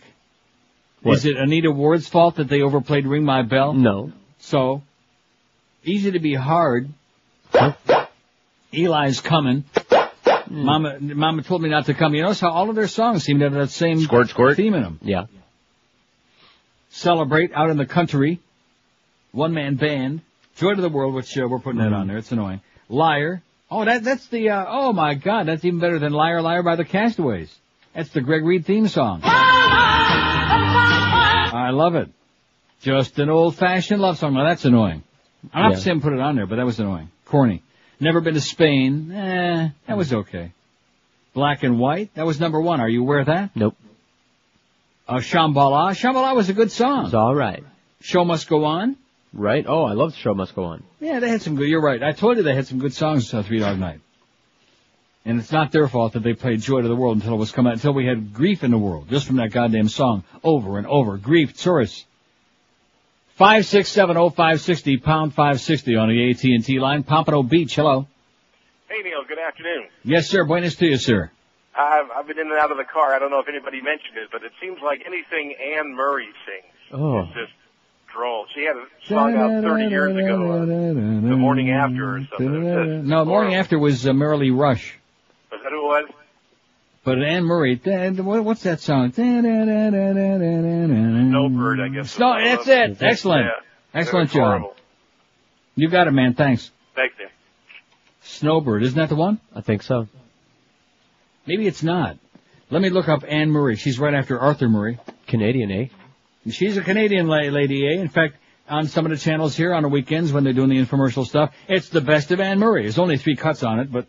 is it Anita Ward's fault that they overplayed Ring My Bell? No. So, Easy to Be Hard. Huh? Eli's Coming. Mama Told Me Not to Come. You notice how all of their songs seem to have that same theme in them. Yeah. Celebrate, Out in the Country. One Man Band. Joy to the World, which we're putting that on there. It's annoying. Liar. Oh, that's the, oh my God, that's even better than Liar, Liar by the Castaways. That's the Greg Reed theme song. I love it. Just an old-fashioned love song. Now that's annoying. I'm not saying put it on there, but that was annoying. Corny. Never Been to Spain. That was okay. Black and White. That was number one. Are you aware of that? Nope. Shambhala. Shambhala was a good song. It's all right. Show Must Go On. Right. Oh, I love Show Must Go On. Yeah, they had some good. You're right. I told you they had some good songs. Three Dog Night. And it's not their fault that they played Joy to the World until we had grief in the world, just from that goddamn song, over and over. Grief, Taurus. 5670560, pound 560 on the AT&T line. Pompano Beach, hello. Hey, Neil, good afternoon. Yes, sir. Buenos to you, sir. I've been in and out of the car. I don't know if anybody mentioned it, but it seems like anything Anne Murray sings is just droll. She had a song out 30 years ago, The Morning After or something. No, Morning After was Merrily Rush. Was that who it was? But Anne Murray, what's that song? Snowbird, I guess. That's it. Excellent. Yeah. Excellent job. You got it, man. Thanks. Thanks, Nick. Snowbird, isn't that the one? I think so. Maybe it's not. Let me look up Anne Murray. She's right after Arthur Murray. Canadian, eh? She's a Canadian lady, eh? In fact, on some of the channels here on the weekends when they're doing the infomercial stuff, it's the best of Anne Murray. There's only 3 cuts on it, but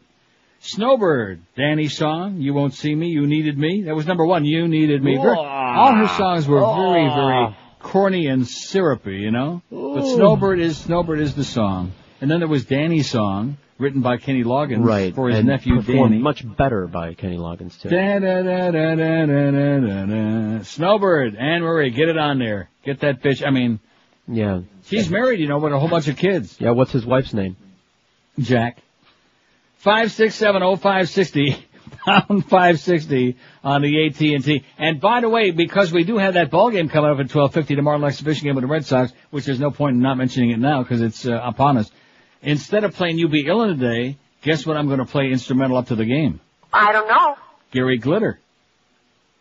Snowbird, Danny's song, You Won't See Me, You Needed Me. That was number 1, You Needed Me. All her songs were very, very corny and syrupy, you know? But Snowbird is the song. And then there was Danny's song, written by Kenny Loggins for his nephew Danny. Much better by Kenny Loggins, too. Snowbird, Anne Murray, get it on there. Get that bitch, yeah. She's married, you know, with a whole bunch of kids. Yeah, what's his wife's name? Jack. 5670560, pound 560 on the AT&T. And by the way, because we do have that ball game coming up at 12:50 tomorrow, an exhibition game with the Red Sox, which there's no point in not mentioning it now because it's upon us. Instead of playing You Be Illin' today, guess what I'm going to play instrumental up to the game? I don't know. Gary Glitter.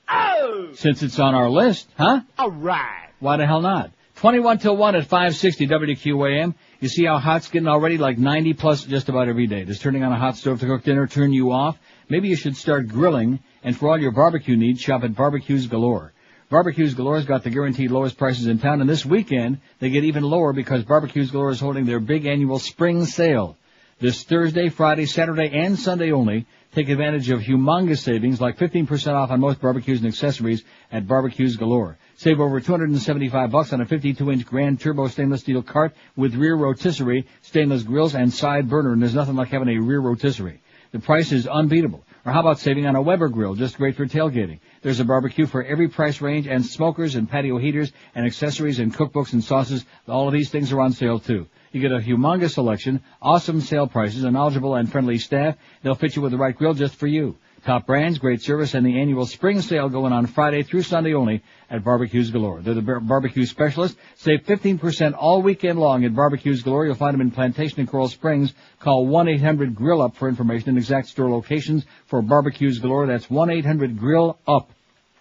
Oh! Since it's on our list, huh? All right. Why the hell not? 21 till 1 at 560 WQAM. You see how hot it's getting already? Like 90 plus just about every day. Does turning on a hot stove to cook dinner turn you off? Maybe you should start grilling. And for all your barbecue needs, shop at Barbecues Galore. Barbecues Galore's got the guaranteed lowest prices in town. And this weekend, they get even lower because Barbecues Galore is holding their big annual spring sale. This Thursday, Friday, Saturday, and Sunday only. Take advantage of humongous savings like 15% off on most barbecues and accessories at Barbecues Galore. Save over $275 on a 52-inch Grand Turbo stainless steel cart with rear rotisserie, stainless grills, and side burner. And there's nothing like having a rear rotisserie. The price is unbeatable. Or how about saving on a Weber grill, just great for tailgating? There's a barbecue for every price range, and smokers and patio heaters and accessories and cookbooks and sauces. All of these things are on sale too. You get a humongous selection, awesome sale prices, a knowledgeable and friendly staff. They'll fit you with the right grill just for you. Top brands, great service, and the annual spring sale going on Friday through Sunday only at Barbecues Galore. They're the barbecue specialists. Save 15% all weekend long at Barbecues Galore. You'll find them in Plantation and Coral Springs. Call 1-800-GRILL-UP for information and exact store locations for Barbecues Galore. That's 1-800-GRILL-UP.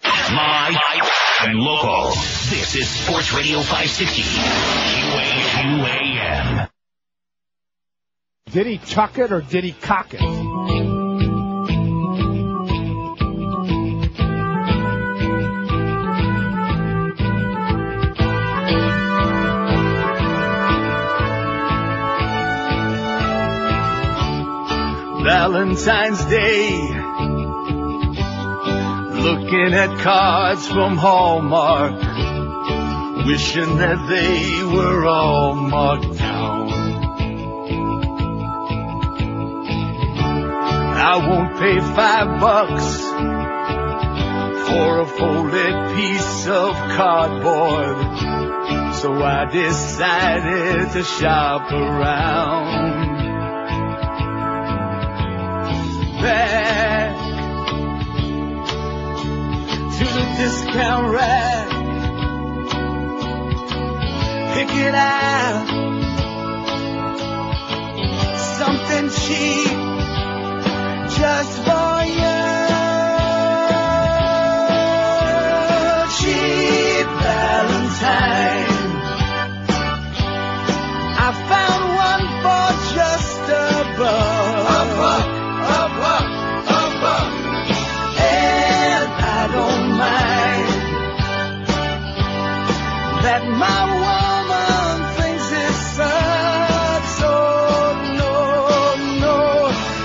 Live and local. This is Sports Radio 560. QAM. Did he tuck it or did he cock it? Valentine's Day, looking at cards from Hallmark, wishing that they were all marked down. I won't pay $5 for a folded piece of cardboard, so I decided to shop around. Back to the discount rack, picking out something cheap just for you. Cheap Valentine, I found one for just a buck. And I don't mind that my woman thinks it's such. So no,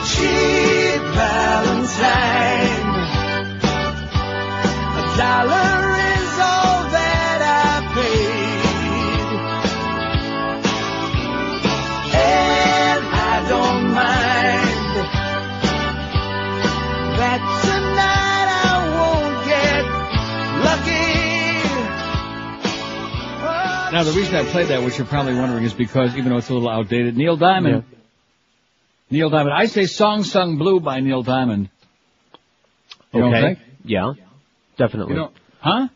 cheap Valentine. $1 is all that I paid, and I don't mind that tonight I won't get lucky. Now, the reason I played that, which you're probably wondering, is because, even though it's a little outdated, Neil Diamond. Yeah. Neil Diamond. I say Song Sung Blue by Neil Diamond. You don't think? Yeah, definitely. You don't, huh?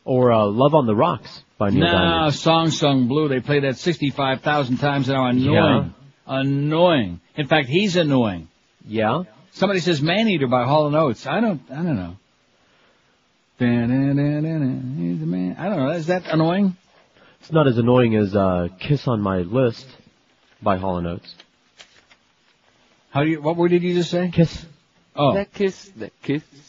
Or Love on the Rocks by Neil Diamond. No, Song Sung Blue. They play that 65,000 times now. Annoying. Yeah. Annoying. In fact, he's annoying. Yeah? Somebody says Man-Eater by Hall & Oates. I don't know. He's a man. I don't know. Is that annoying? It's not as annoying as Kiss on My List by Hall & Oates. What word did you just say? Kiss. Oh. That kiss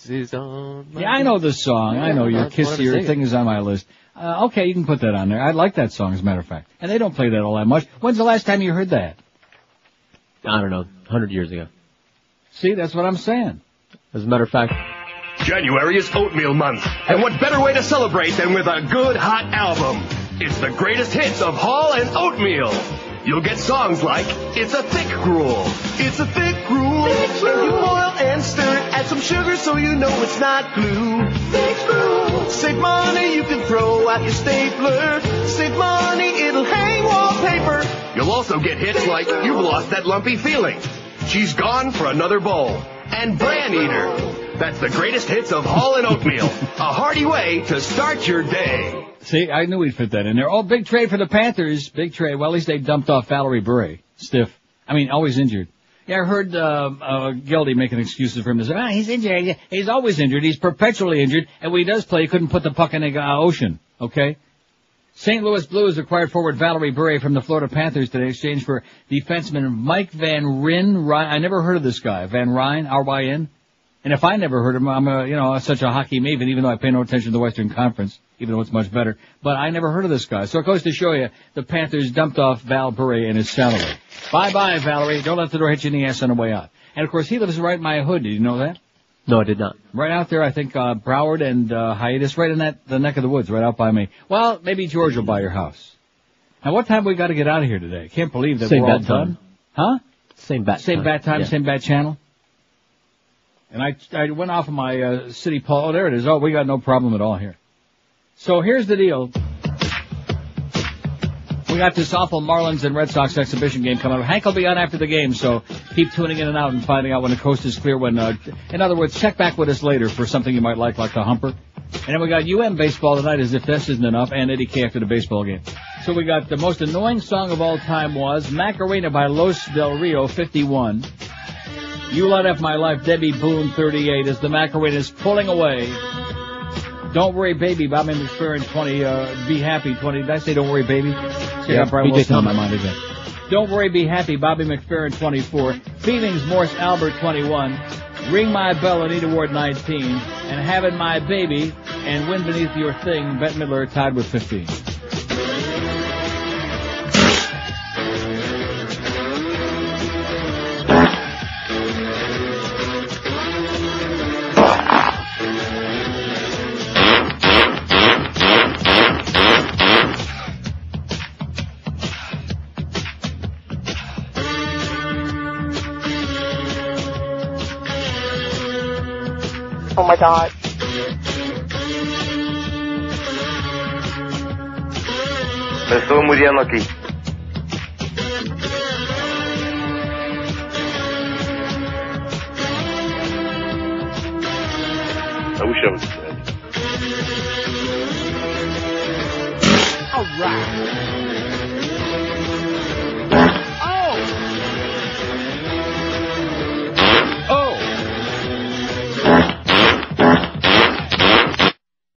is on my Yeah, I know the song. Yeah, I know your singing. thing is on my list. Okay, you can put that on there. I like that song, as a matter of fact. And they don't play that all that much. When's the last time you heard that? I don't know, 100 years ago. See, that's what I'm saying. As a matter of fact, January is Oatmeal Month, and what better way to celebrate than with a good hot album? It's the greatest hits of Hall and Oatmeal. You'll get songs like It's a Thick Gruel. It's a thick gruel. And you boil and stir it. Add some sugar so you know it's not glue. Thick gruel. Save money, you can throw out your stapler. Save money, it'll hang wallpaper. You'll also get hits like You've Lost That Lumpy Feeling. She's Gone for Another Bowl. And Bran Eater. That's the greatest hits of Hall and Oatmeal. A hearty way to start your day. See, I knew he'd fit that in there. Oh, big trade for the Panthers. Big trade. Well, at least they dumped off Valerie Bure. Stiff. I mean, always injured. Yeah, I heard Geldy making excuses for him. He's injured. He's always injured. He's perpetually injured. And when he does play, he couldn't put the puck in the ocean. Okay? St. Louis Blues acquired forward Valerie Bure from the Florida Panthers today in exchange for defenseman Mike Van Ryn. I never heard of this guy. Van Ryn, R-Y-N. And if I never heard of him, I'm such a hockey maven, even though I pay no attention to the Western Conference, even though it's much better. But I never heard of this guy. So it goes to show you, the Panthers dumped off Val Bure and his salary. Bye-bye, Valerie. Don't let the door hit you in the ass on the way out. And of course, he lives right in my hood. Did you know that? No, I did not. Right out there, I think, Broward and Hiatus, right in the neck of the woods, right out by me. Well, maybe George will buy your house. Now, what time we got to get out of here today? Can't believe that we're all done. Huh? Same bat time. Same bat time, yeah. Same bat channel. And I went off of my city poll. Oh, there it is. Oh, we got no problem at all here. So here's the deal. We got this awful Marlins and Red Sox exhibition game coming up. Hank will be on after the game, so keep tuning in and out and finding out when the coast is clear. When, in other words, check back with us later for something you might like the Humper. And then we got UM baseball tonight, as if this isn't enough, and Eddie K after the baseball game. So we got the most annoying song of all time was Macarena by Los Del Rio, 51. You Light Up My Life, Debbie Boone, 38, as the Macarena is pulling away. Don't Worry Baby, Bobby McFerrin, 20, Be Happy, 20. Did I say Don't Worry Baby? See, I got Brian Wilson on my mind again. Don't Worry, Be Happy, Bobby McFerrin, 24. Feelings, Morse Albert, 21. Ring My Bell, Anita Ward, 19. And Having My Baby and Wind Beneath Your Thing, Bette Midler tied with 15. Oh my God. Me estoy muriendo aquí. I wish I was dead. All right.